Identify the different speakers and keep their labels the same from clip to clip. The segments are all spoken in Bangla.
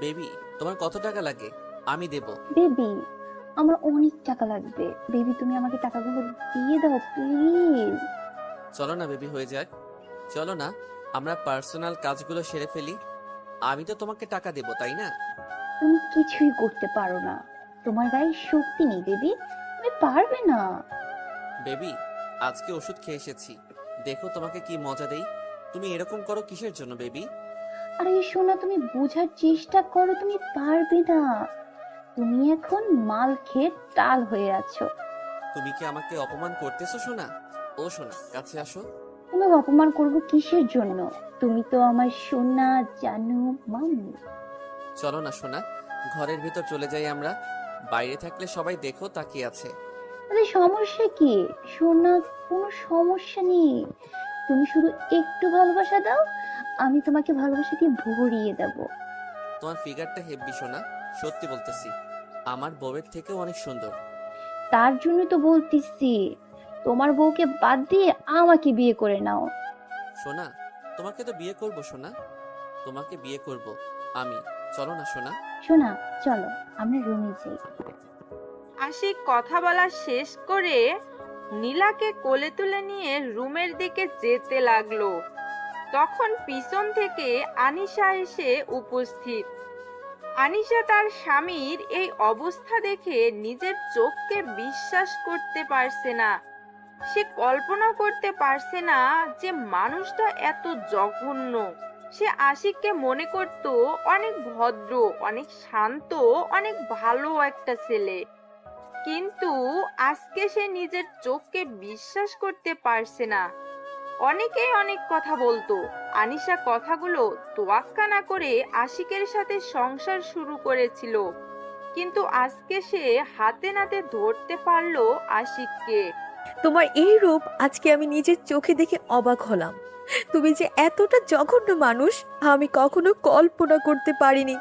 Speaker 1: বেবি, তোমার কত টাকা লাগে? আমি দেব।
Speaker 2: বেবি, আমার অনেক টাকা লাগবে। বেবি, তুমি আমাকে টাকাগুলো দিয়ে দাও প্লিজ।
Speaker 1: চলো না বেবি, হয়ে যাক। চলো না, আমরা পার্সোনাল কাজগুলো সেরে ফেলি। আমি তো তোমাকে টাকা দেব, তাই না?
Speaker 2: তুমি কিছুই করতে পারো না। তোমার গায়ে শক্তি নেই বেবি, তুমি পারবে না।
Speaker 1: বেবি, আজকে ওষুধ খেয়ে এসেছি, দেখো তোমাকে কি মজা দেই। তুমি এরকম করো কিসের জন্য বেবি?
Speaker 2: আরে সোনা, তুমি বোঝার চেষ্টা করো, তুমি পারবে না। তুমি এখন মাল খেয়ে টাল হয়ে আছো।
Speaker 1: তুমি কি আমাকে অপমান করতেছো সোনা? ও সোনা, কাছে আসো।
Speaker 2: তোমাকে অপমান করবো কিসের জন্য? তুমি তো আমার সোনা, জানো মামু।
Speaker 1: চলো না সোনা, ঘরের ভিতর চলে যাই আমরা। বাইরে থাকলে সবাই দেখো তাকিয়ে আছে।
Speaker 2: আরে সমস্যা কি সোনা? কোনো সমস্যা নেই। তুমি শুধু একটু ভালোবাসা দাও, আমি তোমাকে ভালোবাসা দিয়ে ভরিয়ে দেব।
Speaker 1: তোমার ফিগারটা হেব্বি সোনা, সত্যি বলতেছি। আমার বউয়ের থেকেও অনেক সুন্দর।
Speaker 2: তার জন্য তো বলতেছি, তোমার বউকে বাদ দিয়ে আমাকে বিয়ে করে নাও।
Speaker 1: সোনা, তোমাকে তো বিয়ে করব সোনা, তোমাকে বিয়ে করব আমি। চলো না সোনা।
Speaker 2: সোনা, চলো আমরা রুমে যাই।
Speaker 3: আশিক কথা বলা শেষ করে নীলাকে কোলে তুলে নিয়ে রুমের দিকে যেতে লাগলো। তখন পিছন থেকে আনিশা এসে উপস্থিত। আনিশা তার স্বামীর এই অবস্থা দেখে নিজের চোখকে বিশ্বাস করতে পারছে না। সে কল্পনা করতে পারছে না যে মানুষটা এত জঘন্য। সে আশিককে মনে করত অনেক ভদ্র, অনেক শান্ত, অনেক ভালো একটা ছেলে। কিন্তু আজকে সে নিজের চোখকে বিশ্বাস করতে পারছে না। অনেকেই অনেক কথা বলতো, আনিশা কথাগুলো তোয়াক্কা না করে আশিকের সাথে সংসার শুরু করেছিল। কিন্তু আজকে সে হাতে নাতে ধরতে পারলো আশিককে।
Speaker 4: তোমার এই রূপ আজকে আমি নিজের চোখে দেখে অবাক হলাম। তুমি যে এতটা জঘন্য মানুষ আমি কখনো কল্পনা করতে পারিনি।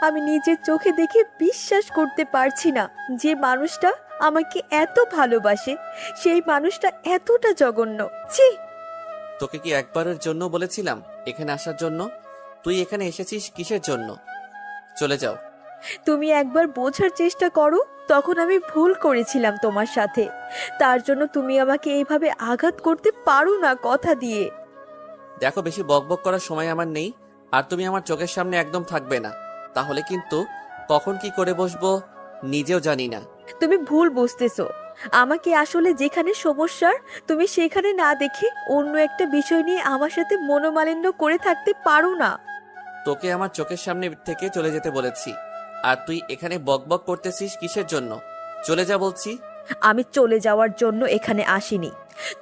Speaker 4: আমি নিজের চোখে দেখে বিশ্বাস করতে পারছি না যে মানুষটা আমাকে এত ভালোবাসে সেই মানুষটা এতটা জঘন্য। ছি!
Speaker 1: তোকে কি একবারের জন্য বলেছিলাম এখানে আসার জন্য? তুই এখানে এসেছিস কিসের জন্য? চলে যাও।
Speaker 4: তুমি একবার বোঝার চেষ্টা করো, তখন আমি ভুল করেছিলাম তোমার সাথে। তার জন্য তুমি আমাকে এইভাবে আঘাত করতে পারো না কথা দিয়ে।
Speaker 1: দেখো, বেশি বকবক করার সময় আমার নেই। আর তুমি আমার চোখের সামনে একদম থাকবে না, তাহলে কিন্তু কখন কি করে বসবো নিজেও জানি না।
Speaker 4: তুমি ভুল বুঝতেছো। আমাকে আসলে যেখানে সমস্যার তুমি সেখানে না দেখে অন্য একটা বিষয় নিয়ে আমার সাথে মনোমালিন্য করে থাকতে পারো না।
Speaker 1: তোকে আমার চোখের সামনে থেকে চলে যেতে বলেছি, আর তুই এখানে বকবক করতেছিস কিসের জন্য? চলে যা বলছি।
Speaker 4: আমি চলে যাওয়ার জন্য এখানে আসিনি।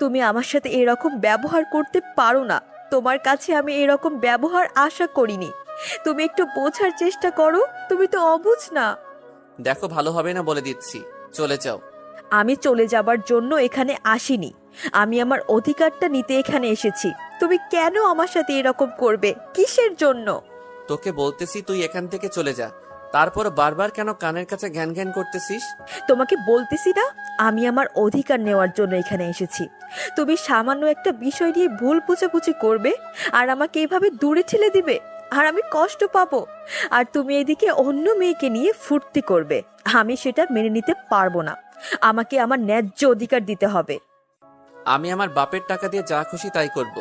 Speaker 4: তুমি আমার সাথে এরকম ব্যবহার করতে পারো না। তোমার কাছে আমি এরকম ব্যবহার আশা করিনি। তুমি একটু বোঝার চেষ্টা করো, তুমি তো অবুঝ না।
Speaker 1: দেখো, ভালো হবে না বলে দিচ্ছি, চলে যাও।
Speaker 4: আমি চলে যাবার জন্য এখানে আসিনি। আমি আমার অধিকারটা নিতে এখানে এসেছি। তুমি কেন আমার সাথে এরকম করবে? কিসের জন্য?
Speaker 1: তোকে বলতেছি তুই এখান থেকে চলে যা, তারপর বারবার কেন কানের কাছে ঘ্যান ঘ্যান করতেছিস?
Speaker 4: তোমাকে বলতেছি না, আমি আমার অধিকার নেওয়ার জন্য এখানে এসেছি। তুমি সামান্য একটা বিষয় নিয়ে ভুল বুঝাবুঝি করবে আর আমাকে এইভাবে দূরে ঠেলে দিবে, আর আমি কষ্ট পাবো। আর তুমি এদিকে অন্য মেয়েকে নিয়ে ফুর্তি করবে। আমি সেটা মেনে নিতে পারবো না। আমাকে আমার ন্যায্য অধিকার দিতে হবে।
Speaker 1: আমি আমার বাপের টাকা দিয়ে যা খুশি তাই করব,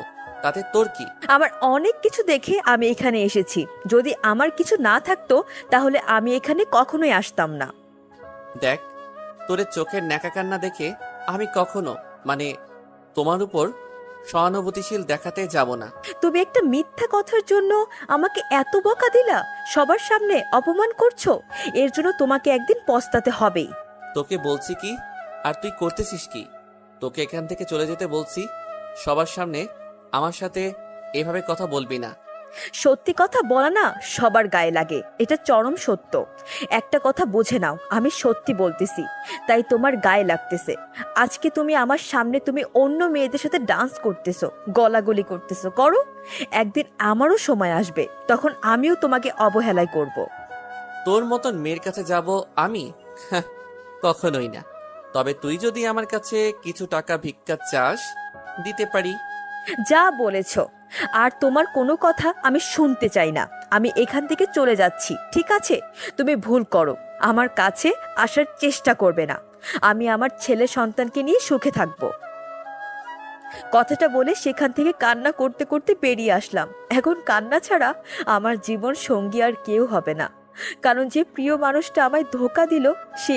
Speaker 1: তাতে তোর কি?
Speaker 4: আমার অনেক কিছু দেখে আমি এখানে এসেছি। যদি আমার কিছু না থাকতো তাহলে আমি এখানে কখনোই আসতাম না।
Speaker 1: দেখ, তোর চোখের ন্যাকা কান্না দেখে আমি কখনো তোমার উপর সহানুভূতিশীল দেখাতে যাব না।
Speaker 4: তুমি একটা মিথ্যা কথার জন্য আমাকে এত বকা দিলা, সবার সামনে অপমান করছো। এর জন্য তোমাকে একদিন পস্তাতে হবেই।
Speaker 1: তোকে বলছি কি, আর তুই করতেছিস কি? তোকে এখান থেকে চলে যেতে বলছি। সবার সামনে আমার সাথে এভাবে কথা বলবি না।
Speaker 4: সত্যি কথা বলা না সবার গায়ে লাগে, এটা চরম সত্য। একটা কথা বুঝে নাও, আমি সত্যি বলতেছি, তাই তোমার গায়ে লাগতেছে। আজকে তুমি আমার সামনে তুমি অন্য মেয়েদের সাথে ডান্স করতেছো, গলাগলি করতেছো, করো। একদিন আমারও সময় আসবে, তখন আমিও তোমাকে অবহেলায় করব।
Speaker 1: তোর মতন মেয়ের কাছে যাব আমি? হ্যাঁ, কখনোই না। তবে তুই যদি আমার কাছে কিছু টাকা ভিক্ষা চাস, দিতে পারি।
Speaker 4: যা বলেছ, আর তোমার কোনো কথা আমি শুনতে চাই না। আমি এখান থেকে চলে যাচ্ছি, ঠিক আছে? তুমি ভুল করো, আমার কাছে আসার চেষ্টা করবে না। আমি আমার ছেলে সন্তানকে নিয়ে সুখে থাকবো। কথাটা বলে সেখান থেকে কান্না করতে করতে বেরিয়ে আসলাম। এখন কান্না ছাড়া আমার জীবন সঙ্গী আর কেউ হবে না। কারণ যে প্রিয় মানুষটা আমায় ধোঁকা দিল, সে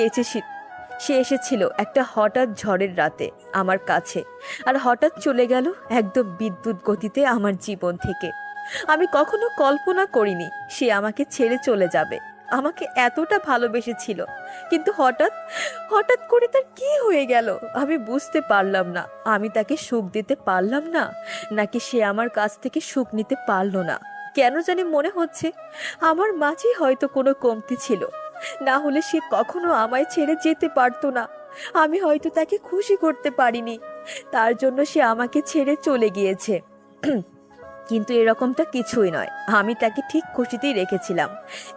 Speaker 4: এসেছিল একটা হঠাৎ ঝড়ের রাতে আমার কাছে, আর হঠাৎ চলে গেল একদম বিদ্যুৎ গতিতে আমার জীবন থেকে। আমি কখনো কল্পনা করিনি সে আমাকে ছেড়ে চলে যাবে। আমাকে এতটা ভালোবেসেছিল, কিন্তু হঠাৎ হঠাৎ করে তার কি হয়ে গেল আমি বুঝতে পারলাম না। আমি তাকে সুখ দিতে পারলাম না, নাকি সে আমার কাছ থেকে সুখ নিতে পারলো না। কেন জানি মনে হচ্ছে আমার মাঝেই হয়তো কোনো কমতি ছিল, না হলে সে কখনো আমায় ছেড়ে যেতে পারতো না। আমি হয়তো তাকে খুশি করতে পারিনি, তার জন্য সে আমাকে ছেড়ে চলে গিয়েছে। কিন্তু এরকমটা কিছুই নয়। আমি তাকে ঠিক খুশিতেই রেখেছিলাম,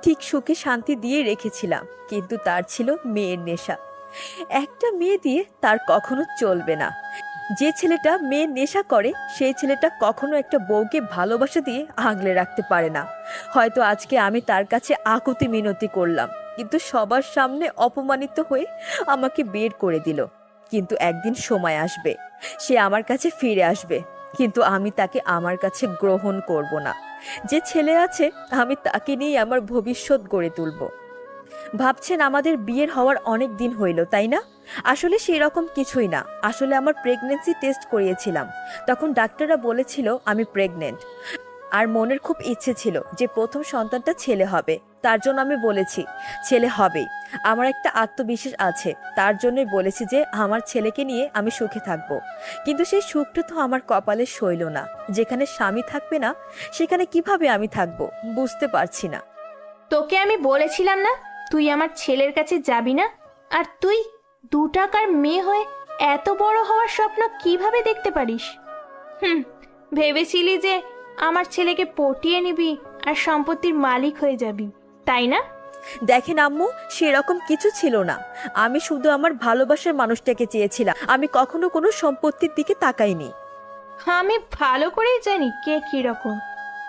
Speaker 4: ঠিক সুখে শান্তি দিয়ে রেখেছিলাম। কিন্তু তার ছিল মেয়ের নেশা। একটা মেয়ে দিয়ে তার কখনো চলবে না। যে ছেলেটা মেয়ের নেশা করে, সেই ছেলেটা কখনো একটা বউকে ভালোবাসা দিয়ে আগলে রাখতে পারে না। হয়তো আজকে আমি তার কাছে আকুতি মিনতি করলাম, কিন্তু সবার সামনে অপমানিত হয়ে আমাকে বের করে দিল। কিন্তু একদিন সময় আসবে, সে আমার কাছে ফিরে আসবে, কিন্তু আমি তাকে আমার কাছে গ্রহণ করব না। যে ছেলে আছে, আমি তাকে নিয়ে আমার ভবিষ্যৎ গড়ে তুলব। ভাবছেন আমাদের বিয়ের হওয়ার অনেক দিন হইল, তাই না? আসলে সেই রকম কিছুই না। আসলে আমার প্রেগন্যান্সি টেস্ট করিয়েছিলাম, তখন ডাক্তাররা বলেছিল আমি প্রেগনেন্ট। আর মনের খুব ইচ্ছে ছিল যে প্রথম সন্তানটা ছেলে হবে, তার জন্য আমি বলেছি ছেলে হবেই। আমার একটা আত্মবিশ্বাস আছে, তার জন্যই বলেছি যে আমার ছেলেকে নিয়ে আমি সুখে থাকব। কিন্তু সেই সুখটা তো আমার কপালে সইল না। যেখানে স্বামী থাকবে না, সেখানে কিভাবে আমি থাকব বুঝতে পারছি না।
Speaker 5: তোকে আমি বলেছিলাম না তুই আমার ছেলের কাছে যাবি না? আর তুই 2 টাকার মেয়ে হয়ে এত বড় হওয়ার স্বপ্ন কিভাবে দেখতে পারিস? ভেবেছিলি যে আমার ছেলেকে পটিয়ে নিবি আর সম্পত্তির মালিক হয়ে যাবি, তাই না?
Speaker 4: দেখেন আম্মু, সেরকম কিছু ছিল না। আমি শুধু আমার ভালোবাসার মানুষটাকে চেয়েছিলাম। আমি কখনো কোনো সম্পত্তির দিকে তাকাইনি।
Speaker 5: আমি ভালো করেই জানি কে কিরকম।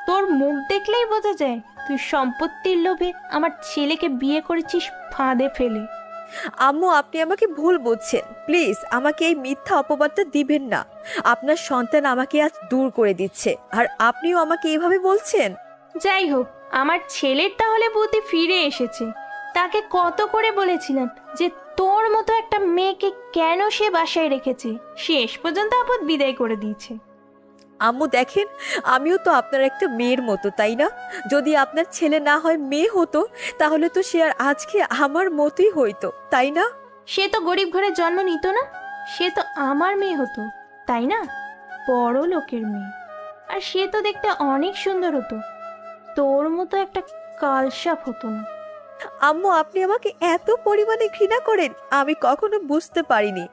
Speaker 5: তোর মুখ দেখলেই বোঝা যায় তুই সম্পত্তির লোভে আমার ছেলেকে বিয়ে করেছিস ফাঁদে ফেলে।
Speaker 4: আম্মু, আপনি আমাকে ভুল বুঝছেন। প্লিজ আমাকে এই মিথ্যা অপবাদটা দিবেন না। আপনার সন্তান আমাকে আজ দূর করে দিচ্ছে, আর আপনিও আমাকে এইভাবে বলছেন।
Speaker 5: যাই হোক, আমার ছেলের তাহলে বুদ্ধি ফিরে এসেছে। তাকে কত করে বলেছিলাম যে তোর মতো একটা মেয়েকে কেন সে বাসায় রেখেছে, শেষ পর্যন্ত আপদ বিদায় করে দিয়েছে।
Speaker 4: আম্মু দেখেন, আমিও তো আপনার একটা মেয়ের মতো, তাই না? যদি আপনার ছেলে না হয় মেয়ে হতো, তাহলে তো সে আর আজকে আমার মতোই হইতো, তাই না?
Speaker 5: সে তো গরিব ঘরে জন্ম নিত না, সে তো আমার মেয়ে হতো, তাই না? বড় লোকের মেয়ে। আর সে তো দেখতে অনেক সুন্দর হতো, তোর মতো একটা কালসাপ হতো না।
Speaker 4: আম্মু, আপনি আমাকে এত পরিমাণে ঘৃণা করেন, আমি কখনো বুঝতে পারিনি।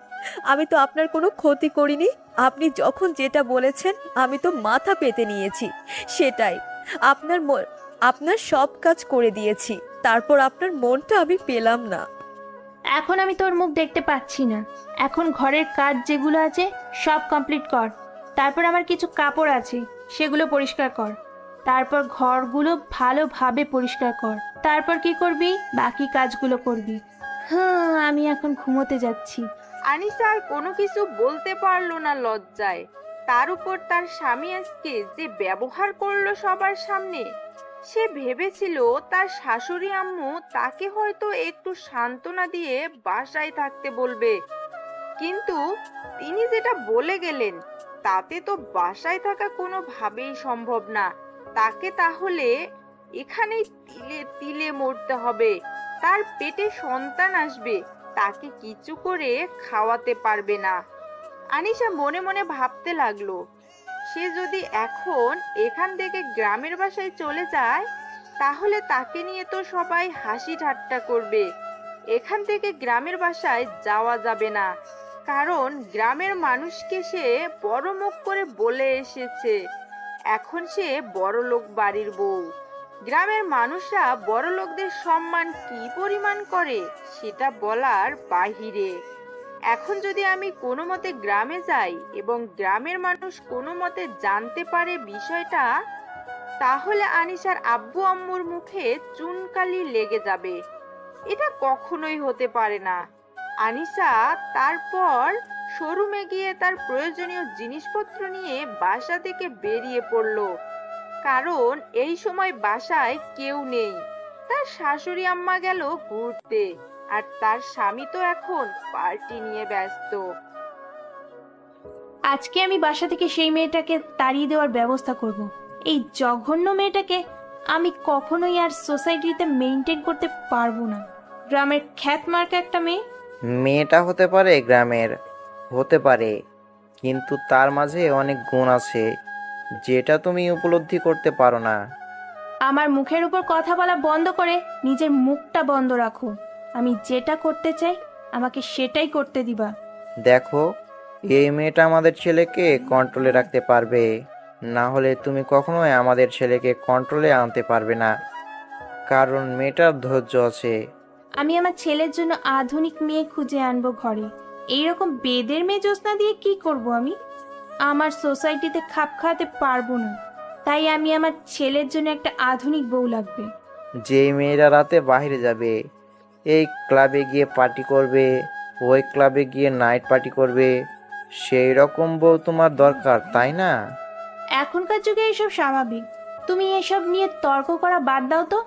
Speaker 4: আমি তো আপনার কোনো ক্ষতি করিনি। আপনি যখন যেটা বলেছেন আমি তো মাথা পেতে নিয়েছি, সেটাই। আপনার সব কাজ করে দিয়েছি, তারপর আপনার মনটা আমি পেলাম না।
Speaker 5: এখন আমি তোর মুখ দেখতে পাচ্ছি না। এখন ঘরের কাজ যেগুলো আছে সব কমপ্লিট কর। তারপর আমার কিছু কাপড় আছে, সেগুলো পরিষ্কার কর। তারপর ঘরগুলো ভালোভাবে পরিষ্কার কর। তারপর কি করবি? বাকি কাজগুলো করবি। হ্যাঁ, আমি এখন ঘুমোতে যাচ্ছি।
Speaker 3: আনিসা আর কোনো কিছু বলতে পারলো না লজ্জায়। তার উপর তার স্বামী আজকে যে ব্যবহার করলো সবার সামনে, সে ভেবেছিল তার শাশুড়ি আম্মু তাকে হয়তো একটু সান্ত্বনা দিয়ে বাসায় থাকতে বলবে, কিন্তু তিনি যেটা বলে গেলেন তাতে তো বাসায় থাকা কোনোভাবেই সম্ভব না। তাকে তাহলে এখানেই তিলে তিলে মরতে হবে। তার পেটে সন্তান আসবে, তাকে কিছু করে খাওয়াতে পারবে না। আনিশা মনে মনে ভাবতে লাগলো, সে যদি এখন এখান থেকে গ্রামের বাসায় চলে যায়, তাহলে তাকে নিয়ে তো সবাই হাসি ঠাট্টা করবে। এখান থেকে গ্রামের বাসায় যাওয়া যাবে না, কারণ গ্রামের মানুষকে সে বড় মুখ করে বলে এসেছে এখন সে বড়লোক বাড়ির বউ। গ্রামের মানুষরা বড়লোকদের সম্মান কি পরিমাণ করে সেটা বলার বাহিরে। এখন যদি আমি কোনো মতে গ্রামে যাই এবং গ্রামের মানুষ কোনো মতে জানতে পারে বিষয়টা, তাহলে আনিশার আব্বু আম্মুর মুখে চুনকালি লেগে যাবে। এটা কখনোই হতে পারে না। আনিশা তারপর শোরুমে গিয়ে তার প্রয়োজনীয় জিনিসপত্র নিয়ে বাসা থেকে বেরিয়ে পড়ল, কারণ এই সময় বাসায় কেউ নেই। তার শাশুড়ি আম্মা গেল ঘুরতে, আর তার স্বামী তো এখন পার্টি নিয়ে ব্যস্ত।
Speaker 5: আজকে আমি বাসা থেকে সেই মেয়েটাকে তাড়িয়ে দেওয়ার ব্যবস্থা করব। এই জঘন্য মেয়েটাকে আমি কখনোই আর সোসাইটিতে মেনটেন করতে পারবো না। গ্রামের খ্যাতমার্কা একটা মেয়ে।
Speaker 6: মেয়েটা হতে পারে গ্রামের, হতে পারে, কিন্তু তার মাঝে অনেক গুণ আছে যেটা তুমি উপলব্ধি করতে পারো না।
Speaker 5: আমার মুখের উপর কথা বলা বন্ধ করে নিজের মুখটা বন্ধ রাখো। আমি যেটা করতে চাই আমাকে সেটাই করতে দিবা।
Speaker 6: দেখো, এই মেয়েটা আমাদের ছেলেকে কন্ট্রোলে রাখতে পারবে, না হলে তুমি কখনোই আমাদের ছেলেকে কন্ট্রোলে আনতে পারবে না, কারণ মেয়েটার ধৈর্য আছে।
Speaker 5: আমি আমার ছেলের জন্য আধুনিক মেয়ে খুঁজে আনবো ঘরে। এইরকম বেদের মেয়ে জ্যোৎস্না দিয়ে কি করব আমি? আমার সোসাইটিতে খাপ খাওয়াতে পারবো না। তাই আমি আমার ছেলের জন্য একটা আধুনিক বউ লাগবে।
Speaker 6: যেই মেয়েরা রাতে বাইরে যাবে, এই ক্লাবে গিয়ে পার্টি করবে, ওই ক্লাবে গিয়ে নাইট পার্টি করবে, সেই রকম বউ তোমার দরকার, তাই না?
Speaker 5: এখনকার যুগে এসব স্বাভাবিক। তুমি এসব নিয়ে তর্ক করা বাদ দাও তো।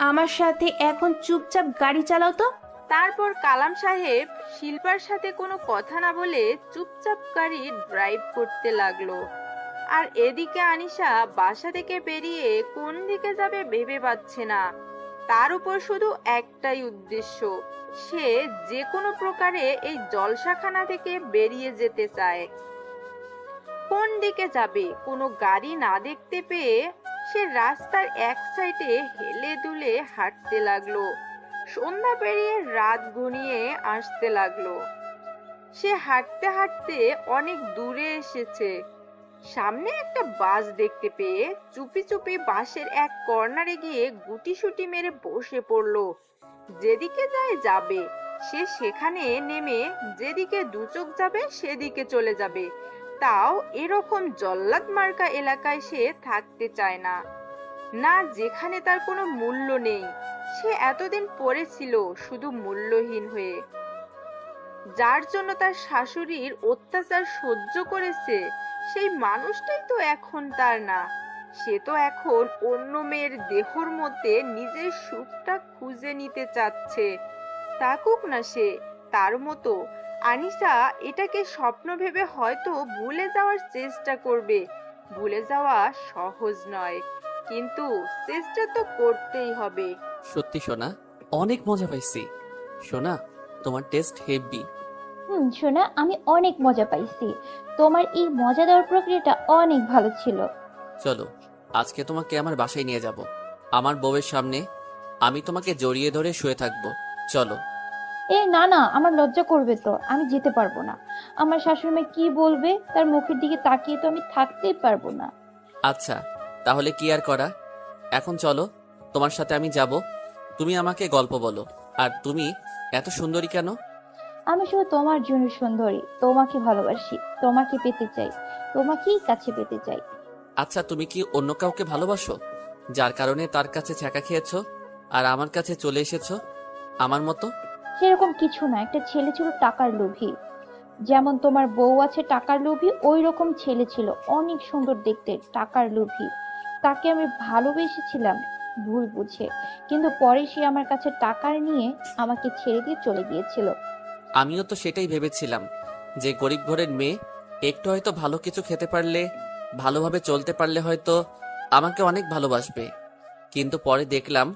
Speaker 5: আমার সাথে এখন চুপচাপ গাড়ি চালাও তো।
Speaker 3: তারপর কালাম সাহেব শিল্পার সাথে কোনো কথা না বলে চুপচাপ গাড়ি ড্রাইভ করতে লাগলো। আর এদিকে আনিশা বাসা থেকে বেরিয়ে কোন দিকে যাবে ভেবে পাচ্ছে না। তার উপর শুধু একটাই উদ্দেশ্য, সে যে কোনো প্রকারে এই জলসাখানা থেকে বেরিয়ে যেতে চায়। কোন দিকে যাবে কোনো গাড়ি না দেখতে পেয়ে সে রাস্তার এক সাইডে হেলে দুলে হাঁটতে লাগলো। সন্ধ্যা পেরিয়ে রাত ঘনিয়ে আসতে লাগলো। সে হাঁটতে হাঁটতে অনেক দূরে এসেছে। সামনে একটা বাস দেখতে পেয়ে চুপি চুপি বাসের এক কর্নারে গিয়ে গুটিসুটি মেরে বসে পড়লো। যেদিকে যায় যাবে, সে সেখানে নেমে যেদিকে দু চোখ যাবে সেদিকে চলে যাবে। তাও এরকম জল্লাদ মার্কা এলাকায় সে থাকতে চায় না, না যেখানে তার কোনো মূল্য নেই। সে এতদিন পড়েছিল শুধু মূল্যহীন হয়ে, যার জন্য তার শাশুড়ির অত্যাচার সহ্য করেছে। সেই মানুষটাই তো এখন তার না। সে তো এখন অন্য মেয়ের দেহর মধ্যে নিজের সুখটা খুঁজে নিতে চাচ্ছে। থাকুক না সে তার মতো। আনিশা এটাকে স্বপ্ন ভেবে হয়তো ভুলে যাওয়ার চেষ্টা করবে। ভুলে যাওয়া সহজ নয়, কিন্তু চেষ্টা তো করতেই হবে।
Speaker 1: সত্যি সোনা, অনেক মজা পাইছি। সোনা, তোমার টেস্ট হেভি।
Speaker 2: শোনা, আমি অনেক মজা পাইছি। তোমার এই মজা দেওয়ার প্রক্রিয়াটা অনেক ভালো ছিল।
Speaker 1: চলো, আজকে তোমাকে আমার বাসায় নিয়ে যাব। আমার বউয়ের সামনে আমি তোমাকে জড়িয়ে ধরে শুয়ে থাকবো। চলো।
Speaker 2: না না, আমার লজ্জা করবে তো, আমি যেতে পারবো না। আমার শাশুড়ি কি বলবে, তার মুখের দিকে তাকিয়ে তো আমি থাকতেই পারবো না।
Speaker 1: আচ্ছা, তাহলে কি আর করা। এখন চলো, তোমার সাথে আমি যাব। তুমি আমাকে গল্প বলো। আর তুমি এত সুন্দরী কেন?
Speaker 2: আমি শুধু তোমার জন্য সুন্দরী, তোমাকে ভালোবাসি, তোমাকে পেতে চাই, তোমাকেই কাছে পেতে চাই।
Speaker 1: আচ্ছা, তুমি কি অন্য কাউকে ভালোবাসো, যার কারণে তার কাছে ছ্যাঁকা খেয়েছো আর আমার কাছে চলে এসেছো আমার মতো?
Speaker 2: সেরকম কিছু না, একটা ছেলে ছিল টাকার লোভী। যেমন তোমার বউ আছে টাকার লোভী, ওই রকম ছেলে ছিল, অনেক সুন্দর দেখতে, টাকার লোভী। তাকে আমি ভালোবেসেছিলাম ভুল বুঝে, কিন্তু পরে সে আমার কাছে টাকা নিয়ে আমাকে ছেড়ে দিয়ে চলে গিয়েছিল।
Speaker 1: আমিও তো সেটাই ভেবেছিলাম, যে গরিব ঘরের মেয়ে একটু হয়তো ভালো কিছু খেতে পারলে, ভালোভাবে চলতে পারলে হয়তো আমাকে অনেক ভালোবাসবে। কিন্তু পরে দেখলাম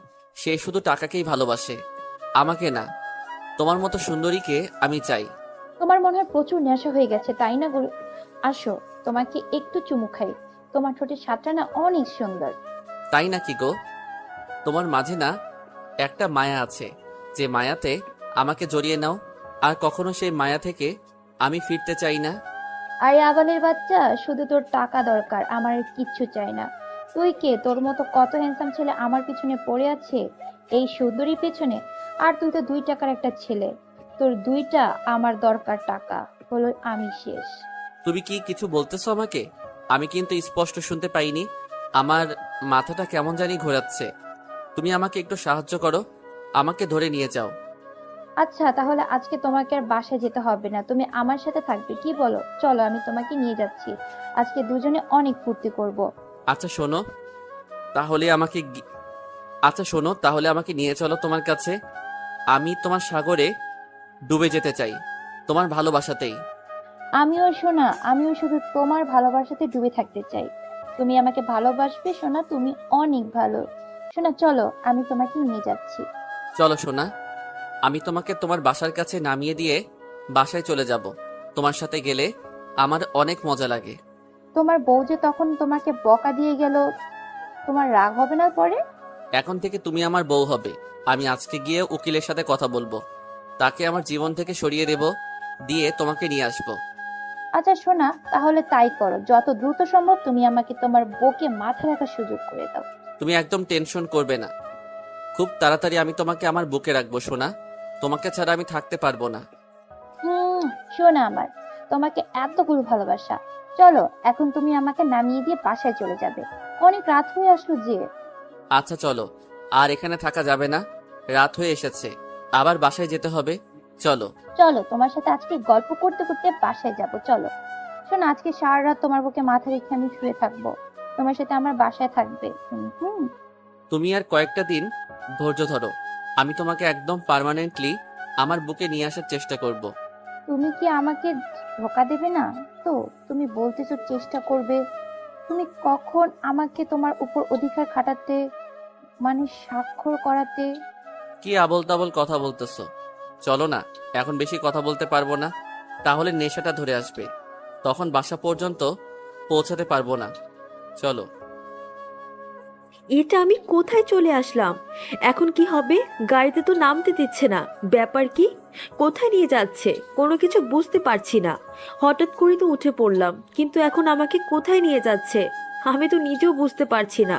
Speaker 1: সে শুধু টাকাকেই ভালোবাসে, আমাকে না। তোমার মতো সুন্দরীকে আমি চাই।
Speaker 2: তোমার মনে হয় প্রচুর নেশা হয়ে গেছে, তাই না গো? আসো, তোমাকে একটু চুমু খাই, তোমার ঠোঁটের স্বাদটা না অনেক সুন্দর।
Speaker 1: তাই নাকি গো? তোমার মাঝে না একটা মায়া আছে, যে মায়াতে আমাকে জড়িয়ে নাও। আর কখনো সেই মায়া থেকে আমি ফিরতে চাই না।
Speaker 2: আরে আবালের বাচ্চা, শুধু তোর টাকা দরকার, আমার আর কিচ্ছু চাই না। তুই কে? তোর মতো কত হ্যান্ডসাম ছেলে আমার পিছনে পড়ে আছে এই সুন্দরী পেছনে, আর তুই তো 2 টাকার একটা ছেলে। তোর দুইটা আমার দরকার টাকা হলো আমি শেষ।
Speaker 1: তুমি কি কিছু বলতেছো আমাকে? আমি কিন্তু স্পষ্ট শুনতে পাইনি। আমার মাথাটা কেমন জানি ঘোরাচ্ছে। তুমি আমাকে একটু সাহায্য করো, আমাকে ধরে নিয়ে যাও।
Speaker 2: আচ্ছা তাহলে আজকে তোমাকে আর বাসায় যেতে হবে না, তুমি আমার সাথে থাকবে, কি বলো? চলো আমি তোমাকে নিয়ে যাচ্ছি, আজকে দুজনে অনেক ফুর্তি করব।
Speaker 1: আচ্ছা শোনো, তাহলে আমাকে আচ্ছা শোনো, তাহলে আমাকে নিয়ে চলো তোমার কাছে। আমি তোমার সাগরে ডুবে যেতে চাই, তোমার ভালোবাসাতেই।
Speaker 2: আমিও সোনা, আমিও শুধু তোমার ভালোবাসাতে ডুবে থাকতে চাই। তুমি আমাকে ভালোবাসবে সোনা, তুমি অনেক ভালো। সোনা চলো, আমি তোমাকে নিয়ে যাচ্ছি।
Speaker 1: চলো সোনা, আমি তোমাকে তোমার বাসার কাছে নামিয়ে দিয়ে বাসায় চলে যাব। তোমার সাথে গেলে আমার অনেক মজা লাগে।
Speaker 2: তোমার বউ যে তখন তোমাকে বকা দিয়ে গেল, তোমার রাগ হবে না পরে?
Speaker 1: এখন থেকে তুমি আমার বউ হবে। আমি আজকে গিয়ে উকিলের সাথে কথা বলবো, তাকে আমার জীবন থেকে সরিয়ে দেব, দিয়ে তোমাকে নিয়ে আসবো।
Speaker 2: আচ্ছা সোনা, তাহলে তাই করো, যত দ্রুত সম্ভব তুমি আমাকে তোমার বউকে মাথা রাখার সুযোগ করে দাও।
Speaker 1: তুমি একদম টেনশন করবে না, খুব তাড়াতাড়ি আমি তোমাকে আমার বুকে রাখবো সোনা। তোমাকে ছাড়া আমি থাকতে পারবো না।
Speaker 2: সোনা আমার, তোমাকে এতগুলো ভালোবাসা। চলো এখন তুমি আমাকে নামিয়ে দিয়ে বাসায় চলে যাবে, অনেক রাত হয়ে আসলো যে।
Speaker 1: আচ্ছা চলো, আর এখানে থাকা যাবে না, রাত হয়ে এসেছে, আবার বাসায় যেতে হবে। চলো।
Speaker 2: চলো তোমার সাথে আজকে গল্প করতে করতে বাসায় যাব, চলো। শোনো আজকে সারা রাত তোমার বুকে মাথা রেখে আমি শুয়ে থাকবো, তোমার সাথে আমার বাসায় থাকবে তুমি।
Speaker 1: তুমি আর কয়েকটা দিন ধৈর্য ধরো, আমি তোমাকে একদম পার্মানেন্টলি আমার বুকে নিয়ে আসার চেষ্টা করব।
Speaker 2: তুমি কি আমাকে ধোকা দেবে না তো? তুমি বলতেছো চেষ্টা করবে, তুমি কখন আমাকে তোমার উপর অধিকার খাটাতে, মানে স্বাক্ষর করাতে?
Speaker 1: কি আবল তাবল কথা বলতেছো? চলো না, এখন বেশি কথা বলতে পারবো না, তাহলে নেশাটা ধরে আসবে, তখন বাসা পর্যন্ত পৌঁছাতে পারবো না। চলো।
Speaker 4: এটা আমি কোথায় চলে আসলাম? এখন কি হবে? গাড়িতে তো নামতে দিচ্ছে না, ব্যাপার কি? কোথায় নিয়ে যাচ্ছে কোনো কিছু বুঝতে পারছি না। হঠাৎ করে তো উঠে পড়লাম, কিন্তু এখন আমাকে কোথায় নিয়ে যাচ্ছে আমি তো নিজেও বুঝতে পারছি না।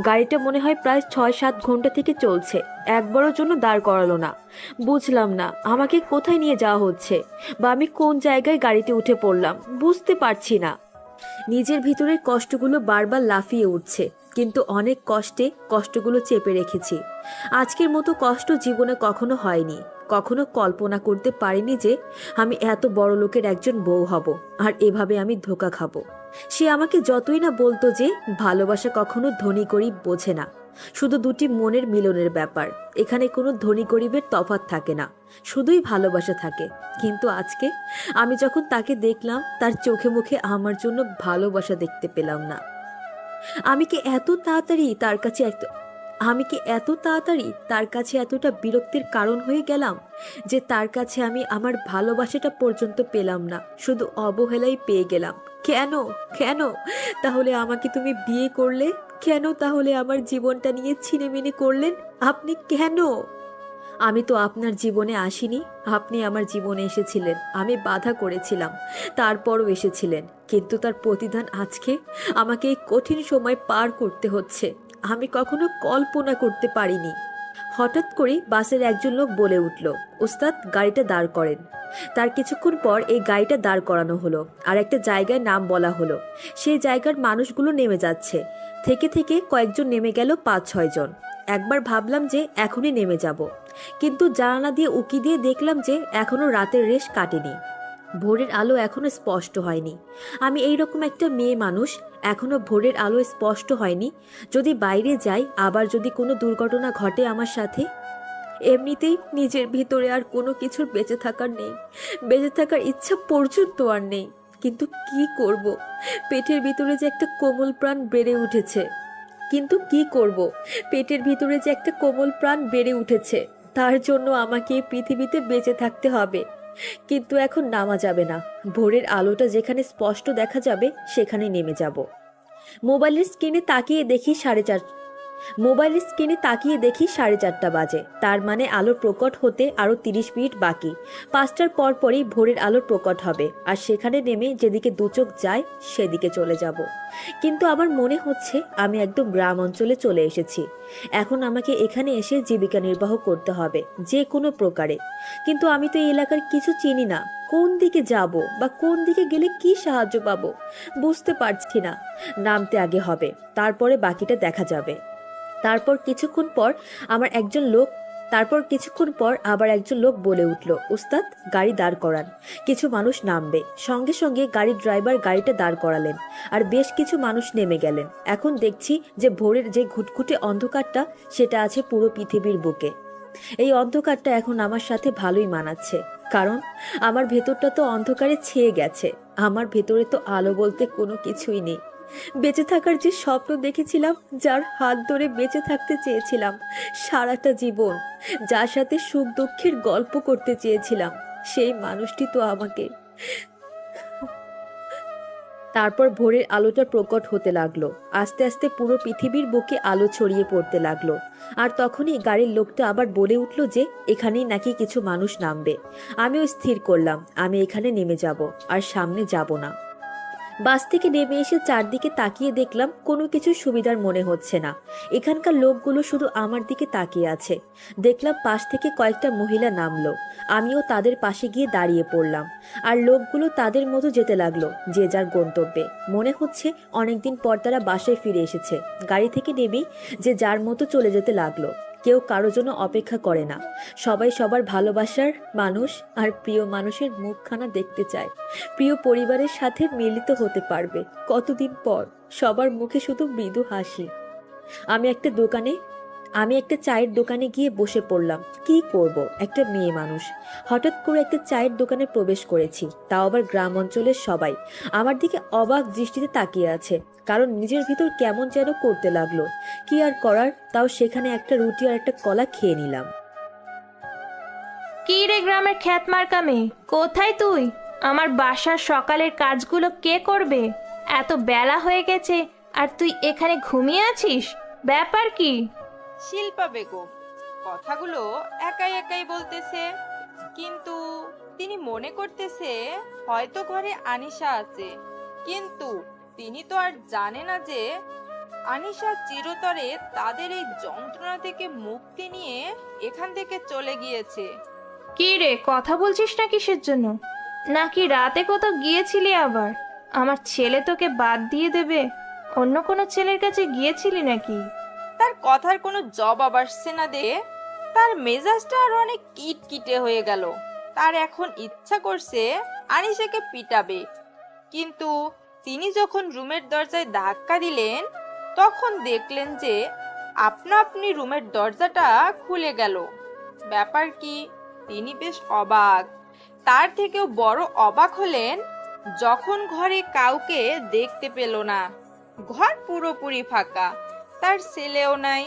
Speaker 4: গাড়িটা মনে হয় প্রায় 6-7 ঘন্টা থেকে চলছে, একবারের জন্য দাঁড় করালো না। বুঝলাম না আমাকে কোথায় নিয়ে যাওয়া হচ্ছে, বা আমি কোন জায়গায় গাড়িতে উঠে পড়লাম বুঝতে পারছি না। নিজের ভিতরের কষ্টগুলো বারবার লাফিয়ে উঠছে, কিন্তু অনেক কষ্টে কষ্টগুলো চেপে রেখেছি। আজকের মতো কষ্ট জীবনে কখনো হয়নি, কখনো কল্পনা করতে পারিনি যে আমি এত বড় লোকের একজন বউ হব, আর এভাবে আমি ধোঁকা খাবো। সে আমাকে যতই না বলতো যে ভালোবাসা কখনো ধনী গরিব বোঝে না, শুধু দুটি মনের মিলনের ব্যাপার, এখানে কোনো ধনী গরিবের তফাৎ থাকে না, শুধুই ভালোবাসা থাকে। কিন্তু আজকে আমি যখন তাকে দেখলাম, তার চোখে মুখে আমার জন্য ভালোবাসা দেখতে পেলাম না। আমি কি এত তাড়াতাড়ি তার কাছে এতটা বিরক্তির কারণ হয়ে গেলাম যে তার কাছে আমি আমার ভালোবাসাটা পর্যন্ত পেলাম না, শুধু অবহেলাই পেয়ে গেলাম? কেন কেন তাহলে আমাকে তুমি বিয়ে করলে? কেন তাহলে আমার জীবনটা নিয়ে ছিনিমিনি করলেন আপনি? কেন? আমি তো আপনার জীবনে আসিনি, আপনি আমার জীবনে এসেছিলেন, আমি বাধা করেছিলাম, তারপরও এসেছিলেন, কিন্তু তার প্রতিদান আজকে আমাকে এই কঠিন সময় পার করতে হচ্ছে। আমি কখনো কল্পনা করতে পারিনি। হঠাৎ করে বাসের একজন লোক বলে উঠল, ওস্তাদ গাড়িটা দাঁড় করেন। তার কিছুক্ষণ পর এই গাড়িটা দাঁড় করানো হলো, আর একটা জায়গায় নাম বলা হলো। সেই জায়গার মানুষগুলো নেমে যাচ্ছে, থেকে থেকে কয়েকজন নেমে গেল 5-6 জন। একবার ভাবলাম যে এখনই নেমে যাব, কিন্তু জানালা দিয়ে উকি দিয়ে দেখলাম যে এখনো রাতের রেশ কাটেনি, ভোরের আলো এখনো স্পষ্ট হয়নি। আমি এইরকম একটা মেয়ে মানুষ, এখনো ভোরের আলো স্পষ্ট হয়নি, যদি বাইরে যাই, আবার যদি কোনো দুর্ঘটনা ঘটে আমার সাথে। এমনিতেই নিজের ভিতরে আর কোনো কিছুর বেঁচে থাকার নেই, বেঁচে থাকার ইচ্ছা পর্যন্ত আর নেই, কিন্তু কি করব? পেটের ভিতরে যে একটা কোমল প্রাণ বেড়ে উঠেছে, তার জন্য আমাকে এই পৃথিবীতে বেঁচে থাকতে হবে। কিন্তু এখন নামা যাবে না, ভোরের আলোটা যেখানে স্পষ্ট দেখা যাবে সেখানে নেমে যাব। মোবাইলের স্ক্রিনে তাকিয়ে দেখি মোবাইল স্ক্রিনে তাকিয়ে দেখি 4:30 বাজে, তার মানে আলোর প্রকট হতে আরও 30 মিনিট বাকি। 5টার পরই ভোরের আলোর প্রকট হবে, আর সেখানে নেমে যেদিকে দুচোখ যায় সেদিকে চলে যাব। কিন্তু আমার মনে হচ্ছে আমি একদম গ্রাম অঞ্চলে চলে এসেছি। এখন আমাকে এখানে এসে জীবিকা নির্বাহ করতে হবে যে কোনো প্রকারে। কিন্তু আমি তো এই এলাকার কিছু চিনি না, কোন দিকে যাব বা কোন দিকে গেলে কি সাহায্য পাবো বুঝতে পারছি না। নামতে আগে হবে, তারপরে বাকিটা দেখা যাবে। তারপর কিছুক্ষণ পর আবার একজন লোক বলে উঠল, উস্তাদ গাড়ি দাঁড় করান, কিছু মানুষ নামবে। সঙ্গে সঙ্গে গাড়ির ড্রাইভার গাড়িটা দাঁড় করালেন, আর বেশ কিছু মানুষ নেমে গেলেন। এখন দেখছি যে ভোরের যে ঘুটঘুটে অন্ধকারটা সেটা আছে পুরো পৃথিবীর বুকে। এই অন্ধকারটা এখন আমার সাথে ভালোই মানাচ্ছে, কারণ আমার ভেতরটা তো অন্ধকারে ছেয়ে গেছে। আমার ভেতরে তো আলো বলতে কোনো কিছুই নেই। বেঁচে থাকার যে স্বপ্ন দেখেছিলাম, যার হাত ধরে বেঁচে থাকতে চেয়েছিলাম সারাটা জীবন, যার সাথে সুখ দুঃখের গল্প করতে চেয়েছিলাম, সেই মানুষটি তো আমাকে। তারপর ভোরের আলোটা প্রকট হতে লাগলো, আস্তে আস্তে পুরো পৃথিবীর বুকে আলো ছড়িয়ে পড়তে লাগলো। আর তখনই গাড়ির লোকটা আবার বলে উঠল যে এখানেই নাকি কিছু মানুষ নামবে। আমিও স্থির করলাম আমি এখানে নেমে যাব, আর সামনে যাব না। বাস থেকে নেমে এসে চারদিকে তাকিয়ে দেখলাম কোনো কিছু সুবিধার মনে হচ্ছে না। এখানকার লোকগুলো শুধু আমার দিকে তাকিয়ে আছে। দেখলাম পাশ থেকে কয়েকটা মহিলা নামলো, আমিও তাদের পাশে গিয়ে দাঁড়িয়ে পড়লাম। আর লোকগুলো তাদের মতো যেতে লাগলো যে যার গন্তব্যে। মনে হচ্ছে অনেকদিন পর তারা বাসায় ফিরে এসেছে। গাড়ি থেকে নেমেই যে যার মতো চলে যেতে লাগলো। কেউ কারো জন্য অপেক্ষা করে না, সবাই সবার ভালোবাসার মানুষ আর প্রিয় মানুষের মুখখানা দেখতে চায়, প্রিয় পরিবারের সাথে মিলিত হতে পারবে কতদিন পর। সবার মুখে শুধু মৃদু হাসি। আমি একটা চায়ের দোকানে গিয়ে বসে পড়লাম। কি করব, একটা মেয়ে মানুষ। হঠাৎ করে একটা চায়ের দোকানে প্রবেশ করেছি, তাও আবার গ্রাম অঞ্চলের সবাই আমার দিকে অবাক দৃষ্টিতে তাকিয়ে আছে, কারণ নিজের ভিতর কেমন যেন করতে লাগলো। কি আর করার, তাও সেখানে একটা রুটি আর একটা কলা খেয়ে নিলাম।
Speaker 5: কি রে গ্রামের খ্যাত মার্কা মেয়ে, কোথায় তুই? আমার বাসার সকালের কাজগুলো কে করবে? এত বেলা হয়ে গেছে আর তুই এখানে ঘুমিয়ে আছিস, ব্যাপার কি?
Speaker 3: শিল্পা বেগম কথাগুলো একাই একাই বলতেছে, কিন্তু তিনি মনে করতেছে হয়তো ঘরে আনিশা আছে। কিন্তু তিনি তো আর জানে না যে আনিশা চিরতরে তাদের এই যন্ত্রণা থেকে মুক্তি নিয়ে এখান থেকে চলে গিয়েছে।
Speaker 5: কি রে, কথা বলছিস না কিসের জন্য? নাকি রাতে কোথাও গিয়েছিলি আবার? আমার ছেলে তোকে বাদ দিয়ে দেবে? অন্য কোনো ছেলের কাছে গিয়েছিলি নাকি?
Speaker 3: তার কথার কোনো জবাব আসছে না দে। তার মেজাজটা আরো অনেক কিটকিটে হয়ে গেল। তার এখন ইচ্ছা করছে আনিশাকে পিটাবে, কিন্তু তিনি যখন রুমের দরজায় ধাক্কা দিলেন তখন দেখলেন যে আপনা আপনি রুমের দরজাটা খুলে গেল। ব্যাপার কি, তিনি বেশ অবাক। তার থেকেও বড় অবাক হলেন যখন ঘরে কাউকে দেখতে পেল না। ঘর পুরোপুরি ফাঁকা, তার ছেলেও নাই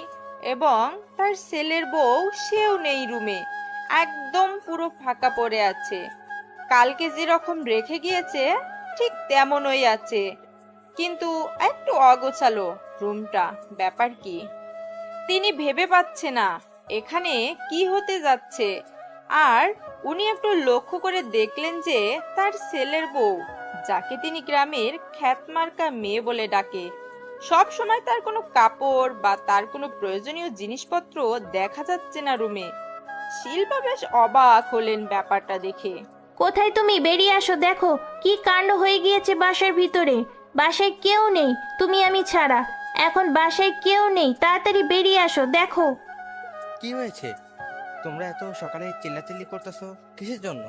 Speaker 3: এবং তার ছেলের বউ সেও নেই রুমে, একদম পুরো ফাঁকা পড়ে আছে। কালকে যেরকম রেখে গিয়েছে ঠিক তেমনই আছে, কিন্তু একটু অগোছালো রুমটা। ব্যাপার কি, তিনি ভেবে পাচ্ছে না এখানে কি হতে যাচ্ছে। আর উনি একটু লক্ষ্য করে দেখলেন যে তার ছেলের বউ, যাকে তিনি গ্রামের খ্যাতমার্কা মেয়ে বলে ডাকে, সব সময় তার কোনো কাপড় বা তার কোনো প্রয়োজনীয় জিনিসপত্র দেখা যাচ্ছে না রুমে। শিল্পা বেশ অবাক হলেন ব্যাপারটা দেখে।
Speaker 5: কোথায় তুমি? বেরিয়ে আসো, দেখো কি কাণ্ড হয়ে গিয়েছে বাসার ভিতরে। বাসায় কেউ নেই, তুমি আমি ছাড়া। এখন বাসায় কেউ নেই, তাড়াতাড়ি বেরিয়ে আসো, দেখো।
Speaker 7: কি হয়েছে? তোমরা এত সকালে চিল্লাচিল্লি করতেছো কিসের জন্য?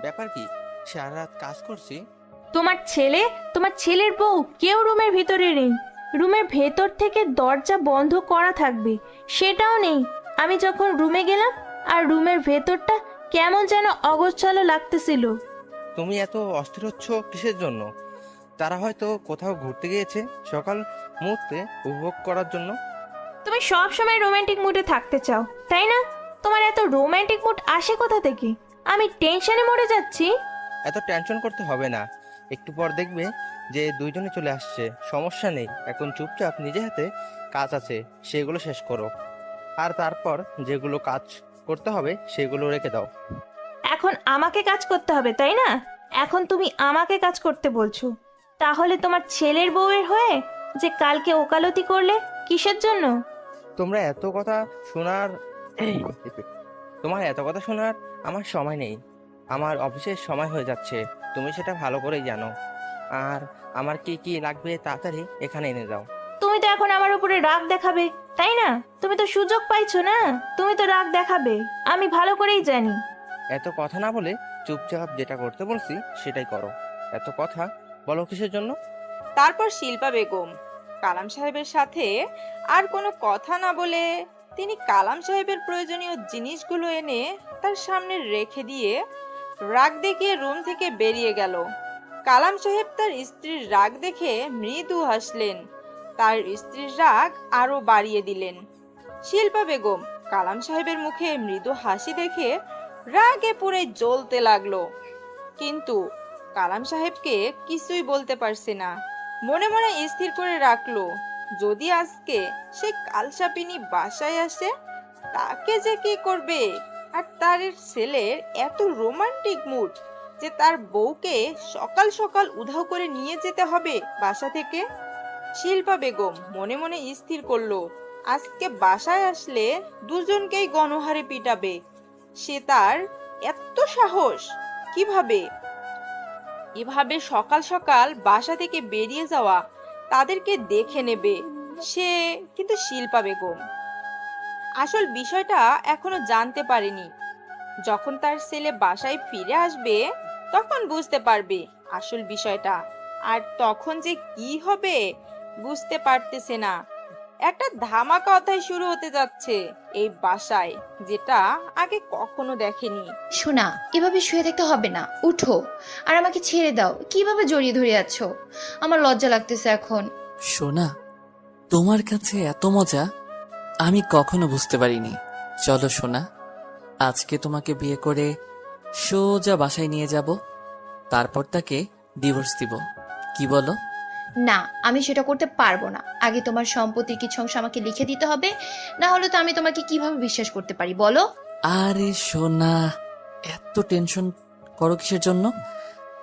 Speaker 7: ব্যাপার কি? সারা রাত কাজ করছি।
Speaker 5: তোমার ছেলের বউ কেউ রুমের ভিতরে নেই। রুমের ভেতর থেকে দরজা বন্ধ করা থাকবে, সেটাও নেই। আমি যখন রুমে গেলাম আর রুমের ভেতরটা কেমন যেন অগোছালো লাগতেছিল।
Speaker 7: তুমি এত অস্থির হচ্ছ কিসের জন্য? তারা হয়তো কোথাও ঘুরতে গিয়েছে সকাল মুহূর্তে উপভোগ করার জন্য।
Speaker 5: তুমি সব সময় রোমান্টিক মুডে থাকতে চাও, তাই না? তোমার এত রোমান্টিক মুড আসে কোথা থেকে? আমি টেনশনে মরে যাচ্ছি।
Speaker 7: এত টেনশন করতে হবে না। একটু পর দেখবে যে দুইজনে চলে আসছে। সমস্যা নেই, এখন চুপচাপ নিজে হাতে কাজ আছে সেগুলো শেষ করো, আর তারপর যেগুলো কাজ করতে হবে সেগুলো রেখে দাও।
Speaker 5: এখন আমাকে কাজ করতে হবে তাই না? এখন তুমি আমাকে কাজ করতে বলছো? তাহলে তোমার ছেলের বউয়ের হয়ে যে কালকে ওকালতি করলে কিসের জন্য?
Speaker 7: তোমরা এত কথা শোনার তোমার এত কথা শোনার আমার সময় নেই। আমার অফিসের সময় হয়ে যাচ্ছে, তুমি সেটা ভালো করেই জানো। আর আমার কি কি লাগবে তাড়াতাড়ি এখানে এনে দাও।
Speaker 5: তুমি তো এখন আমার উপরে রাগ দেখাবে তাই না? তুমি তো সুযোগ পাইছো না, তুমি তো রাগ দেখাবে, আমি ভালো করেই জানি।
Speaker 7: এত কথা না বলে চুপচাপ যেটা করতে বলছি সেটাই করো। এত কথা বলো কিসের জন্য?
Speaker 3: তারপর শিল্পা বেগম কালাম সাহেবের সাথে আর কোনো কথা না বলে তিনি কালাম সাহেবের প্রয়োজনীয় জিনিসগুলো এনে তার সামনে রেখে দিয়ে রাগ দেখিয়ে রুম থেকে বেরিয়ে গেল। কালাম সাহেব তার স্ত্রীর রাগ দেখে মৃদু হাসলেন, তার স্ত্রীর রাগ আরো বাড়িয়ে দিলেন। শিল্পা বেগম কালাম সাহেবের মুখে মৃদু হাসি দেখে রাগে পুরে জ্বলতে লাগলো, কিন্তু কালাম সাহেবকে কিছুই বলতে পারছে না। মনে মনে স্থির করে রাখলো, যদি আজকে সে কালসাপিনী বাসায় আসে তাকে যে কি করবে। আর তার ছেলের এত রোমান্টিক মুড যে তার বউকে সকাল সকাল উধাও করে নিয়ে যেতে হবে বাসা থেকে। শিল্পা বেগম মনে মনে স্থির করলো, আজকে বাসায় আসলে দুজনকেই গণহারে পিটাবে। সে তার এত সাহস কিভাবে? এভাবে সকাল সকাল বাসা থেকে বেরিয়ে যাওয়া, তাদেরকে দেখে নেবে সে। কিন্তু শিল্পা বেগম আসল বিষয়টা এখনো জানতে পারেনি। যখন তার ছেলে বাসায় ফিরে আসবে তখন বুঝতে পারবে আসল বিষয়টা, আর তখন যে কি হবে বুঝতে পারতেছে না। একটা ধামাকা অধ্যায় শুরু হতে যাচ্ছে এই বাসায়, যেটা আগে কখনো দেখেনি।
Speaker 8: শোনা, এভাবে শুয়ে থাকতে হবে না, উঠো আর আমাকে ছেড়ে দাও। কিভাবে জড়িয়ে ধরে আছো? আমার লজ্জা লাগতেছে এখন।
Speaker 1: সোনা, তোমার কাছে এত মজা আমি কখনো বুঝতে পারিনি। চলো সোনা, আজকে তোমাকে বিয়ে করে সোজা বাসায় নিয়ে যাব, তারপর তাকে ডিভোর্স দিব। কি বলো?
Speaker 8: না, আমি সেটা করতে পারবো না। আগে তোমার সম্পত্তির কিছু অংশ আমাকে লিখে দিতে হবে, না হলে তো আমি তোমাকে কিভাবে বিশ্বাস করতে পারি বলো?
Speaker 1: আরে সোনা, এত টেনশন করো কিসের জন্য?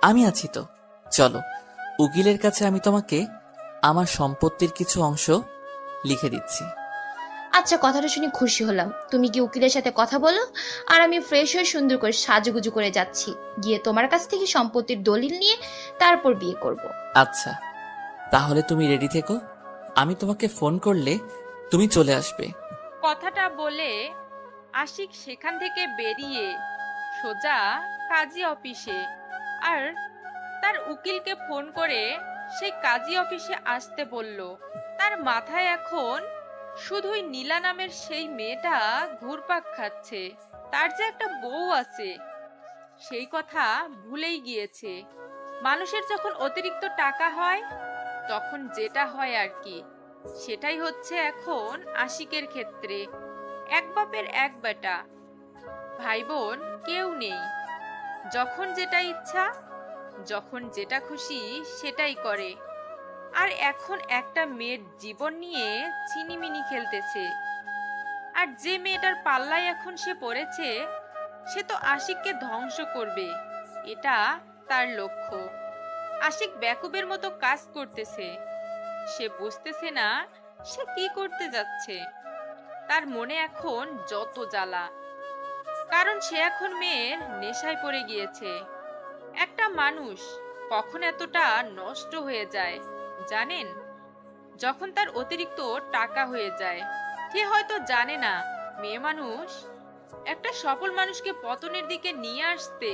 Speaker 1: আমি আছি তো। চলো, উকিলের কাছে আমি তোমাকে আমার সম্পত্তির কিছু অংশ লিখে দিচ্ছি।
Speaker 8: আচ্ছা, কথাটা শুনে খুশি হলাম। তুমি কি উকিলের সাথে কথা বলো, আর আমি ফ্রেশ হয়ে সুন্দর করে সাজুগুজু করে যাচ্ছি, গিয়ে তোমার কাছ থেকে সম্পত্তির দলিল নিয়ে তারপর বিয়ে করব।
Speaker 1: আচ্ছা, তাহলে তুমি রেডি থেকো, আমি তোমাকে ফোন করলে তুমি চলে আসবে।
Speaker 3: কথাটা বলে আশিক সেখান থেকে বেরিয়ে সোজা কাজী অফিসে, আর তার উকিলকে ফোন করে সেই কাজী অফিসে আসতে বলল। তার মাথায় এখন শুধুই নীলা নামের সেই মেয়েটা ঘুরপাক খাচ্ছে। তার যে একটা বউ আছে সেই কথা ভুলেই গিয়েছে। মানুষের যখন অতিরিক্ত টাকা হয় তখন যেটা হয় আর কি, সেটাই হচ্ছে এখন আশিকের ক্ষেত্রে। এক বাপের এক বেটা, ভাই বোন কেউ নেই। যখন যেটা ইচ্ছা, যখন যেটা খুশি সেটাই করে। আর এখন একটা মেয়ের জীবন নিয়ে চিনিমিনি খেলতেছে। আর যে মেয়েটার পাল্লায় এখন সে পড়েছে সে তো আশিককে ধ্বংস করবে, এটা তার লক্ষ্য। আশিক বেকুবের মতো কাজ করতেছে, সে বুঝতেছে না সে কি করতে যাচ্ছে। তার মনে এখন যত জ্বালা, কারণ সে এখন মেয়ের নেশায় পড়ে গিয়েছে। একটা মানুষ কখন এতটা নষ্ট হয়ে যায় জানেন? যখন তার অতিরিক্ত টাকা হয়ে যায়। সে হয়তো জানে না মেয়ে মানুষ একটা সফল মানুষকে পতনের দিকে নিয়ে আসতে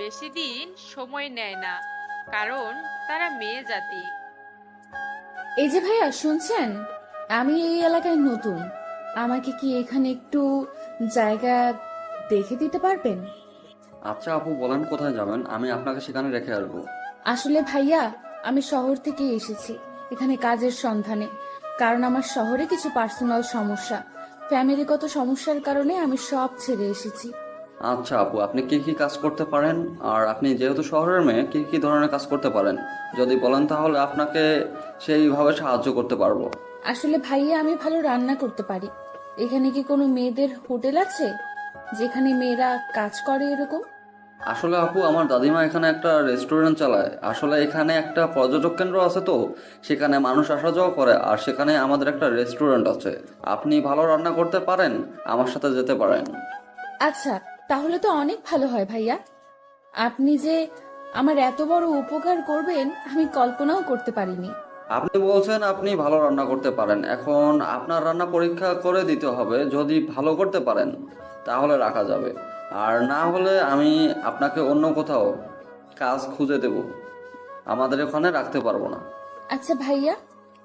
Speaker 3: বেশি দিন সময় নেয় না, কারণ তারা মেয়ে জাতি।
Speaker 9: এই যে ভাইয়া, শুনছেন? আমি এই এলাকায় নতুন, আমাকে কি এখানে একটু জায়গা দেখে দিতে পারবেন?
Speaker 10: আচ্ছা আপু, বলেন কোথায় যাবেন, আমি আপনাকে সেখানে রেখে আসবো।
Speaker 9: আসলে ভাইয়া, আমি শহর থেকে এসেছি এখানে কাজের সন্ধানে, কারণ আমার শহরে কিছু পার্সোনাল সমস্যা, ফ্যামিলিগত সমস্যার কারণে আমি সব ছেড়ে এসেছি।
Speaker 10: আচ্ছা আপু, আপনি কি কি কাজ করতে পারেন? আর আপনি যেহেতু শহরের মেয়ে, কি কি ধরনের কাজ করতে পারেন যদি বলেন তাহলে আপনাকে সেইভাবে সাহায্য করতে পারবো।
Speaker 9: আসলে ভাইয়া আমি ভালো রান্না করতে পারি। এখানে কি কোনো মেয়েদের হোটেল আছে যেখানে মেয়েরা কাজ করে এরকম?
Speaker 10: আসলে আপু, আমার দাদিমা এখানে একটা রেস্টুরেন্ট চালায়। আসলে এখানে একটা পর্যটক কেন্দ্র আছে, তো সেখানে মানুষ আসা যাওয়া করে, আর সেখানে আমাদের একটা রেস্টুরেন্ট আছে। আপনি ভালো রান্না করতে পারেন, আমার সাথে যেতে পারেন।
Speaker 9: আচ্ছা, তাহলে তো অনেক ভালো হয় ভাইয়া। আপনি যে আমার এত বড় উপকার করবেন আমি কল্পনাও করতে পারিনি।
Speaker 10: আপনি বলছেন আপনি ভালো রান্না করতে পারেন, এখন আপনার রান্না পরীক্ষা করে দিতে হবে। যদি ভালো করতে পারেন তাহলে রাখা যাবে, আর না হলে আমি আপনাকে অন্য কোথাও কাজ খুঁজে দেব। আমাদের ওখানে রাখতে পারবো না।
Speaker 9: আচ্ছা ভাইয়া,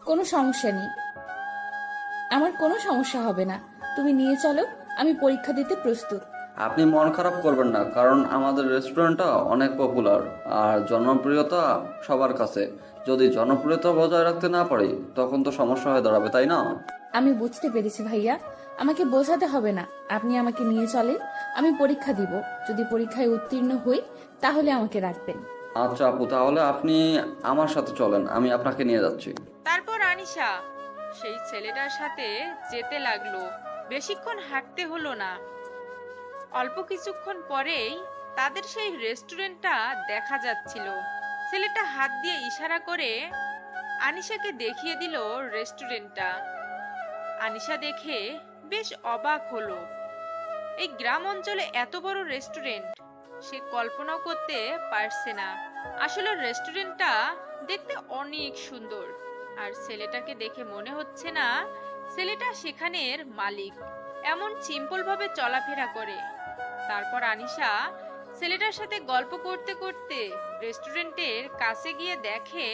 Speaker 9: কোনো সমস্যা নেই, আমার কোনো সমস্যা হবে না। তুমি নিয়ে চলো, আমি পরীক্ষা দিতে প্রস্তুত।
Speaker 10: আপনি মন খারাপ করবেন না, কারণ আমাদের রেস্টুরেন্টটা অনেক পপুলার আর জনপ্রিয়তা সবার কাছে। যদি জনপ্রিয়তা বজায় রাখতে না পারি তখন তো সমস্যা হয়ে দাঁড়াবে, তাই না?
Speaker 9: আমি বুঝতে পেরেছি ভাইয়া, আমাকে বোঝাতে হবে না। আপনি আমাকে নিয়ে চলেন, আমি পরীক্ষা দিব। যদি পরীক্ষায় উত্তীর্ণ হই তাহলে আমাকে রাখবেন।
Speaker 10: আচ্ছা আপু, তাহলে আপনি আমার সাথে চলেন, আমি আপনাকে নিয়ে যাচ্ছি।
Speaker 3: তারপর আনিশা সেই ছেলেটার সাথে যেতে লাগলো। বেশিক্ষণ হাঁটতে হলো না, অল্প কিছুক্ষণ পরেই তাদের সেই রেস্টুরেন্টটা দেখা যাচ্ছিল। ছেলেটা হাত দিয়ে ইশারা করে আনিশাকে দেখিয়ে দিল রেস্টুরেন্টটা। আনিশা দেখে বেশ অবাক হলো। এই গ্রাম অঞ্চলে এত বড় রেস্টুরেন্ট সে কল্পনাও করতে পারছে না। আসলে রেস্টুরেন্টটা দেখতে অনেক সুন্দর, আর ছেলেটাকে দেখে মনে হচ্ছে না ছেলেটা সেখানের মালিক। এমন সিম্পল ভাবে চলাফেরা করে। তারপর আনিশা ছেলেটার সাথে গল্প করতে করতে রেস্টুরেন্টের কাছে গিয়ে দেখে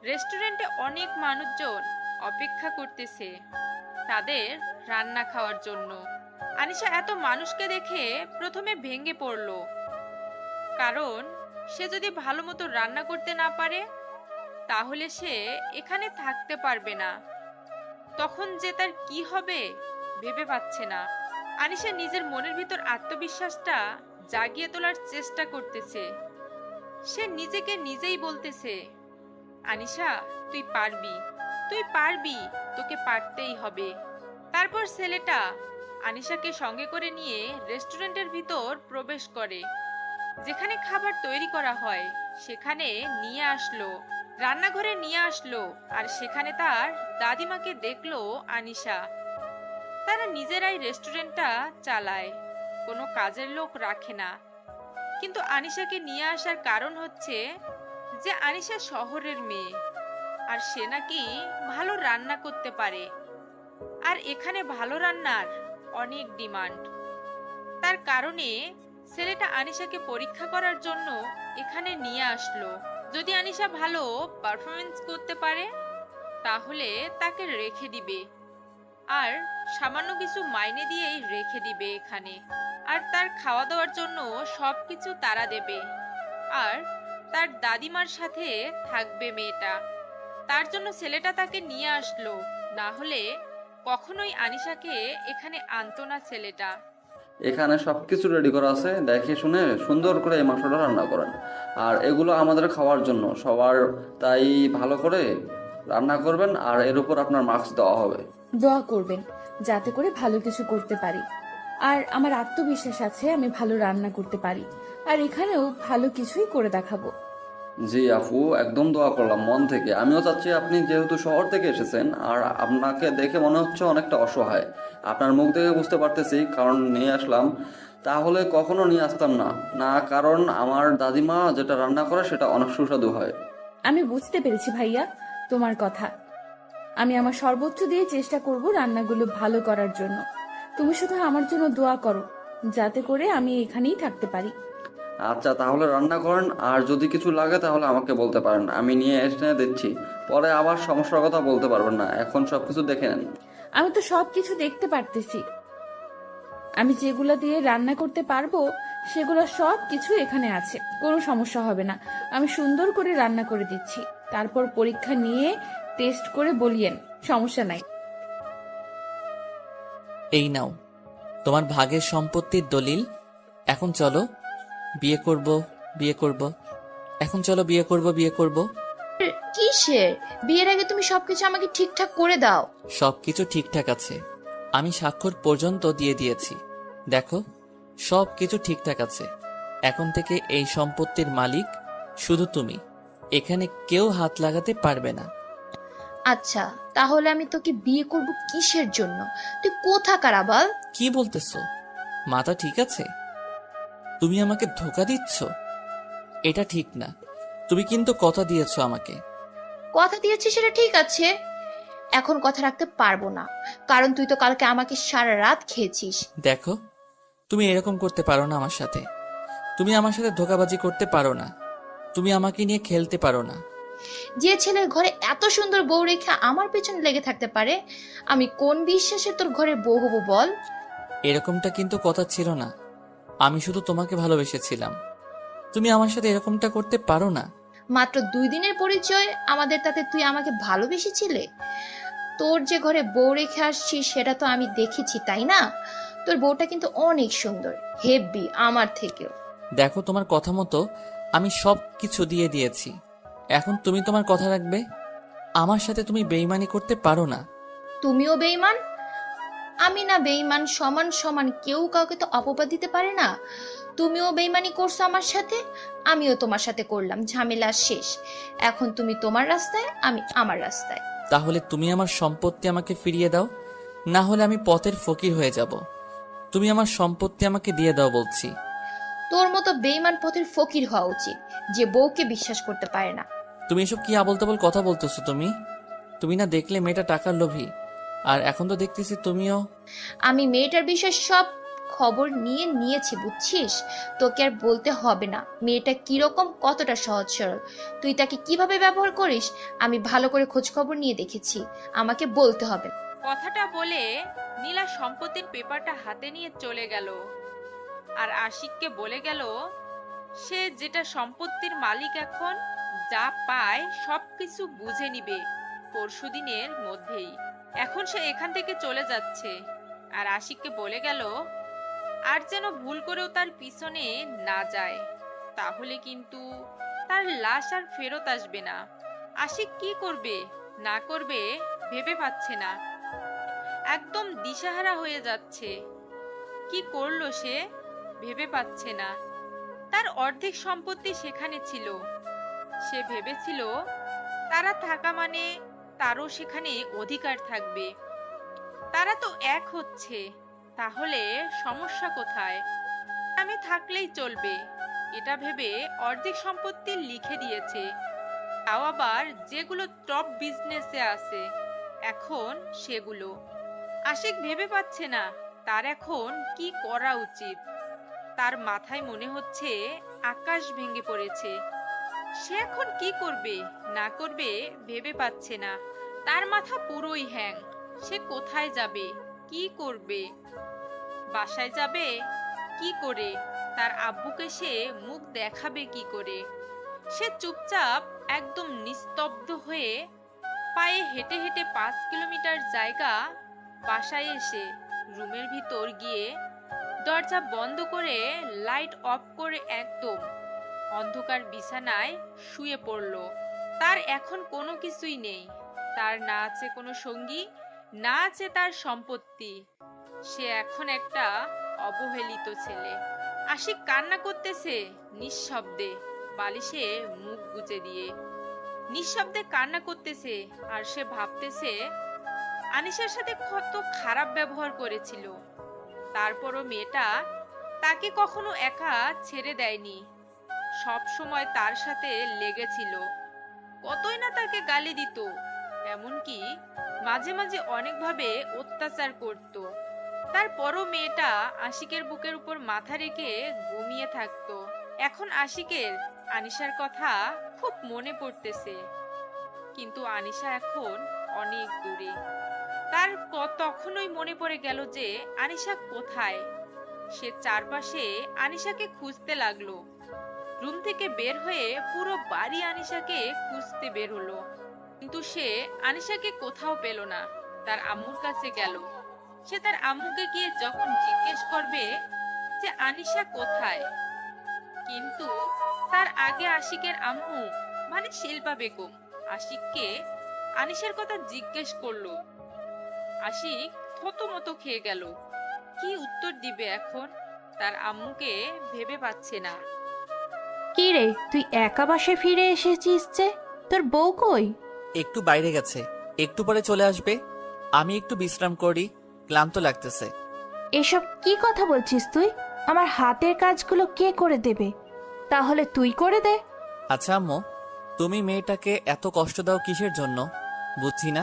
Speaker 3: রেস্টুরেন্টে অনেক মানুষজন অপেক্ষা করতেছে তাদের রান্না খাওয়ার জন্য। আনিশা এত মানুষকে দেখে প্রথমে ভেঙে পড়লো, কারণ সে যদি ভালো মতো রান্না করতে না পারে তাহলে সে এখানে থাকতে পারবে না। তখন যে তার কি হবে ভেবে পাচ্ছে না। আনিশা নিজের মনের ভিতর আত্মবিশ্বাসটা জাগিয়ে তোলার চেষ্টা করতেছে। সে নিজেকে নিজেই বলতেছে, আনিশা তুই পারবি, তুই পারবি, তোকে পারতেই হবে। তারপর ছেলেটা আনিশাকে সঙ্গে করে নিয়ে রেস্টুরেন্টের ভিতর প্রবেশ করে। যেখানে খাবার তৈরি করা হয় সেখানে নিয়ে আসলো, রান্নাঘরে নিয়ে আসলো, আর সেখানে তার দাদিমাকে দেখলো আনিশা। তারা নিজেরাই রেস্টুরেন্টটা চালায়, কোনো কাজের লোক রাখে না। কিন্তু আনিশাকে নিয়ে আসার কারণ হচ্ছে যে আনিশা শহরের মেয়ে, আর সে নাকি ভালো রান্না করতে পারে, আর এখানে ভালো রান্নার অনেক ডিমান্ড। তার কারণে ছেলেটা আনিশাকে পরীক্ষা করার জন্য এখানে নিয়ে আসলো। যদি আনিশা ভালো পারফরমেন্স করতে পারে তাহলে তাকে রেখে দিবে, আর সামান্য কিছু মাইনে দিয়েই রেখে দিবে এখানে। আর তার খাওয়া দাওয়ার জন্য সবকিছু তারা দেবে, আর তার দাদিমার সাথে থাকবে মেয়েটা। তার জন্য ছেলেটা তাকে নিয়ে আসলো, না হলে কখনোই আনিশাকে এখানে আনতো না ছেলেটা।
Speaker 10: এখানে সবকিছু রেডি করা আছে, দেখে শুনে সুন্দর করে এই মাংসটা রান্না করেন। আর এগুলো আমাদের খাওয়ার জন্য সবার, তাই ভালো করে রান্না করবেন, আর এর উপর আপনার মার্কস দেওয়া হবে।
Speaker 9: দোয়া করবেন যাতে করে ভালো কিছু করতে পারি। আর আমার আত্মবিশ্বাস আছে আমি ভালো রান্না করতে পারি, আর এখানেও ভালো কিছুই করে দেখাবো।
Speaker 10: জি আপু, একদম দোয়া করলাম মন থেকে। আমিও চাচ্ছি, আপনি যেহেতু শহর থেকে এসেছেন আর আপনাকে দেখে মনে হচ্ছে অনেকটা অসহায়, আপনার মুখ দেখে বুঝতে পারতেছি, কারণ নিয়ে আসলাম। তাহলে কখনো নিয়ে আসতাম না, না কারণ আমার দাদিমা যেটা রান্না করে সেটা অনেক সুস্বাদু হয়।
Speaker 9: আমি বুঝতে পেরেছি ভাইয়া তোমার কথা। আমি আমার সর্বোচ্চ দিয়ে চেষ্টা করব রান্নাগুলো ভালো করার জন্য। তুমি শুধু আমার জন্য দোয়া করো যাতে করে আমি এখানেই থাকতে পারি।
Speaker 10: আচ্ছা তাহলে রান্না করেন, আর যদি কিছু লাগে তাহলে আমাকে বলতে পারেন, আমি নিয়ে এসে দিচ্ছি। পরে আবার সমস্যার কথা বলতে পারবেন না, এখন সবকিছু দেখে নেন।
Speaker 9: আমি তো সবকিছু দেখতে পারতেছি। আমি যেগুলো দিয়ে রান্না করতে পারবো সেগুলো সব কিছু এখানে আছে, কোনো সমস্যা হবে না। আমি সুন্দর করে রান্না করে দিচ্ছি, তারপর পরীক্ষা নিয়ে টেস্ট করে বলিয়েন, সমস্যা নাই।
Speaker 1: এই নাও তোমার ভাগের সম্পত্তির দলিল, এখন চলো বিয়ে করব, বিয়ে করব। এখন চলো বিয়ে করব, বিয়ে করব।
Speaker 8: কিসের? বিয়ের আগে তুমি সবকিছু আমাকে ঠিকঠাক করে দাও।
Speaker 1: সবকিছু ঠিকঠাক আছে, আমি স্বাক্ষর পর্যন্ত দিয়ে দিয়েছি। দেখো সবকিছু ঠিকঠাক আছে। এখন থেকে এই সম্পত্তির মালিক শুধু তুমি, এখানে কেউ হাত লাগাতে পারবে না।
Speaker 8: আচ্ছা, তাহলে আমি তোকে বিয়ে করব কিসের জন্য? তুই কোথাকার আবাল?
Speaker 1: কি বলতেছো? মাথা ঠিক আছে? তুমি আমাকে ধোকা দিচ্ছ? এটা ঠিক না। তুমি কিন্তু কথা দিয়েছো আমাকে।
Speaker 8: কথা দিয়েছিস সেটা ঠিক আছে, এখন কথা রাখতে পারবো না, কারণ তুই তো কালকে আমাকে সারা রাত খেয়েছিস।
Speaker 1: দেখো তুমি এরকম করতে পারো না আমার সাথে। তুমি আমার সাথে ধোকাবাজি করতে পারো না। তুমি আমাকে নিয়ে খেলতে পারো না।
Speaker 8: যে ছেলের ঘরে এত সুন্দর বউ রেখে আমার পেছনে লেগে থাকতে পারে, আমি কোন বিশ্বাসে তোর ঘরে বউ হবো বল?
Speaker 1: এরকমটা কিন্তু কথা ছিল না। আমি শুধু তোমাকে ভালোবেসেছিলাম। তুমি আমার সাথে এরকমটা করতে পারো না।
Speaker 8: মাত্র 2 দিনের পরিচয় আমাদের, তাতে তুই আমাকে ভালোবেসেছিলে? তোর যে ঘরে বউ রেখে আসছিস সেটা তো আমি দেখেছি, তাই না? তোর বউটা কিন্তু অনেক সুন্দর, হেব্বি আমার থেকেও।
Speaker 1: দেখো তোমার কথা মতো আমি সব কিছু দিয়ে দিয়েছি। এখন তুমি তোমার কথা রাখবে। আমার সাথে তুমি বেইমানি করতে পারো না।
Speaker 8: তুমিও বেঈমান, আমি না বেঈমান, সমান সমান, কেউ কাউকে তো অপবাদ দিতে পারে না। তুমিও বেঈমানি করছো আমার সাথে, আমিও তোমার সাথে করলাম, ঝামেলা শেষ। এখন তুমি তোমার রাস্তায়, আমি আমার রাস্তায়।
Speaker 1: তাহলে তুমি আমার সম্পত্তি আমাকে ফিরিয়ে দাও, না হলে আমি পথের ফকির হয়ে যাব। তুমি আমার সম্পত্তি আমাকে দিয়ে দাও বলছি।
Speaker 8: তোর মতো বেঈমান পথের ফকির হওয়া উচিত, যে বউকে বিশ্বাস করতে পারে না।
Speaker 1: তুমি এসব কি আবোল তাবোল কথা বলতেছো? তুমি না দেখলে মেয়েটা টাকার লোভী, আর এখন তো দেখতেছি তুমিও।
Speaker 8: আমি মেয়েটার বিষয়ে সব খবর নিয়েছি, বুঝছিস? তোকে আর বলতে হবে না মেয়েটা কিরকম, কতটা সহজ সরল, তুই তাকে কিভাবে ব্যবহার করিস আমি ভালো করে খোঁজ খবর নিয়ে দেখেছি, আমাকে বলতে হবে না।
Speaker 3: কথাটা বলে নীলা সম্পত্তির পেপারটা হাতে নিয়ে চলে গেল আর আশিককে বলে গেল সে যেটা সম্পত্তির মালিক, এখন যা পায় সবকিছু বুঝে নিবে পরশুদিনের মধ্যেই। এখন সে এখান থেকে চলে যাচ্ছে। আর আশিককে বলে গেল আর যেন ভুল করেও তার পিছনে না যায়, তাহলে কিন্তু তার লাশ আর ফেরত আসবে না। আশিক কি করবে না করবে ভেবে পাচ্ছে না, একদম দিশাহারা হয়ে যাচ্ছে। কি করলো সে ভেবে পাচ্ছে না। তার অর্ধেক সম্পত্তি সেখানে ছিল, সে ভেবেছিল তারা থাকা মানে তারও সেখানে অধিকার থাকবে। তারা তো এক হচ্ছে, তাহলে সমস্যা কোথায়? আমি থাকলেই চলবে, এটা ভেবে অর্ধেক সম্পত্তি লিখে দিয়েছে, তাও আবার যেগুলো টপ বিজনেসে আছে এখন সেগুলো। আশিক ভেবে পাচ্ছে না তার এখন কি করা উচিত। তার মাথায় মনে হচ্ছে আকাশ ভেঙে পড়েছে। সে এখন কি করবে না করবে ভেবে পাচ্ছে না। তার মাথা পুরোই হ্যাং। সে কোথায় যাবে, কি করবে? বাসায় যাবে কি করে? তার আব্বুকে সে মুখ দেখাবে কি করে? সে চুপচাপ একদম নিস্তব্ধ হয়ে পায়ে হেঁটে হেঁটে 5 কিলোমিটার জায়গা বাসায় এসে রুমের ভিতর গিয়ে দরজা বন্ধ করে লাইট অফ করে একদম অন্ধকার বিছানায় শুয়ে পড়ল। তার এখন কোনো কিছুই নেই, তার না আছে কোনো সঙ্গী, না আছে তার সম্পত্তি। সে এখন একটা অবহেলিত ছেলে। আশিক কান্না করতেছে নিঃশব্দে, বালিশে মুখ গুজে দিয়ে নিঃশব্দে কান্না করতেছে। আর সে ভাবতেছে আনিশার সাথে কত খারাপ ব্যবহার করেছিল, তারপরও মেয়েটা তাকে কখনো একা ছেড়ে দেয়নি, সব সময় তার সাথে লেগেছিল। কতই না তাকে গালি দিত, এমনকি মাঝে মাঝে অনেকভাবে অত্যাচার করত। তারপরও মেয়েটা আশিকের বুকের উপর মাথা রেখে ঘুমিয়ে থাকতো। এখন আশিকের আনিশার কথা খুব মনে পড়তেছে, কিন্তু আনিশা এখন অনেক দূরে। তার তখনই মনে পড়ে গেল যে আনিশা কোথায়। সে চারপাশে আনিশাকে খুঁজতে লাগলো। রুম থেকে বের হয়ে পুরো বাড়ি আনিশাকে খুঁজতে বের হলো, কিন্তু সে আনিশাকে কোথাও পেল না। তার আম্মুর কাছে গেল। সে তার আম্মুকে গিয়ে যখন জিজ্ঞেস করবে যে আনিশা কোথায়, কিন্তু তার আগে আশিকের আম্মু মানে শিল্পা বেগম আশিককে আনিশার কথা জিজ্ঞেস করলো। আশিক থতমত খেয়ে গেল। কি উত্তর দিবে এখন? তার আম্মুকে ভেবে পাচ্ছে না।
Speaker 5: কি রে, তুই একা বাসায় ফিরে এসেছিস যে? তোর বউ কই?
Speaker 1: একটু বাইরে গেছে, একটু পরে চলে আসবে। আমি একটু বিশ্রাম করি, ক্লান্ত লাগতেছে।
Speaker 5: এসব কি কথা বলছিস তুই? আমার হাতের কাজগুলো কে করে দেবে? তাহলে তুই করে দে।
Speaker 1: আচ্ছা আম্মু, তুমি মেয়েটাকে এত কষ্ট দাও কিসের জন্য বুঝছি না।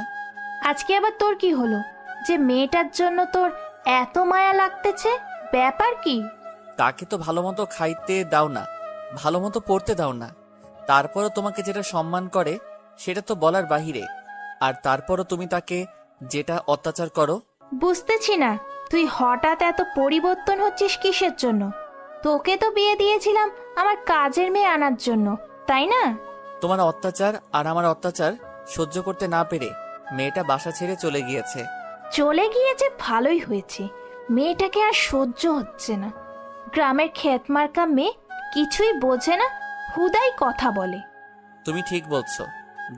Speaker 5: আজকে আবার তোর কি হলো যে মেয়েটার জন্য তোর এত মায়া লাগতেছে? ব্যাপার কি?
Speaker 1: তাকে তো ভালো মতো খাইতে দাও না, ভালো মতো পড়তে দাও না, তারপরও তোমাকে যেটা সম্মান করে সেটা তো বলার বাহিরে। আর তারপরও তুমি তাকে যেটা অত্যাচার করো।
Speaker 5: বুঝতেছি না তুই হঠাৎ এত পরিবর্তন হচ্ছিস কিসের জন্য? তোকে তো বিয়ে দিয়েছিলাম আমার কাজের মেয়ে আনার জন্য, তাই না?
Speaker 1: তোমার অত্যাচার আর আমার অত্যাচার সহ্য করতে না পেরে মেয়েটা বাসা ছেড়ে চলে গিয়েছে।
Speaker 5: চলে গিয়েছে ভালোই হয়েছে, মেয়েটাকে আর সহ্য হচ্ছে না। গ্রামের ক্ষেতমার্কা মেয়ে, কিছুই বোঝে না, হুদাই কথা বলে।
Speaker 1: তুমি ঠিক বলছো,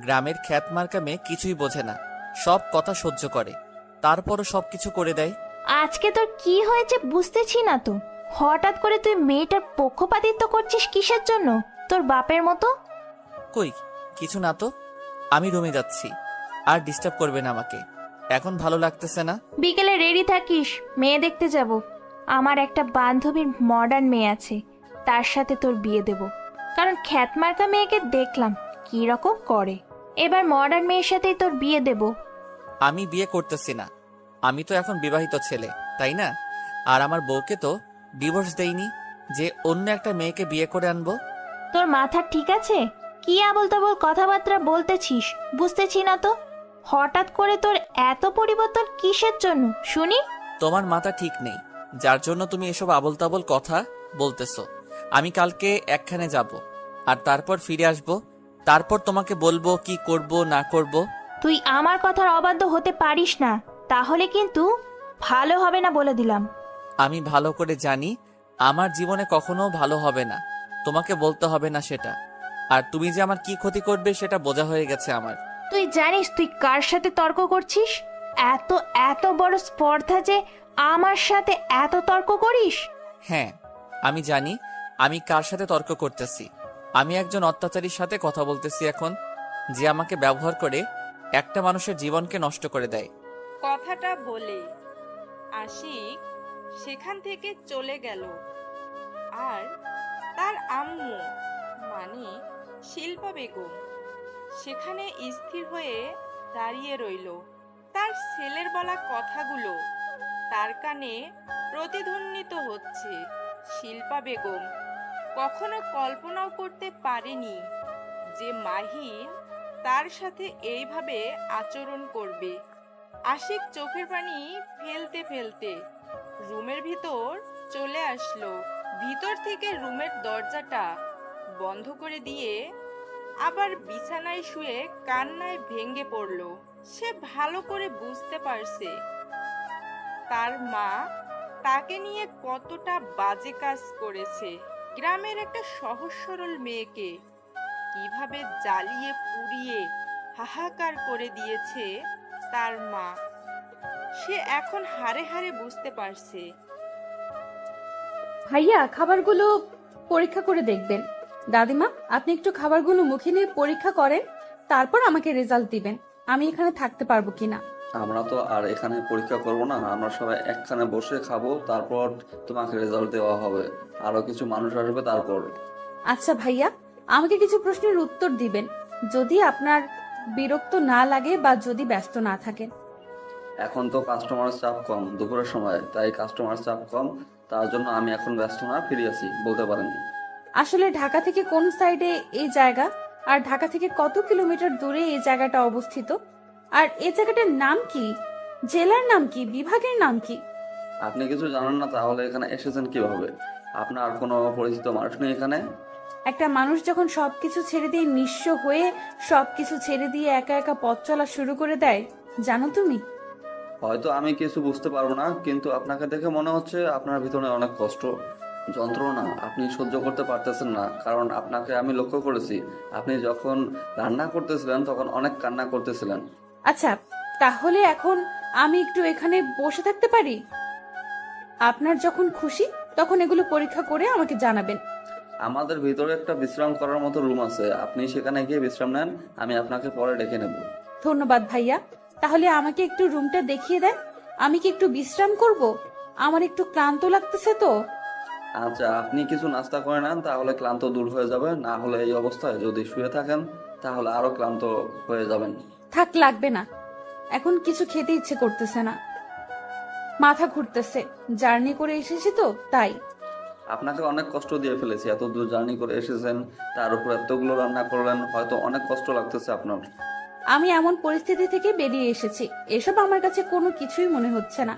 Speaker 1: গ্রামের খ্যাতমার্কা মেয়ে কিছুই বোঝে না, সব কথা সহ্য করে, তারপরও সবকিছু করে দেয়।
Speaker 5: আজকে তোর কি হয়েছে বুঝতেছি না তো। হঠাৎ করে তুই মেয়েটার পক্ষপাতিত্ব করছিস কিসের জন্য? তোর বাপের মতো।
Speaker 1: কই কিছু না তো, আমি রুমে যাচ্ছি, আর ডিস্টার্ব করবে না আমাকে, এখন ভালো লাগতেছে না।
Speaker 5: বিকেলে রেডি থাকিস, মেয়ে দেখতে যাব। আমার একটা বান্ধবীর মডার্ন মেয়ে আছে, তার সাথে তোর বিয়ে দেব। কারণ খ্যাতমার্কা মেয়েকে দেখলাম কি রকম করে, এবার মডার্ন মেয়ের সাথেই তোর বিয়ে দেব।
Speaker 1: আমি বিয়ে করতেছি না, আমি তো এখন বিবাহিত ছেলে, তাই না? আর আমার বউকে তো ডিভোর্স দেইনি যে অন্য একটা মেয়েকে বিয়ে করে আনবো।
Speaker 5: তোর মাথা ঠিক আছে? কি আবল তাবল কথাবার্তা বলতেছিস বুঝতেছি না তো। হঠাৎ করে তোর এত পরিবর্তন কিসের জন্য শুনি?
Speaker 1: তোমার মাথা ঠিক নেই, যার জন্য তুমি এসব আবল তাবল কথা বলতেছো। আমি কালকে একখানে যাব, আর তারপর ফিরে আসব, তারপর তোমাকে বলবো কি করব না করব।
Speaker 5: তুই আমার কথার অবাধ্য হতে পারিস না, তাহলে কিন্তু ভালো হবে না বলে দিলাম।
Speaker 1: আমি ভালো করে জানি আমার জীবনে কখনো ভালো হবে না, তোমাকে বলতে হবে না সেটা। আর তুমি যে আমার কি ক্ষতি করবে সেটা বোঝা হয়ে গেছে আমার।
Speaker 5: তুই জানিস তুই কার সাথে তর্ক করছিস? এত এত বড় স্পর্ধা যে আমার সাথে এত তর্ক করিস?
Speaker 1: হ্যাঁ, আমি জানি আমি কার সাথে তর্ক করতেছি। আমি একজন অত্যাচারীর সাথে কথা বলতেছি এখন, যে আমাকে ব্যবহার করে একটা মানুষের জীবনকে নষ্ট করে দেয়।
Speaker 3: কথাটা বলে আশিক সেখান থেকে চলে গেল। আর তার আম্মু মানে শিল্পা বেগম সেখানে স্থির হয়ে দাঁড়িয়ে রইল। তার ছেলের বলা কথাগুলো তার কানে প্রতিধ্বনিত হচ্ছে। শিল্পা বেগম কখনো কল্পনাও করতে পারেনি যে মাহিন তার সাথে এইভাবে আচরণ করবে। আশিক চোখের পানি ফেলতে ফেলতে রুমের ভিতর চলে আসলো। ভিতর থেকে রুমের দরজাটা বন্ধ করে দিয়ে আবার বিছানায় শুয়ে কান্নায় ভেঙে পড়ল। সে ভালো করে বুঝতে পারছে তার মা তাকে নিয়ে কতটা বাজে কাজ করেছে। গ্রামের একটা সহজ সরল মেয়েকে কিভাবে জ্বালিয়ে পুড়িয়ে হাহাকার করে দিয়েছে তার মা, সে এখন হাড়ে হাড়ে বুঝতে পারছে।
Speaker 9: ভাইয়া, খাবারগুলো পরীক্ষা করে দেখবেন। দাদিমা, আপনি একটু খাবারগুলো মুখে নিয়ে পরীক্ষা করেন, তারপর আমাকে রেজাল্ট দিবেন আমি এখানে থাকতে পারবো কিনা।
Speaker 10: আমরা তো আর এখানে পরীক্ষা করব না, আমরা সবাই একখানে বসে খাবো, তারপর তোমাকে রেজাল্ট দেওয়া হবে। আরো কিছু মানুষ আসবে তারপর।
Speaker 9: আচ্ছা ভাইয়া, আমাকে কিছু প্রশ্নের উত্তর দিবেন, যদি আপনার বিরক্ত না লাগে বা যদি ব্যস্ত না থাকেন।
Speaker 10: এখন তো কাস্টমার চাপ কম, দুপুরের সময়, তাই কাস্টমার চাপ কম, তার জন্য আমি এখন ব্যস্ত না, ফিরে আছি, বলতে পারেন।
Speaker 9: আসলে ঢাকা থেকে কোন সাইডে এই জায়গা, আর ঢাকা থেকে কত কিলোমিটার দূরে এই জায়গাটা অবস্থিত, আর এই জায়গাটার নাম কি, জেলার নাম কি, বিভাগের নাম কি?
Speaker 10: আপনি কিছু জানেন না, তাহলে এখানে এসেছেন কিভাবে? আপনার কোনো পরিচিত মানুষ নেই এখানে?
Speaker 9: একটা মানুষ যখন সবকিছু ছেড়ে দিয়ে নিঃস্ব হয়ে সবকিছু ছেড়ে দিয়ে একা একা পথ চলা শুরু করে দেয়, জানো তুমি?
Speaker 10: হয়তো আমি কিছু বুঝতে পারবো না, কিন্তু আপনাকে দেখে মনে হচ্ছে আপনার ভিতরে অনেক কষ্ট, যন্ত্রণা আপনি সহ্য করতে পারতেছেন না। কারণ আপনাকে আমি লক্ষ্য করেছি, আপনি যখন রান্না করতেছিলেন তখন অনেক কান্না করতেছিলেন।
Speaker 9: আচ্ছা, তাহলে এখন আমি একটু এখানে বসে থাকতে পারি? আপনার যখন খুশি তখন এগুলো পরীক্ষা করে আমাকে জানাবেন।
Speaker 10: আমাদের ভিতরে একটা বিশ্রাম করার মতো রুম আছে, আপনি সেখানে গিয়ে বিশ্রাম নেন, আমি আপনাকে পরে ডেকে নেব।
Speaker 9: ধন্যবাদ ভাইয়া। তাহলে আমাকে একটু রুমটা দেখিয়ে দেন, আমি কি একটু বিশ্রাম করব? আমার একটু ক্লান্ত লাগতেছে তো।
Speaker 10: আচ্ছা, আপনি কিছু নাস্তা করে নেন, তাহলে ক্লান্ত দূর হয়ে যাবে। না হলে এই অবস্থায় যদি শুয়ে থাকেন তাহলে আরো ক্লান্ত হয়ে যাবেন।
Speaker 9: থাক, লাগবে না, এখন কিছু খেতে ইচ্ছে করতেছে না, মাথা ঘুরতেছে, জার্নি করে এসেছি তো তাই।
Speaker 10: আপনাকে অনেক কষ্ট দিয়ে ফেলেছি, এত দূর জার্নি করে এসেছেন, তার উপর এতগুলো রান্না করলেন, হয়তো অনেক কষ্ট লাগতেছে আপনার।
Speaker 9: আমি এমন পরিস্থিতি থেকে বেরিয়ে এসেছি, এসব আমার কাছে কোনো কিছুই মনে হচ্ছে না।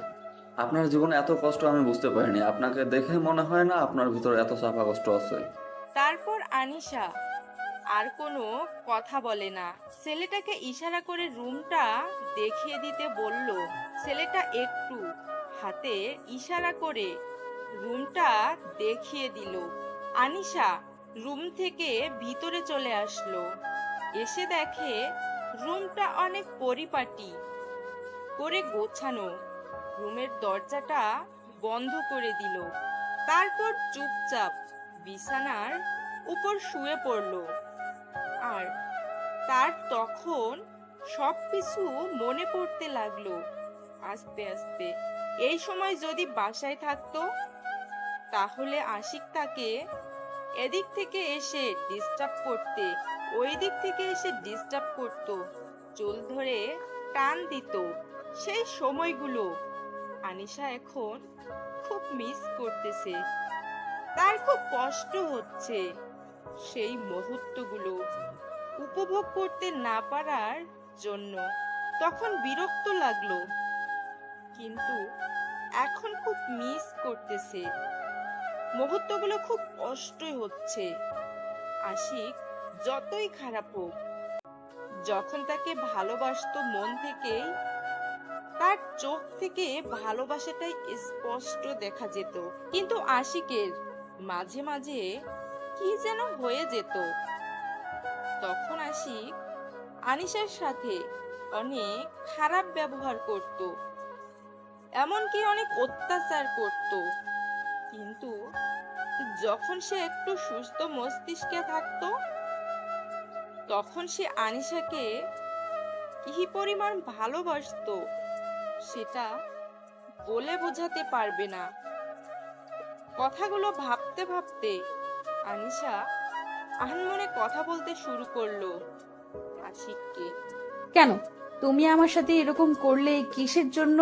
Speaker 10: আপনার জীবনে এত কষ্ট আমি বুঝতে পারিনি, আপনাকে দেখে মনে হয় না আপনার ভিতরে এত চাপা কষ্ট আছে।
Speaker 3: তারপর আনিশা আর কোনো কথা বলে না, ছেলেটাকে ইশারা করে রুমটা দেখিয়ে দিতে বলল। ছেলেটা একটু হাতে ইশারা করে রুমটা দেখিয়ে দিল। আনিশা রুম থেকে ভিতরে চলে আসলো, এসে দেখে রুমটা অনেক পরিপাটি করে গোছানো। রুমের দরজাটা বন্ধ করে দিল, তারপর চুপচাপ বিছানার উপর শুয়ে পড়ল। আর তার তখন সবকিছু মনে পড়তে লাগলো আস্তে আস্তে। এই সময় যদি বাসায় থাকতো তাহলে আশিক তাকে এদিক থেকে এসে ডিস্টার্ব করতে, ওই দিক থেকে এসে ডিস্টার্ব করত, চুল ধরে টান দিত। সেই সময়গুলো আনিশা এখন খুব মিস করতেছে, তার খুব কষ্ট হচ্ছে সেই মুহূর্তগুলো উপভোগ করতে না পারার জন্য। তখন বিরক্ত লাগলো, কিন্তু এখন খুব মিস করতেছে, মুহূর্তগুলো খুব কষ্টই হচ্ছে। আশিক যতই খারাপ হোক, যখন তাকে ভালোবাসতো মন থেকেই, তার চোখ থেকে ভালোবাসাটাই স্পষ্ট দেখা যেত। কিন্তু আশিকের মাঝে মাঝে কি যেন হয়ে যেত। তখন আশিক আনিশার সাথে অনেক খারাপ ব্যবহার করত, এমনকি অনেক অত্যাচার করত। কিন্তু যখন সে একটু সুস্থ মস্তিষ্কে থাকতো, তখন সে আনিশাকে কি পরিমাণ ভালোবাসতো সেটা বলে বোঝাতে পারবে না। কথাগুলো ভাবতে ভাবতে আনিশা আনমনে কথা বলতে শুরু করলো আশিককে।
Speaker 9: কেন তুমি আমার সাথে এরকম করলে? কিসের জন্য?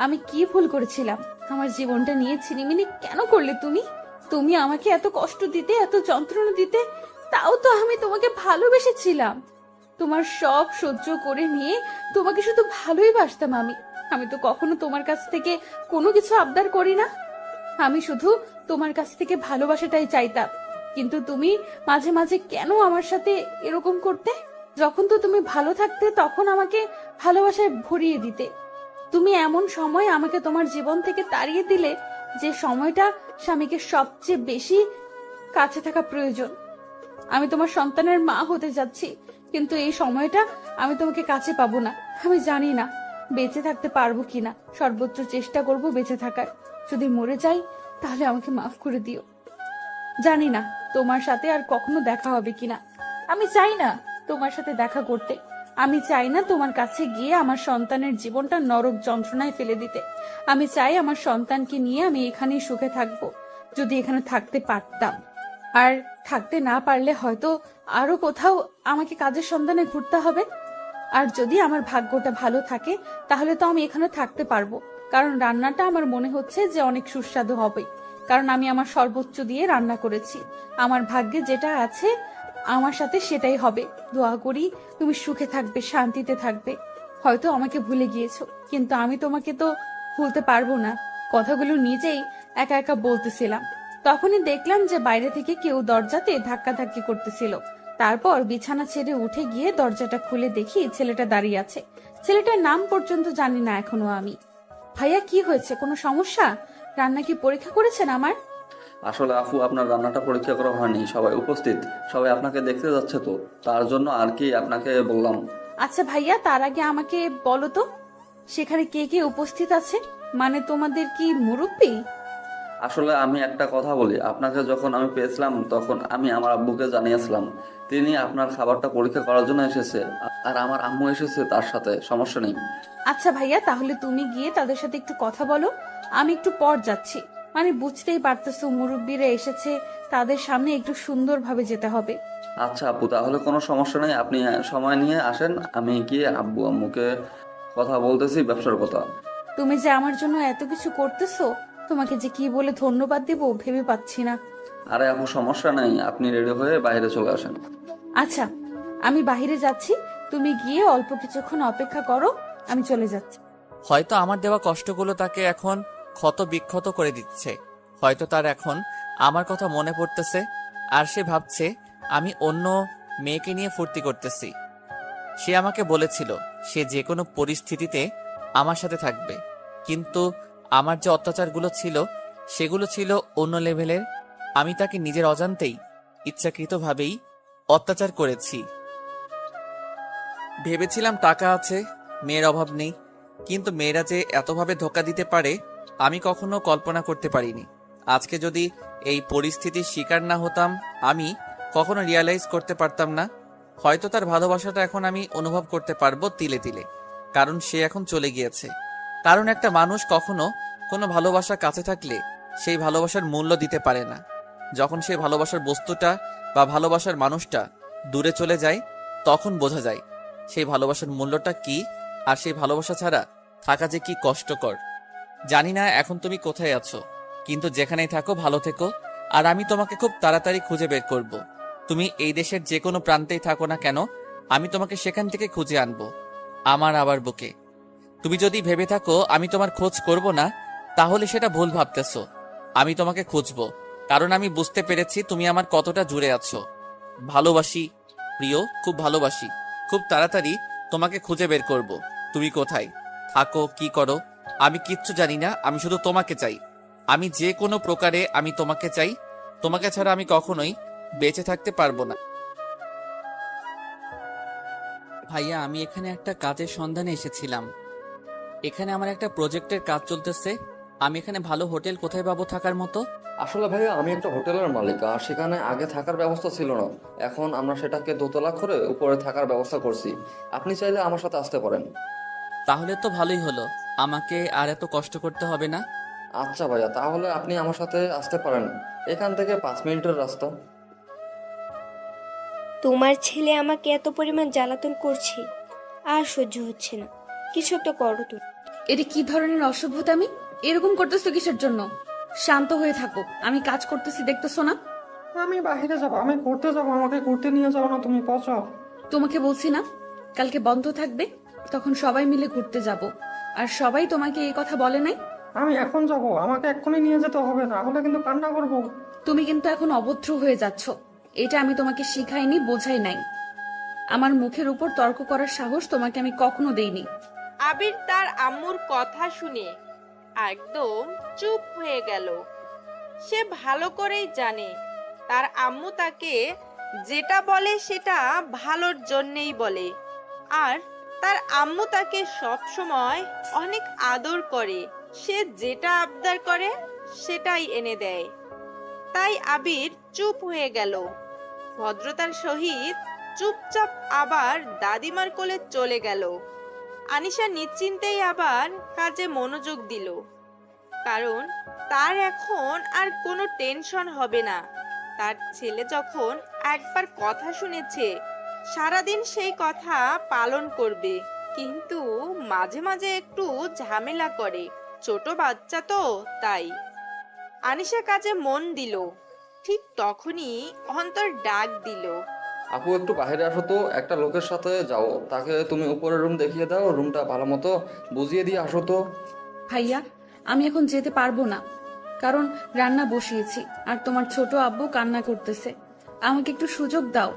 Speaker 9: আমি কি ভুল করেছিলাম? আমার জীবনটা নিয়ে ছিনিমিনি কেন করলে তুমি? তুমি আমাকে এত কষ্ট দিতে, এত যন্ত্রণা দিতে, তাও তো আমি তোমাকে ভালোবেসেছিলাম। তোমার সব সহ্য করে নিয়ে তোমাকে শুধু ভালোই বাসতাম আমি। আমি তো কখনো তোমার কাছ থেকে কোনো কিছু আবদার করি না, আমি শুধু তোমার কাছ থেকে ভালোবাসাটাই চাইতাম। কিন্তু তুমি মাঝে মাঝে কেন আমার সাথে এরকম করতে? যখন তো তুমি ভালো থাকতে তখন আমাকে ভালোবাসায় ভরিয়ে দিতে। তুমি এমন সময় আমাকে তোমার জীবন থেকে তাড়িয়ে দিলে যে সময়টা স্বামীকে সবচেয়ে বেশি কাছে থাকা প্রয়োজন। আমি তোমার সন্তানের মা হতে যাচ্ছি, কিন্তু এই সময়টা আমি তোমাকে কাছে পাবো না। আমি জানি না বেঁচে থাকতে পারবো কিনা, সর্বোচ্চ চেষ্টা করব বেঁচে থাকার। যদি মরে যাই তাহলে আমাকে মাফ করে দিও। জানি না তোমার সাথে আর কখনো দেখা হবে কিনা, আমি চাই না তোমার সাথে দেখা করতে। আমি চাই না তোমার কাছে গিয়ে আমার সন্তানের জীবনটা নরক যন্ত্রণায় ফেলে দিতে। আমি চাই আমার সন্তানকে নিয়ে আমি এখানেই সুখে থাকবো, যদি এখানে থাকতে পারতাম। আর থাকতে না পারলে হয়তো আরো কোথাও আমাকে কাজের সন্ধানে ঘুরতে হবে। আর যদি আমার ভাগ্যটা ভালো থাকে তাহলে তো আমি এখানে থাকতে পারবো, কারণ রান্নাটা আমার মনে হচ্ছে যে অনেক সুস্বাদু হবে, কারণ আমি আমার সর্বোচ্চ দিয়ে রান্না করেছি। আমার ভাগ্যে যেটা আছে আমার সাথে সেটাই হবে। দোয়া করি তুমি সুখে থাকবে, শান্তিতে থাকবে। হয়তো আমাকে ভুলে গিয়েছো, কিন্তু আমি তোমাকে তো ভুলতে পারবো না। কথাগুলো নিজেই একা একা বলতেছিলাম, তখনই দেখলাম যে বাইরে থেকে কেউ দরজাতে ধাক্কাধাক্কি করতেছিল। তারপর বিছানা ছেড়ে উঠে গিয়ে দরজাটা খুলে দেখি ছেলেটা দাঁড়িয়ে আছে। ছেলেটার নাম পর্যন্ত জানি না এখনো আমি। ভাইয়া, কি হয়েছে? কোনো সমস্যা? রান্না কি পরীক্ষা করেছেন আমার?
Speaker 10: আসলে আপু, আপনার রান্নাটা পরীক্ষা করা হয়নি, সবাই উপস্থিত, সবাই আপনাকে দেখতে যাচ্ছে, তো তার জন্য আর কি আপনাকে বললাম।
Speaker 9: আচ্ছা ভাইয়া, তার আগে আমাকে বলো তো, সেখানে কে কে উপস্থিত আছে? মানে তোমাদের কি মুরব্বী?
Speaker 10: আসলে আমি একটা কথা বলি, আপনাকে যখন আমি পেয়েছিলাম তখন আমি আমার আব্বুকে জানিয়েছিলাম, তিনি আপনার খাবারটা পরীক্ষা করার জন্য এসেছে, আর আমার আম্মু এসেছে তার সাথে, সমস্যা নেই।
Speaker 9: আচ্ছা ভাইয়া, তাহলে তুমি গিয়ে তাদের সাথে একটু কথা বলো, আমি একটু পর যাচ্ছি। মানে বুঝতেই পারতেছো, মুরব্বীরা এসেছে, তাদের সামনে একটু সুন্দরভাবে যেতে হবে।
Speaker 10: আচ্ছা আপু, তাহলে কোনো সমস্যা নেই, আপনি সময় নিয়ে আসেন, আমি গিয়ে আব্বু আম্মুকে কথা বলতেছি ব্যবসার কথা।
Speaker 9: তুমি যে আমার জন্য এত কিছু করতেছো, তোমাকে যে কি বলে ধন্যবাদ দেব ভেবে পাচ্ছি না।
Speaker 10: আরে আপু, সমস্যা নেই, আপনি রেডি হয়ে বাইরে চলে আসেন।
Speaker 9: আচ্ছা, আমি বাইরে যাচ্ছি, তুমি গিয়ে অল্প কিছুক্ষণ অপেক্ষা করো, আমি চলে যাচ্ছি।
Speaker 1: হয়তো আমার দেওয়া কষ্টগুলো তাকে এখন ক্ষত বিক্ষত করে দিচ্ছে। হয়তো তার এখন আমার কথা মনে পড়তেছে, আর সে ভাবছে আমি অন্য মেয়েকে নিয়ে ফুর্তি করতেছি। সে আমাকে বলেছিল সে যে কোনো পরিস্থিতিতে আমার সাথে থাকবে, কিন্তু আমার যে অত্যাচারগুলো ছিল সেগুলো ছিল অন্য লেভেলের। আমি তাকে নিজের অজান্তেই ইচ্ছাকৃতভাবেই অত্যাচার করেছি। ভেবেছিলাম টাকা আছে, মেয়ের অভাব নেই, কিন্তু মেয়েরা যে এতভাবে ধোঁকা দিতে পারে আমি কখনো কল্পনা করতে পারিনি। আজকে যদি এই পরিস্থিতির শিকার না হতাম, আমি কখনো রিয়ালাইজ করতে পারতাম না। হয়তো তার ভালোবাসাটা এখন আমি অনুভব করতে পারবো তিলে তিলে, কারণ সে এখন চলে গিয়েছে। কারণ একটা মানুষ কখনো কোনো ভালোবাসা কাছে থাকলে সেই ভালোবাসার মূল্য দিতে পারে না। যখন সেই ভালোবাসার বস্তুটা বা ভালোবাসার মানুষটা দূরে চলে যায়, তখন বোঝা যায় সেই ভালোবাসার মূল্যটা কি, আর সেই ভালোবাসা ছাড়া থাকা যে কি কষ্টকর। জানি না এখন তুমি কোথায় আছো, কিন্তু যেখানেই থাকো ভালো থেকো, আর আমি তোমাকে খুব তাড়াতাড়ি খুঁজে বের করব। তুমি এই দেশের যে কোনো প্রান্তেই থাকো না কেন, আমি তোমাকে সেখান থেকে খুঁজে আনবো আমার আবার বুকে। তুমি যদি ভেবে থাকো আমি তোমার খোঁজ করব না, তাহলে সেটা ভুল ভাবতেছো। আমি তোমাকে খুঁজবো, কারণ আমি বুঝতে পেরেছি তুমি আমার কতটা জুড়ে আছো। ভালোবাসি প্রিয়, খুব ভালোবাসি। খুব তাড়াতাড়ি তোমাকে খুঁজে বের করব। তুমি কোথায় থাকো, কি করো, আমি কিচ্ছু জানি না, আমি শুধু তোমাকে চাই। আমি যে কোনো প্রকারে আমি তোমাকে চাই। তোমাকে ছাড়া আমি কখনোই বেঁচে থাকতে পারবো না। ভাইয়া, আমি এখানে একটা কাজের সন্ধানে এসেছিলাম। এখানে আমার একটা প্রজেক্টের কাজ চলতেছে। আমি এখানে ভালো হোটেল কোথায় পাবো থাকার মতো?
Speaker 10: আসলে ভাইয়া, আমি একটা হোটেলের মালিক, আর সেখানে আগে থাকার ব্যবস্থা ছিল না, এখন আমরা সেটাকে দোতলা করে উপরে থাকার ব্যবস্থা করছি। আপনি চাইলে আমার সাথে আসতে পারেন।
Speaker 1: তাহলে তো ভালোই হলো, আমাকে আর এত কষ্ট করতে হবে না।
Speaker 10: আচ্ছা ভাইয়া, তাহলে আপনি আমার সাথে আসতে পারেন, এখান থেকে 5 মিনিটের রাস্তা।
Speaker 11: তোমার ছেলে আমাকে এত পরিমাণ জ্বালাতন করছে, আর সহ্য হচ্ছে না। কিছু একটা করো তুমি।
Speaker 9: এটা কি ধরনের অসভ্যতামি? এরকম করতেছো কিসের জন্য? শান্ত হয়ে থাকো, আমি কাজ করতেছি, দেখতেছো না?
Speaker 12: আমি বাইরে যাবো, আমি ঘুরতে যাবো, আমাকে ঘুরতে নিয়ে যাবো না, তুমি পচাও।
Speaker 9: তোমাকে বলছি না, কালকে বন্ধ থাকবে, তখন সবাই মিলে ঘুরতে যাব। আর সবাই তোমাকে এই কথা বলে নাই?
Speaker 12: আমি এখন যাব, আমাকে এক্ষুনি নিয়ে যেতে হবে, না হলে কিন্তু কান্না করবো।
Speaker 9: তুমি কিন্তু এখন অভদ্র হয়ে যাচ্ছ। এটা আমি তোমাকে শিখাইনি, বোঝাই নাই। আমার মুখের উপর তর্ক করার সাহস তোমাকে আমি কখনো দেইনি।
Speaker 3: আবির তার আম্মুর কথা শুনে একদম চুপ হয়ে গেল। সে ভালো করেই জানে তার আম্মু তাকে যেটা বলে সেটা ভালোর জন্যেই বলে, আর তার আম্মু তাকে সব সময় অনেক আদর করে। সে যেটা আবদার করে সেটাই এনে দেয়। তাই আবির চুপ হয়ে গেল। ভদ্রতার সহিত চুপচাপ আবার দাদিমার কোলে চলে গেল। আনিশা নিশ্চিন্তেই আবার কাজে মনোযোগ দিল, কারণ তার এখন আর কোনো টেনশন হবে না। তার ছেলে যখন একবার কথা শুনেছে, সারাদিন সেই কথা পালন করবে। কিন্তু মাঝে মাঝে একটু ঝামেলা করে, ছোট বাচ্চা তো, তাই। আনিশা কাজে মন দিল। ঠিক তখনই অন্তর ডাক দিল।
Speaker 10: আপু, একটু বাইরে আসো তো, একটা লোকের সাথে যাও, তাকে তুমি উপরের রুম দেখিয়ে দাও, রুমটা ভালো মতো বুঝিয়ে দিয়ে আসো তো।
Speaker 9: ভাইয়া, আমি এখন যেতে পারবো না, কারণ রান্না বসিয়েছি আর তোমার ছোট আব্বু কান্না করতেছে। আমাকে একটু সুযোগ দাও।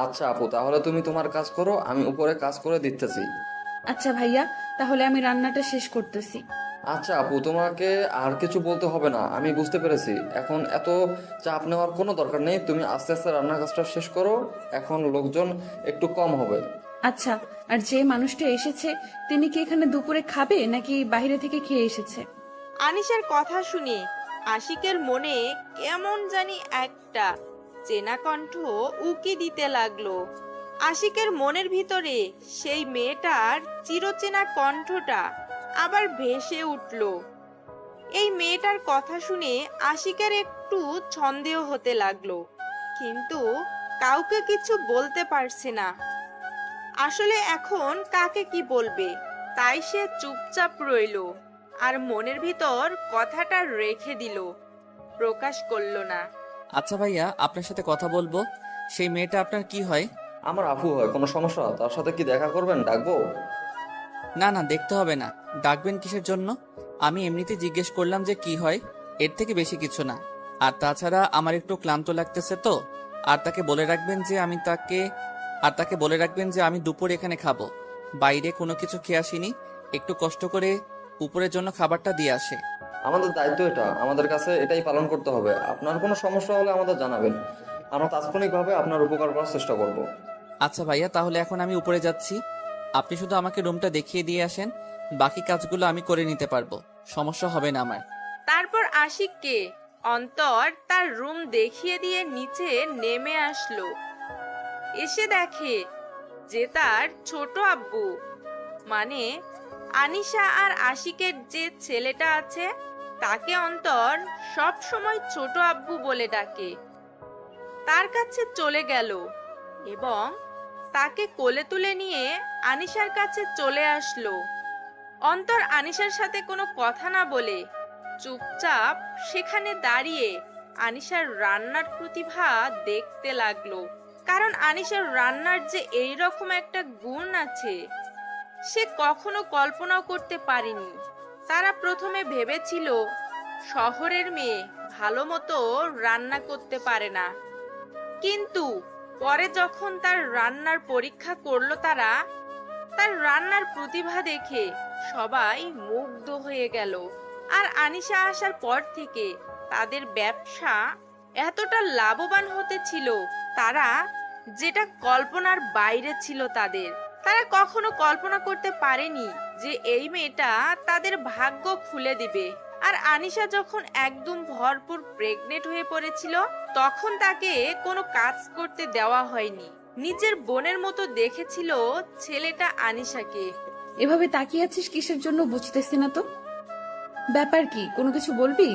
Speaker 10: আচ্ছা আপু, তাহলে তুমি তোমার কাজ করো, আমি উপরে কাজ করে দিতেছি।
Speaker 9: আচ্ছা ভাইয়া, তাহলে আমি রান্নাটা শেষ করতেছি।
Speaker 10: আচ্ছা আপু, তোমাকে আর কিছু বলতে হবে না, আমি বুঝতে পেরেছি। এখন এত চাপ নেওয়ার কোনো দরকার নেই, তুমি আস্তে আস্তে রান্নার কাজটা শেষ করো। এখন লোকজন একটু কম হবে।
Speaker 9: আচ্ছা, আর যে মানুষটা এসেছে তিনি কি এখানে দুপুরে খাবে নাকি বাইরে থেকে খেয়ে এসেছে?
Speaker 3: আনিশার কথা শুনে আশিকের মনে কেমন জানি একটা চেনা কণ্ঠ উকি দিতে লাগলো। আশিকের মনের ভিতরে সেই মেয়েটার চিরচেনা কণ্ঠটা আবার ভেসে উঠল। এই মেয়েটার কথা শুনে আশিকের একটু সন্দেহ হতে লাগলো, কিন্তু কাউকে কিছু বলতে পারছে না। আসলে এখন কাকে কি বলবে, তাই সে চুপচাপ রইলো আর মনের ভিতর কথাটা রেখে দিল, প্রকাশ করলো না।
Speaker 1: আচ্ছা ভাইয়া, আপনার সাথে কথা বলবো। সেই মেয়েটা আপনার কি হয়?
Speaker 10: আমার আপু হয়, কোনো সমস্যা? তার সাথে কি দেখা করবেন? ডাকবো?
Speaker 1: না না, দেখতে হবে না। ডাকবেন কিসের জন্য? আমি এমনিতে জিজ্ঞেস করলাম যে কি হয়, এর থেকে বেশি কিছু না। আর তাছাড়া আমার একটু ক্লান্ত লাগতেছে তো। আর তাকে বলে রাখবেন যে আমি দুপুর এখানে খাবো, বাইরে কোনো কিছু খেয়ে আসিনি। একটু কষ্ট করে উপরের জন্য খাবারটা দিয়ে আসে।
Speaker 10: আমাদের দায়িত্ব এটা, আমাদের কাছে এটাই পালন করতে হবে। আপনার কোনো সমস্যা হলে আমাদের জানাবেন, আমরা তাৎক্ষণিকভাবে আপনার উপকার করার চেষ্টা করব।
Speaker 1: আচ্ছা ভাইয়া, তাহলে এখন আমি উপরে যাচ্ছি। আপনি শুধু আমাকে রুমটা দেখিয়ে দিয়ে আসেন, বাকি কাজগুলো আমি করে নিতে পারবো, সমস্যা হবে না আমার।
Speaker 3: তারপর আশিককে অন্তর তার রুম দেখিয়ে দিয়ে নিচে নেমে আসলো। এসে দেখে যে তার ছোট আব্বু, মানে আনিশা আর আশিকের যে ছেলেটা আছে তাকে অন্তর সব সময় ছোট আব্বু বলে ডাকে, তার কাছে চলে গেল এবং তাকে কোলে তুলে নিয়ে আনিশার কাছে চলে আসলো। অন্তর আনিশার সাথে কোনো কথা না বলে চুপচাপ সেখানে দাঁড়িয়ে আনিশার রান্নার প্রতিভা দেখতে লাগলো। কারণ আনিশার রান্নার যে এইরকম একটা গুণ আছে সে কখনো কল্পনাও করতে পারেনি। তারা প্রথমে ভেবেছিল শহরের মেয়ে ভালো মতো রান্না করতে পারে না, কিন্তু পরে যখন তার রান্নার পরীক্ষা করলো তারা, তার রান্নার প্রতিভা দেখে সবাই মুগ্ধ হয়ে গেল। আর আনিশা আসার পর থেকে তাদের ব্যবসা এতটা লাভবান হতে ছিল, তারা যেটা কল্পনার বাইরে ছিল তাদের। তারা কখনো কল্পনা করতে পারেনি যে এই মেয়েটা তাদের ভাগ্য খুলে দিবে। আর আনিশা যখন একদম ভরপুর প্রেগনেন্ট হয়ে পড়েছিল তখন তাকে কোনো কাজ করতে দেওয়া হয়নি, নিজের বোনের মতো দেখেছিল ছেলেটা আনিশাকে।
Speaker 9: এভাবে তাকিয়ে আছিস কিসের জন্য বুঝতেছি না তো। ব্যাপার কি, কোনো কিছু বলবি?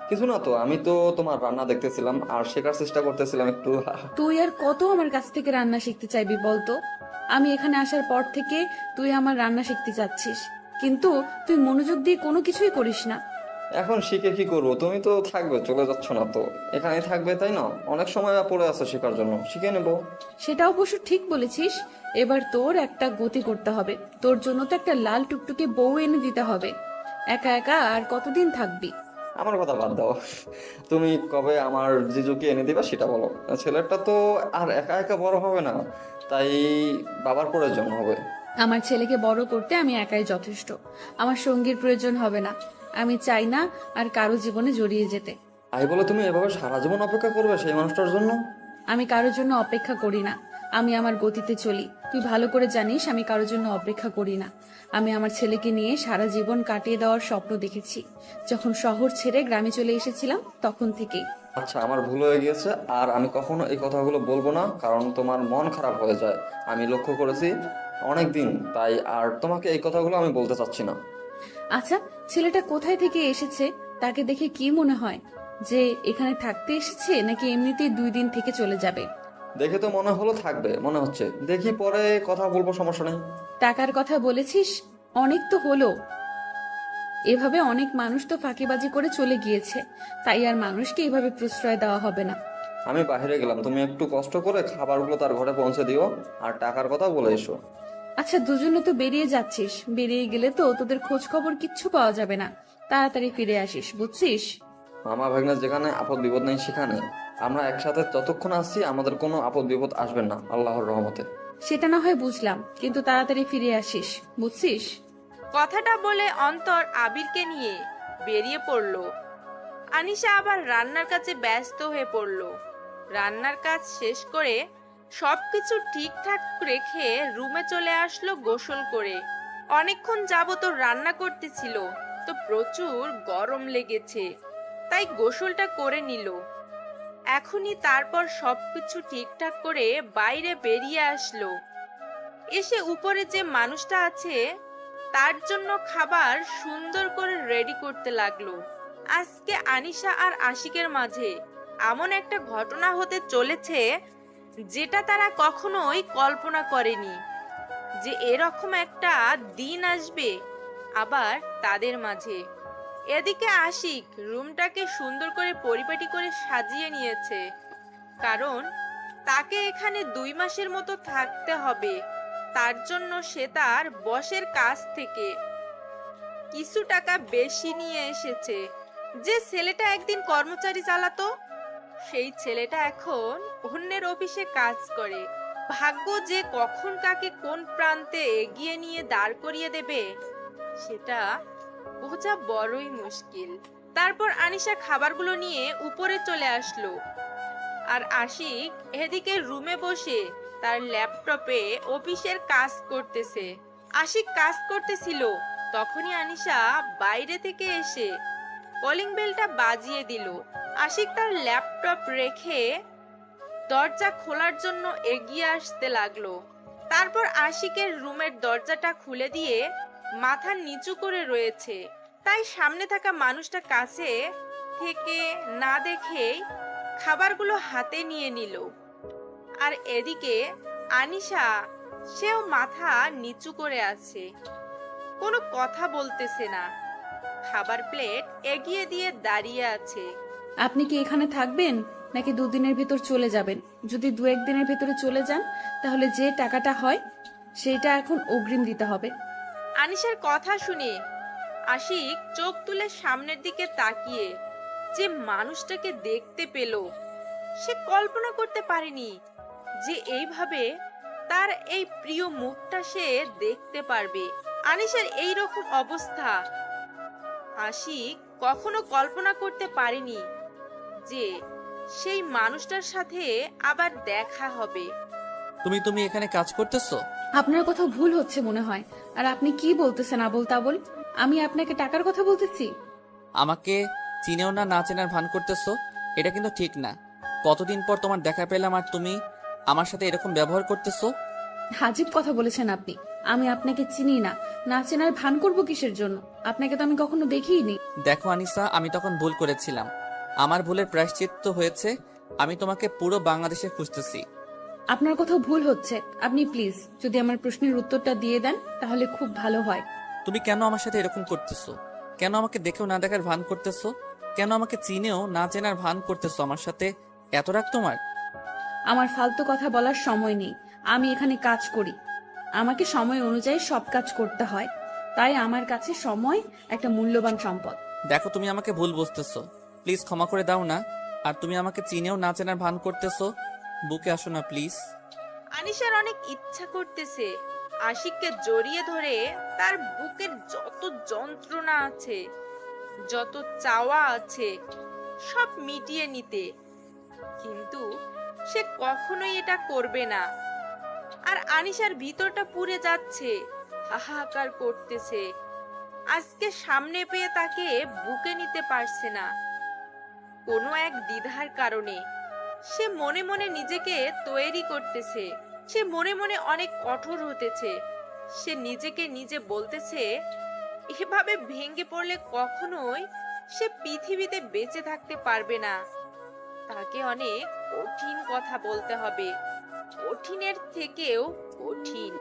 Speaker 10: কিছু না তো, আমি তো তোমার রান্না দেখতেছিলাম আর শেখার চেষ্টা করতেছিলাম একটু।
Speaker 9: তুই আর কত আমার কাছ থেকে রান্না শিখতে চাইবি বলতো? আমি এখানে আসার পর থেকে তুই আমার রান্না শিখতে চাচ্ছিস, কিন্তু তুই মনোযোগ দিয়ে কোনো কিছুই করিস না।
Speaker 10: এখন শিখে কি করবো? তুমি তো থাকবে, চলে যাচ্ছ না তো, এখানেই থাকবে তাই না? অনেক সময় পড়ে আছে শেখার জন্য, শিখে নেবো।
Speaker 9: সেটা অবশ্য ঠিক বলেছিস। এবার তোর একটা গতি করতে হবে, তোর জন্য তো একটা লাল টুকটুকে বউ এনে দিতে হবে। একা একা আর কতদিন থাকবি?
Speaker 10: আমার কথা বাদ দাও, তুমি কবে আমার জিজুকে এনে দিবা সেটা বলো। ছেলেটা তো আর একা একা বড় হবে না, তাই বাবার প্রয়োজন হবে।
Speaker 9: আমার ছেলেকে বড় করতে আমি একাই যথেষ্ট, আমার সঙ্গীর প্রয়োজন হবে না। আমি চাই না আর কারো জীবনে জড়িয়ে যেতে।
Speaker 10: তাই বলে তুমি এভাবে সারা জীবন অপেক্ষা করবে সেই মানুষটার জন্য?
Speaker 9: আমি কারোর জন্য অপেক্ষা করি না, আমি আমার গতিতে চলি। তুই ভালো করে জানিস আমি কারোর জন্য অপেক্ষা করি না। আমি আমার ছেলেকে নিয়ে সারা জীবন কাটিয়ে দেওয়ার স্বপ্ন দেখেছি, যখন শহর ছেড়ে গ্রামে চলে এসেছিলাম তখন থেকেই।
Speaker 10: আচ্ছা, আমার ভুল হয়ে গিয়েছে, আর আমি কখনো এই কথাগুলো বলবো না, কারণ তোমার মন খারাপ হয়ে যায়। আমি লক্ষ্য করেছি অনেক দিন, তাই আর তোমাকে এই কথাগুলো আমি বলতে চাচ্ছি না।
Speaker 9: আচ্ছা, ছেলেটা কোথায় থেকে এসেছে? তাকে দেখে কি মনে হয় যে এখানে থাকতে এসেছে নাকি এমনিতেই 2 দিন থেকে চলে যাবে?
Speaker 10: দেখে তো মনে হলো থাকবে মনে হচ্ছে, দেখি পরে কথা বলবো, সমস্যা নেই।
Speaker 9: টাকার কথা বলেছিস, অনেক তো হলো। এভাবে অনেক মানুষ তো ফাঁকিবাজি করে চলে গিয়েছে, তাই আর মানুষকে এভাবে প্রশ্রয় দেওয়া হবে না।
Speaker 10: আমি বাইরে গেলাম, তুমি একটু কষ্ট করে খাবারগুলো তার ঘরে পৌঁছে দিও আর টাকার কথা বলে এসো।
Speaker 9: আচ্ছা, দুজনে তো বেরিয়ে যাচ্ছিস, বেরিয়ে গেলে তো তোদের খোঁজ খবর কিচ্ছু পাওয়া যাবে না। তাড়াতাড়ি ফিরে আসিস, বুঝছিস?
Speaker 10: মামা ভাগ্নে যেখানে আপদ বিপদ নেই সেখানে। আমরা একসাথে যতক্ষণ আসছি আমাদের কোনো আপদ বিপদ আসবে না আল্লাহর রহমতে।
Speaker 9: সেটা না হয় বুঝলাম, কিন্তু তাড়াতাড়ি ফিরে আসিস, বুঝছিস?
Speaker 3: কথাটা বলে অন্তর আবিরকে নিয়ে বেরিয়ে পড়ল। আনিশা আবার রান্নার কাজে ব্যস্ত হয়ে পড়ল। রান্নার কাজ শেষ করে সবকিছু ঠিকঠাক রেখে রুমে চলে আসলো গোসল করে। অনেকক্ষণ যাবত রান্না করতেছিল, তো প্রচুর গরম লেগেছে, তাই গোসলটা করে নিল। এখনই তারপর সবকিছু ঠিকঠাক করে বাইরে বেরিয়ে আসলো। এসে উপরে যে মানুষটা আছে তার জন্য খাবার সুন্দর করে রেডি করতে লাগলো। আজকে আনিশা আর আশিকের মাঝে এমন একটা ঘটনা হতে চলেছে যেটা তারা কখনোই কল্পনা করেনি, যে এরকম একটা দিন আসবে আবার তাদের মাঝে। এদিকে আশিক রুমটাকে সুন্দর করে পরিপাটি করে সাজিয়ে নিয়েছে, কারণ তাকে এখানে 2 মাসের মতো থাকতে হবে। তার জন্য সে তার বসের কাছ থেকে কিছু টাকা বেশি নিয়ে এসেছে। যে ছেলেটা একদিন কর্মচারী চালাতো, সেই ছেলেটা এখন অন্যের অফিসে কাজ করে। ভাগ্য যে কখন কাকে কোন প্রান্তে এগিয়ে নিয়ে দাঁড় করিয়ে দেবে সেটা বোঝা বড়ই মুশকিল। তারপর আনিশা খাবারগুলো নিয়ে উপরে চলে আসলো, আর আশিক এদিকে রুমে বসে তার ল্যাপটপে অফিসের কাজ করতেছে। আশিক কাজ করতেছিল, তখনই আনিশা বাইরে থেকে এসে কলিং বেলটা বাজিয়ে দিল। আশিক তার ল্যাপটপ রেখে দরজা খোলার জন্য এগিয়ে আসতে লাগলো। তারপর আশিকের রুমের দরজাটা খুলে দিয়ে মাথা নিচু করে রয়েছে, তাই সামনে থাকা মানুষটা কাছে থেকে না দেখেই খাবারগুলো হাতে নিয়ে নিল। আর এদিকে আনিশা, সেও মাথা নিচু করে আছে, কোনো কথা বলতেছে না, খাবার প্লেট এগিয়ে দিয়ে দাঁড়িয়ে আছে।
Speaker 9: আপনি কি এখানে থাকবেন নাকি 2 দিনের ভেতর চলে যাবেন? যদি 2-1 দিনের ভেতরে চলে যান তাহলে যে টাকাটা হয় সেটা এখন অগ্রিম দিতে হবে।
Speaker 3: আনিশার কথা শুনে আশিক চোখ তুলে সামনের দিকে তাকিয়ে যে মানুষটাকে দেখতে পেল, সে কল্পনা করতে পারেনি যে এইভাবে তার এই প্রিয় মুখটা সে দেখতে পারবে। আনিশার এই রকম অবস্থা আশিক কখনো কল্পনা করতে পারেনি যে সেই মানুষটার সাথে আবার দেখা হবে।
Speaker 1: তুমি এখানে কাজ করতেছো?
Speaker 9: আপনার কোথাও ভুল হচ্ছে মনে হয়। আর আপনি কি বলতেছেন আবোল তাবোল? আমি আপনাকে টাকার কথা বলতেছি।
Speaker 1: আমাকে চিনেও না, না চেনার ভান করতেছো, এটা কিন্তু ঠিক না। কতদিন পর তোমার দেখা পেলাম আর তুমি আমার সাথে এরকম ব্যবহার করতেছো।
Speaker 9: হাজিব কথা বলেছেন আপনি। আমি আপনাকে চিনি না, না চেনার ভান করব কিসের জন্য? আপনাকে তো আমি কখনো দেখিইনি।
Speaker 1: দেখো আনিসা, আমি তখন ভুল করেছিলাম, আমার ভুলের প্রায়শ্চিত্ত হয়েছে। আমি তোমাকে পুরো বাংলাদেশে খুঁজতেছি।
Speaker 9: আপনার কোথাও ভুল হচ্ছে। আপনি প্লিজ যদি আমার প্রশ্নের উত্তরটা দিয়ে দেন তাহলে খুব ভালো হয়।
Speaker 1: তুমি কেন আমার সাথে এরকম করতেছো? কেন আমাকে দেখেও না দেখার ভান করতেছো? কেন আমাকে চিনেও না চেনার ভান করতেছো? আমার সাথে এত রাগ তোমার?
Speaker 9: আমার ফালতু কথা বলার সময় নেই। আমি এখানে কাজ করি, আমাকে সময় অনুযায়ী সব কাজ করতে হয়, তাই আমার কাছে সময় একটা মূল্যবান সম্পদ।
Speaker 1: দেখো, তুমি আমাকে ভুল বুঝতেছো, প্লিজ ক্ষমা করে দাও না। আর তুমি আমাকে চিনেও না চেনার ভান করতেছো, বুকে আসো না প্লিজ।
Speaker 3: আনিশার অনেক ইচ্ছা করতেছে আশিককে জড়িয়ে ধরে তার বুকের যত যন্ত্রণা আছে, যত চাওয়া আছে সব মিটিয়ে নিতে, কিন্তু সে কখনোই এটা করবে না। আর আনিশার ভিতরটা পুড়ে যাচ্ছে, হাহাকার করতেছে। আজকে সামনে পেয়ে তাকে বুকে নিতে পারছে না, কোনো এক দ্বিধার কারণে। সে মনে মনে নিজেকে তৈরি করতেছে, সে মনে মনে অনেক কঠোর হতেছে। সে নিজেকে নিজে বলতেছে এভাবে ভেঙে পড়লে কখনোই সে পৃথিবীতে বেঁচে থাকতে পারবে না। তাকে অনেক কঠিন কথা বলতে হবে, কঠিনের থেকেও কঠিন।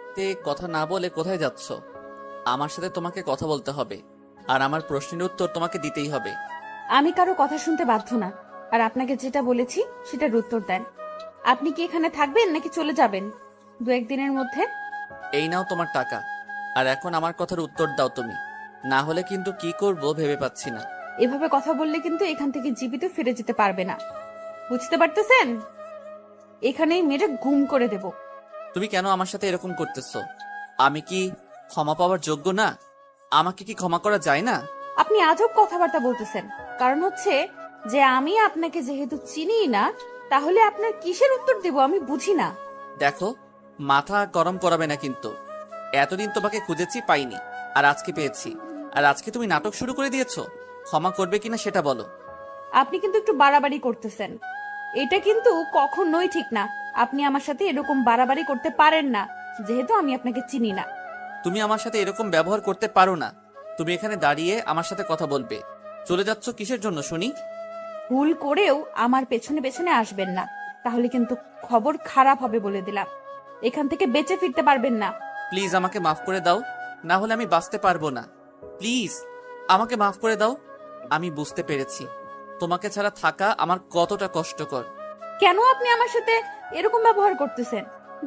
Speaker 1: কথা না বলে কোথায় যাচ্ছ? আমার সাথে তোমাকে কথা বলতে হবে, আর আমার প্রশ্নের উত্তর তোমাকে দিতেই হবে।
Speaker 9: আমি কারো কথা শুনতে বাধ্য না, আর আপনাকে যেটা বলেছি সেটার উত্তর দেন। আপনি কি এখানে থাকবেন নাকি চলে যাবেন 2-1 দিনের মধ্যে?
Speaker 1: এই নাও তোমার টাকা, আর এখন আমার কথার উত্তর দাও তুমি, না হলে কিন্তু কি করব ভেবে পাচ্ছি না।
Speaker 9: এভাবে কথা বললে কিন্তু এখান থেকে জীবিত ফিরে যেতে পারবে না। বুঝতে পারতেছেন? এখানেই মেয়েটা গুম করে দেব।
Speaker 1: তুমি কেন আমার সাথে এরকম করতেছো? আমি কি ক্ষমা পাওয়ার যোগ্য না? আমাকে কি ক্ষমা করা যায় না?
Speaker 9: আপনি আজব কথাবার্তা বলতেছেন। কারণ হচ্ছে যে আমি আপনাকে যেহেতু চিনি না, তাহলে আপনার কিসের উত্তর দেব আমি বুঝি না।
Speaker 1: দেখো, মাথা গরম করাবে না কিন্তু। এতদিন তোমাকে খুঁজেছি, পাইনি, আর আজকে পেয়েছি। আর আজকে তুমি নাটক শুরু করে দিয়েছো। ক্ষমা করবে কিনা সেটা বলো।
Speaker 9: আপনি কিন্তু একটু বাড়াবাড়ি করতেছেন। এটা কিন্তু কখনোই ঠিক না। আপনি আমার সাথে এরকম বাড়াবাড়ি করতে পারেন না, যেহেতু আমি আপনাকে চিনি না।
Speaker 1: তুমি আমার সাথে এরকম ব্যবহার করতে পারো না। তুমি এখানে দাঁড়িয়ে আমার সাথে কথা বলবে। চলে যাচ্ছ কিসের জন্য শুনি?
Speaker 9: ভুল করেও আমার পেছনে পেছনে আসবেন না, তাহলে কিন্তু খবর খারাপ হবে বলে দিলাম। এখান থেকে বেঁচে ফিরতে পারবেন না।
Speaker 1: প্লিজ আমাকে মাফ করে দাও, না হলে আমি বাঁচতে পারবো না। প্লিজ আমাকে মাফ করে দাও। আমি বুঝতে পেরেছি তোমাকে ছাড়া থাকা আমার কতটা কষ্টকর।
Speaker 9: কেন আপনি আমার সাথে এরকম ব্যবহার করতেছেন?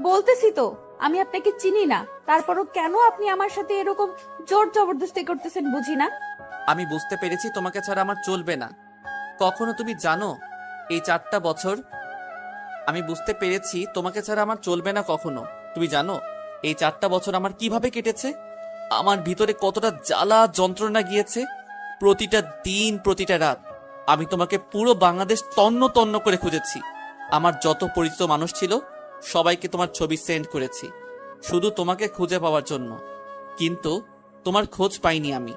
Speaker 9: বলতেছি তো আমি আপনাকে চিনি না, তারপরও কেন আপনি আমার সাথে এরকম জোর জবরদস্তি করতেছেন বুঝি না।
Speaker 1: আমি বুঝতে পেরেছি তোমাকে ছাড়া আমার চলবে না। কখনো তুমি জানো এই 4টা বছর আমি বুঝতে পেরেছি তোমাকে ছাড়া আমার চলবে না কখনো। তুমি জানো এই 4টা বছর আমার কিভাবে কেটেছে? আমার ভিতরে কতটা জ্বালা যন্ত্রণা গিয়েছে। প্রতিটা দিন, প্রতিটা রাত আমি তোমাকে পুরো বাংলাদেশ তন্ন তন্ন করে খুঁজেছি। আমার যত পরিচিত মানুষ ছিল সবাইকে তোমার ছবি সেন্ড করেছি, শুধু তোমাকে খুঁজে পাওয়ার জন্য। কিন্তু তোমার খোঁজ পাইনি আমি।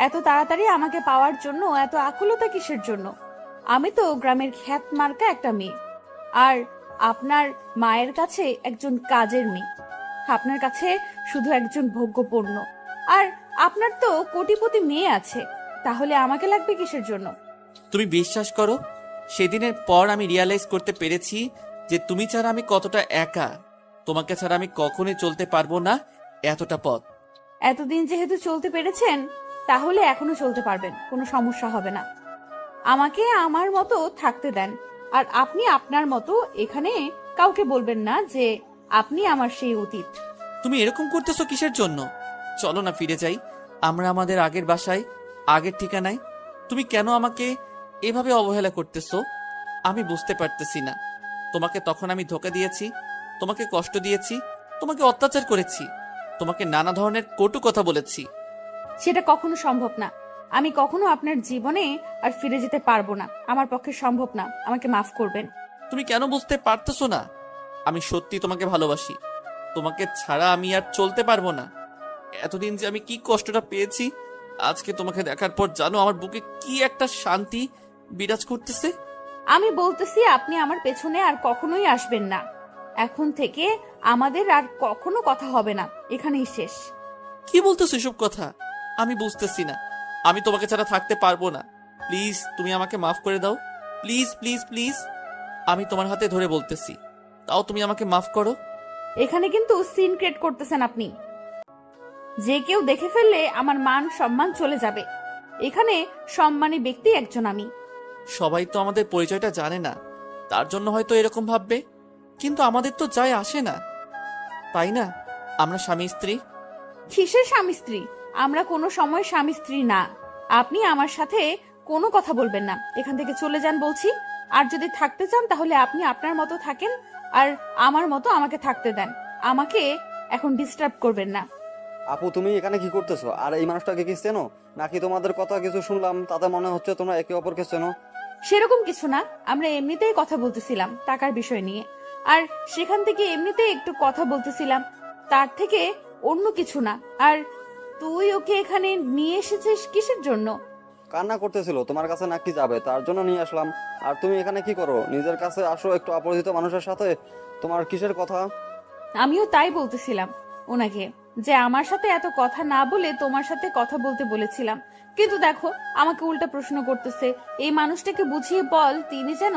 Speaker 9: এত তাড়াতাড়ি আমাকে পাওয়ার জন্য এত আকুলতা কিসের জন্য? আমি তো গ্রামের খ্যাত মার্কা একটা মেয়ে, আর আপনার মায়ের কাছে একজন কাজের মেয়ে। আপনার কাছে শুধু একজন ভোগ্যপণ্য। আর আপনার তো কোটিপতি মেয়ে আছে, তাহলে আমাকে লাগবে কিসের জন্য?
Speaker 1: তুমি বিশ্বাস করো, সেদিনের পর আমি রিয়ালাইজ করতে পেরেছি যে তুমি ছাড়া আমি কতটা একা। তোমাকে ছাড়া আমি কখনোই চলতে পারবো না এতটা পথ।
Speaker 9: এতদিন যেহেতু চলতে পেরেছেন, তাহলে এখনো চলতে পারবেন, কোনো সমস্যা হবে না। আমাকে আমার মতো থাকতে দেন, আর আপনি আপনার মতো এখানে কাউকে বলবেন না যে আপনি আমার সেই অতীত।
Speaker 1: তুমি এরকম করতেছো কিসের জন্য? চলো না ফিরে যাই আমরা আমাদের আগের বাসায়, আগের ঠিকানায়। তুমি কেন আমাকে এভাবে অবহেলা করতেছো? আমি বুঝতে পারতেছি না। তোমাকে তখন আমি ধোকা দিয়েছি, তোমাকে কষ্ট দিয়েছি, তোমাকে অত্যাচার করেছি, তোমাকে নানা ধরনের কটু কথা বলেছি।
Speaker 9: সেটা কখনো সম্ভব না। আমি কখনো আপনার জীবনে আর ফিরে যেতে পারবো না। আমার পক্ষে সম্ভব না। আমাকে মাফ করবেন।
Speaker 1: তুমি কেন বুঝতে পারতেছো না? আমি সত্যি তোমাকে ভালোবাসি। তোমাকে ছাড়া আমি আর চলতে পারবো না। এতদিন যে আমি কি কষ্টটা পেয়েছি, আজকে তোমাকে দেখার পর জানো আমার বুকে কি একটা শান্তি বিরাজ করতেছে।
Speaker 9: আমি বলতেছি আপনি আমার পেছনে আর কখনোই আসবেন না। এখন থেকে আমাদের আর কখনো কথা হবে না, এখানেই শেষ।
Speaker 1: কি বলতেছো এসব কথা? আমি বুঝতেছি না। আমি তোমাকে ছাড়া থাকতে পারবো না। প্লিজ তুমি আমাকে মাফ করে দাও। প্লিজ প্লিজ প্লিজ, আমি তোমার হাতে ধরে বলতেছি, তাও তুমি আমাকে মাফ করো।
Speaker 9: এখানে কিন্তু সিন ক্রিয়েট করতেছেন আপনি। যে কেউ দেখে ফেললে আমার মান সম্মান চলে যাবে। এখানে সম্মানী ব্যক্তি একজন আমি।
Speaker 1: সবাই তো আমাদের পরিচয়টা জানে না, তার জন্য হয়তো এরকম ভাববে, কিন্তু আমাদের তো যায় আসে না, তাই না? আমরা স্বামী স্ত্রী।
Speaker 9: কিসের স্বামী স্ত্রী? আমরা কোনো সময় স্বামী স্ত্রী না। আপনি আমার সাথে কোনো কথা বলবেন না। এখান থেকে চলে যান বলছি। আর যদি থাকতে চান তাহলে আপনি আপনার মতো থাকেন, আর আমার মতো আমাকে থাকতে দেন। আমাকে এখন ডিস্টার্ব করবেন না।
Speaker 13: আপু, তুমি এখানে কি করতেছো? আর এই মানুষটাকে কি চেনো? নাকি তোমাদের কথা কিছু শুনলাম তাতে মনে হচ্ছে তোমরা একে অপরকে চেনো?
Speaker 9: সেরকম কিছু না, আমরা এমনিতেই কথা বলতেছিলাম টাকার বিষয় নিয়ে। আর সেখান থেকে এমনিতেই একটু কথা বলতেছিলাম, তার থেকে অন্য কিছু না। আর তুই ওকে এখানে নিয়ে এসেছিস কিসের জন্য?
Speaker 13: কান্না করতেছিল, তোমার কাছে নাকি যাবে, তার জন্য নিয়ে আসলাম। আর তুমি এখানে কি করো? নিজের কাছে আসো একটু অপরিচিত মানুষের সাথে। তোমার কিসের কথা?
Speaker 9: আমিও তাই বলতেছিলাম ওনাকে, যে আমার সাথে এত কথা না বলে তোমার সাথে কথা বলতে বলেছিলাম। কিন্তু দেখো আমাকে উল্টা প্রশ্ন করতেছে। এই মানুষটাকে বুঝিয়ে বল তিনি যেন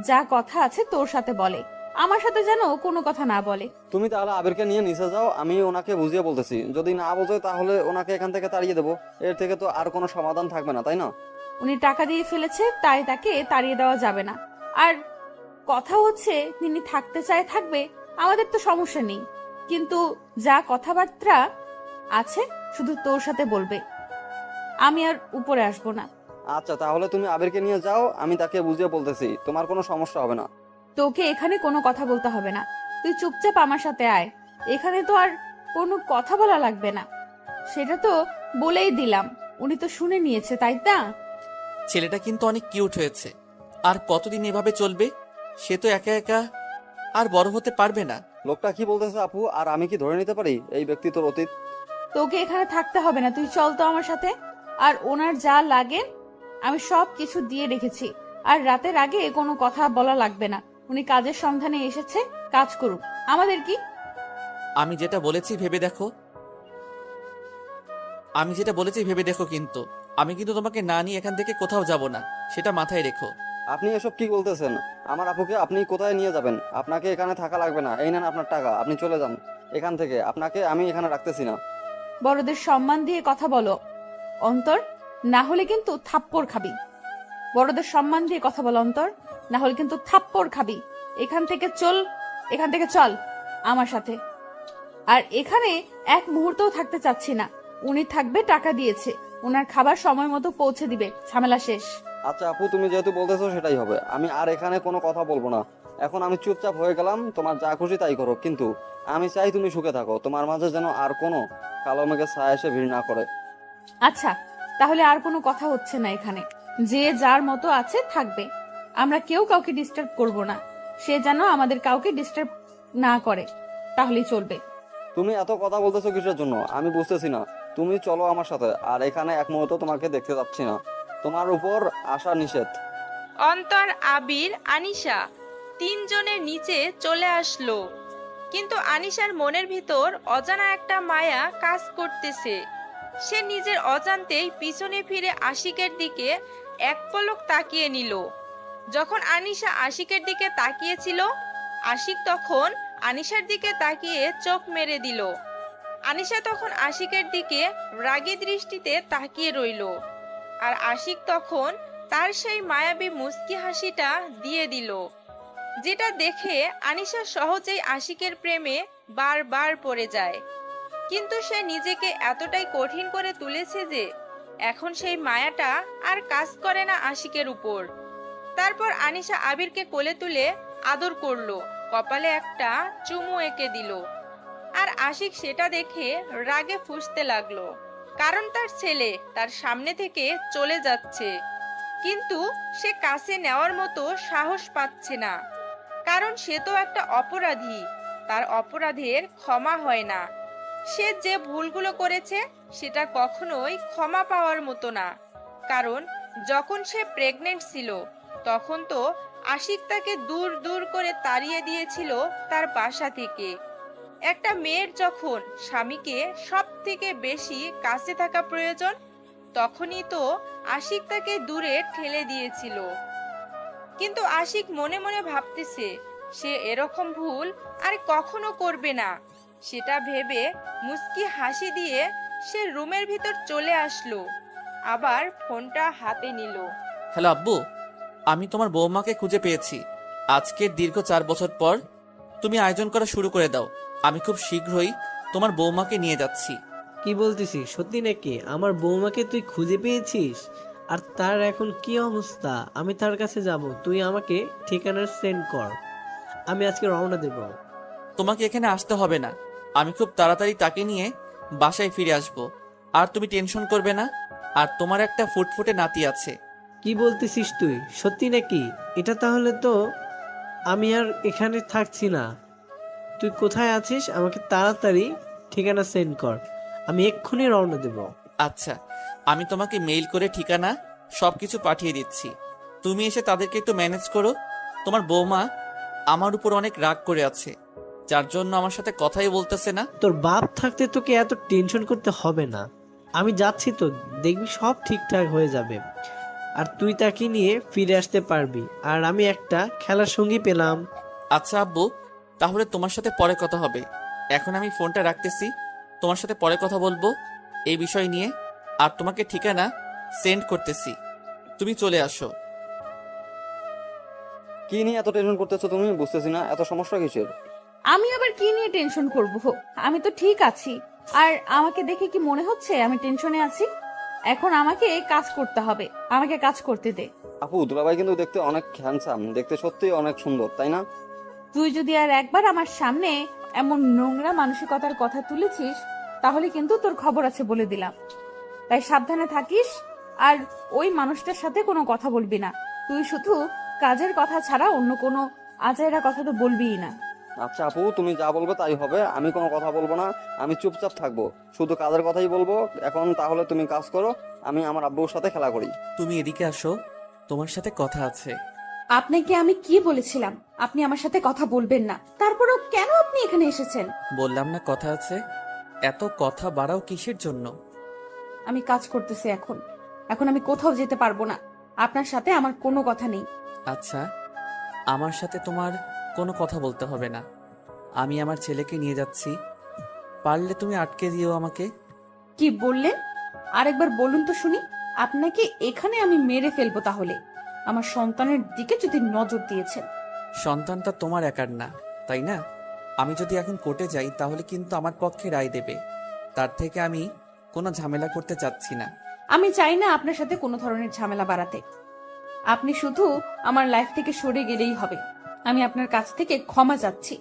Speaker 9: যা কথা আছে তোর সাথে বলে, আমার সাথে যেন কোনো কথা না বলে।
Speaker 13: তুমি তাহলে আবিরকে নিয়ে নিচে যাও, আমি ওনাকে বুঝিয়ে বলতেছি। যদি না বোঝে তাহলে ওনাকে এখান থেকে তাড়িয়ে দেবো। এর থেকে তো আর কোনো সমাধান থাকবে না, তাই না?
Speaker 9: উনি টাকা দিয়ে ফেলেছে, তাই তাকে তাড়িয়ে দেওয়া যাবে না। আর কথা হচ্ছে তিনি থাকতে চায় থাকবে, আমাদের তো সমস্যা নেই। কিন্তু যা কথাবার্তা আছে শুধু তোর সাথে বলবে। আমি আর উপরে আসবো না।
Speaker 13: আচ্ছা, তাহলে তুমি আবিরকে নিয়ে যাও, আমি তাকে বুঝিয়ে বলতেছি, তোমার কোনো সমস্যা হবে না।
Speaker 9: তোকে এখানে কোনো কথা বলতে হবে না, তুই চুপচাপ আমার সাথে আয়। এখানে তো আর কোনো কথা বলা লাগবে না, সেটা তো বলেই দিলাম। উনি তো শুনে নিয়েছে, তাই না?
Speaker 1: ছেলেটা কিন্তু অনেক কিউট হয়েছে। আর কতদিন এভাবে চলবে? সে তো একা একা আর বড় হতে পারবে না।
Speaker 13: লোকটা কি বলতেছে আপু, আর আমি কি ধরে নিতে পারি এই ব্যক্তি তোর অতীত?
Speaker 9: তোকে এখানে থাকতে হবে না, তুই চল তো আমার সাথে। আর ওনার যা লাগে আমি সব কিছু দিয়ে রেখেছি। আর রাতের আগে কোনো কথা বলা লাগবে না। উনি কাজের সন্ধানে এসেছে, কাজ করুক, আমাদের কি?
Speaker 1: আমি যেটা বলেছি ভেবে দেখো। কিন্তু আমি কিন্তু তোমাকে না নিয়ে এখান থেকে কোথাও যাব না, সেটা মাথায় রেখো।
Speaker 13: আপনি এসব কি বলতেছেন? আমার আপুকে আপনি কোথায় নিয়ে যাবেন? আপনাকে এখানে থাকা লাগবে না, এই নেন আপনার টাকা, আপনি চলে যান এখান থেকে। আপনাকে আমি এখানে রাখতেছি না।
Speaker 9: বড়দের সম্মান দিয়ে কথা বলো অন্তর, না হলে কিন্তু থাপ্পড় খাবি। বড়দের সম্মান দিয়ে কথা বলো অন্তর, না হলে কিন্তু থাপ্পড় খাবি। এখান থেকে চল আমার সাথে। আর এখানে এক মুহূর্তও থাকতে চাচ্ছি না। উনি থাকবে, টাকা দিয়েছে, ওনার খাবার সময় মতো পৌঁছে দিবে, ঝামেলা শেষ।
Speaker 13: আচ্ছা আপু, তুমি যেহেতু বলতেছো সেটাই হবে, আমি আর এখানে কোনো কথা বলবো না। এখন আমি চুপচাপ হয়ে গেলাম, তোমার যা খুশি তাই করো, কিন্তু আমি চাই তুমি সুখে থাকো। তোমার মাঝে যেন আর কোনো কালো মেঘের ছায়া এসে ভিড় না করে।
Speaker 9: আচ্ছা, তাহলে আর কোনো কথা হচ্ছে না এখানে। যে যার মতো আছে থাকবে, আমরা কেউ কাউকে ডিস্টার্ব করব না। সে যেন আমাদের কাউকে ডিস্টার্ব না করে, তাহলেই চলবে।
Speaker 13: তুমি এত কথা বলতেছো কিসের জন্য আমি বুঝতেছি না। তুমি চলো আমার সাথে, আর এখানে এক মুহূর্ত তোমাকে দেখতে যাচ্ছি না। তোমার উপর আসা নিষেধ।
Speaker 3: অন্তর, আবির, আনিশা তিনজনের নিচে চলে আসলো। কিন্তু আনিশার মনের ভিতর অজানা একটা মায়া কাজ করতেছে। সে নিজের অজান্তেই পিছনে ফিরে আশিকের দিকে এক পলক তাকিয়ে নিল। যখন আনিশা আশিকের দিকে তাকিয়েছিল, আশিক তখন আনিশার দিকে তাকিয়ে চোখ মেরে দিল। আনিশা তখন আশিকের দিকে রাগী দৃষ্টিতে তাকিয়ে রইল। আর আশিক তখন তার সেই মায়াবী মুস্কি হাসিটা দিয়ে দিল, যেটা দেখে আনিশা সহজেই আশিকের প্রেমে বারবার পড়ে যায়। কিন্তু সে নিজেকে এতটাই কঠিন করে তুলেছে যে এখন সেই মায়াটা আর কাজ করে না আশিকের উপর। তারপর আনিশা আবিরকে কোলে তুলে আদর করলো, কপালে একটা চুমু এঁকে দিল। আর আশিক সেটা দেখে রাগে ফুঁসতে লাগলো, কারণ তার ছেলে তার সামনে থেকে চলে যাচ্ছে। কিন্তু সে কাছে নেওয়ার মতো সাহস পাচ্ছে না, কারণ সে তো একটা অপরাধী। তার অপরাধের ক্ষমা হয় না। সে যে ভুলগুলো করেছে সেটা কখনোই ক্ষমা পাওয়ার মতো না। কারণ যখন সে প্রেগনেন্ট ছিল তখন তো আশিক তাকে দূর দূর করে তাড়িয়ে দিয়েছিল তার বাসা থেকে। একটা মেয়ের যখন স্বামীকে সব থেকে বেশি কাছে থাকা প্রয়োজন, তখনই তো আশিক তাকে দূরে ঠেলে দিয়েছিল। কিন্তু আশিক মনে মনে ভাবতেছে সে এরকম ভুল আর কখনো করবে না। সেটা ভেবে মুস্কি হাসি দিয়ে সে রুমের ভিতর চলে আসলো, আবার ফোনটা হাতে নিল।
Speaker 1: হ্যালো আব্বু, আমি তোমার বৌমাকে খুঁজে পেয়েছি। আজকের দীর্ঘ 4 বছর পর তুমি আয়োজন করা শুরু করে দাও। আমি খুব শীঘ্রই তোমার বৌমাকে নিয়ে যাচ্ছি।
Speaker 14: কি বলতেছিস, সত্যি নাকি? আমার বৌমাকে তুই খুঁজে পেয়েছিস? আর তার এখন কি অবস্থা? আমি তার কাছে যাব, তুই আমাকে ঠিকানা সেন্ড কর, আমি আজকে রওনা দেব।
Speaker 1: তোমাকে এখানে আসতে হবে না, আমি খুব তাড়াতাড়ি তাকে নিয়ে বাসায় ফিরে আসব। আর তুমি টেনশন করবে না। আর তোমার একটা ফুটফুটে নাতি আছে।
Speaker 14: কি বলতেছিস তুই, সত্যি নাকি? এটা তাহলে তো আমি আর এখানে থাকছি না। তুই কোথায় আছিস আমাকে তাড়াতাড়ি ঠিকানা সেন্ড কর, আমি এক্ষুনি রওনা দেব।
Speaker 1: আচ্ছা, আমি তোমাকে মেইল করে ঠিকানা সবকিছু পাঠিয়ে দিচ্ছি। তুমি এসে তাদেরকে একটু ম্যানেজ করো। তোমার বৌমা আমার উপর অনেক রাগ করে আছে, যার জন্য আমার সাথে কথাই বলতেছে না।
Speaker 14: তোর বাপ থাকতে তোকে এত টেনশন করতে হবে না। আমি যাচ্ছি তো, দেখবি সব ঠিকঠাক হয়ে যাবে। আর তুই তাকে নিয়ে ফিরে আসতে পারবি। আর আমি একটা খেলার সঙ্গী পেলাম।
Speaker 1: আচ্ছা আব্বু, তাহলে তোমার সাথে পরে কথা হবে। এখন আমি ফোনটা রাখতেছি, তোমার সাথে পরে কথা বলবো এই বিষয় নিয়ে। আর তোমাকে ঠিকানা সেন্ড করতেছি, তুমি চলে আসো।
Speaker 13: কি নিয়ে এত টেনশন করতেছো তুমি? বুঝতেছি না, এত সমস্যা কিসের?
Speaker 9: আমি আবার কি নিয়ে টেনশন করব? আমি তো ঠিক আছি। আর আমাকে দেখে কি মনে হচ্ছে আমি টেনশনে আছি? এখন আমাকে কাজ করতে হবে, আমাকে কাজ করতে দে।
Speaker 13: আপু দুলাভাই কিন্তু দেখতে অনেক হ্যান্ডসাম, দেখতে সত্যিই অনেক সুন্দর, তাই না?
Speaker 9: তুই যদি আর একবার আমার সামনে এমন নোংরা মানসিকতার কথা তুলেছিস তাহলে কিন্তু তোর খবর আছে বলে দিলাম। তাই সাবধানে থাকিস, আর ওই মানুষটার সাথে কোনো কথা বলবি না। তুই শুধু কাজের কথা ছাড়া অন্য কোনো আজাইরা কথা তো বলবিই না।
Speaker 13: আচ্ছা আপু, তুমি যা বলবে তাই হবে, আমি কোনো কথা বলবো না, আমি চুপচাপ থাকবো, শুধু কাজের কথাই বলবো। এখন তাহলে তুমি কাজ করো, আমি আমার আব্বুর সাথে খেলা করি।
Speaker 1: তুমি এদিকে আসো, তোমার সাথে কথা আছে।
Speaker 9: আপনাকে আমি কি বলেছিলাম আপনি আমার সাথে কথা বলবেন না? তারপরও কেন আপনি এখানে এসেছেন?
Speaker 1: বললাম না কথা আছে। এত কথা বাড়াও কিসের জন্য?
Speaker 9: আমি কাজ করতেছি এখন, এখন আমি কোথাও যেতে পারবো না। আপনার সাথে আমার কোনো কথা নেই।
Speaker 1: আচ্ছা, আমার সাথে তোমার কোনো কথা বলতে হবে না। আমি আমার ছেলেকে নিয়ে যাচ্ছি, পারলে তুমি আটকে দিও আমাকে।
Speaker 9: কি বললেন? আরেকবার বলুন তো শুনি। আপনাকে এখানে আমি মেরে ফেলবো তাহলে। আমার সন্তানের দিকে যদি নজর দিয়েছেন।
Speaker 1: সন্তানটা তোমার একার না, তাই না? আমি যদি এখন কোর্টে যাই তাহলে কিন্তু আমার পক্ষে রায় দেবে। তার থেকে আমি কোনো ঝামেলা করতে চাচ্ছি না।
Speaker 9: আমি চাই না আপনার সাথে কোনো ধরনের ঝামেলা বাড়াতে। আপনি শুধু আমার লাইফ থেকে সরে গেলেই হবে। আমি আপনার কাছ থেকে ক্ষমা চাচ্ছি।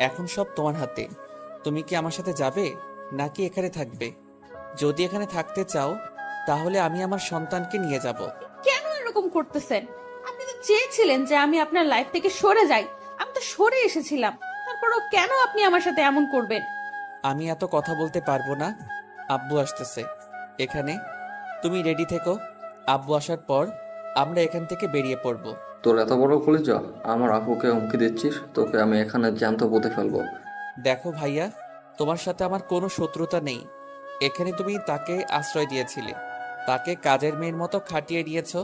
Speaker 1: এখন সব তোমার হাতে। তুমি কি আমার সাথে যাবে নাকি এখানে থাকবে? যদি এখানে থাকতে চাও তাহলে আমি আমার সন্তানকে নিয়ে যাব।
Speaker 9: কেন এরকম করতেছেন? আপনি তো চেয়েছিলেন যে আমি আপনার লাইফ থেকে সরে যাই, আমি তো সরে এসেছিলাম। তারপরও কেন আপনি আমার সাথে এমন করবেন?
Speaker 1: আমি এত কথা বলতে পারবো না। আব্বু আসতেছে এখানে, তুমি রেডি থেকো। আব্বু আসার পর আমরা এখান থেকে বেরিয়ে পড়ব।
Speaker 10: তোর এত বড় কলিজা, আমার আপুকে হুমকি দিচ্ছিস? তোকে আমি এখানে জ্যান্ত পুঁতে ফেলবো।
Speaker 1: দেখো ভাইয়া, তোমার সাথে আমার কোনো শত্রুতা নেই। এখানে তুমি তাকে আশ্রয় দিয়েছিলে, তাকে কাজের মেয়ের মতো খাটিয়ে দিয়েছো।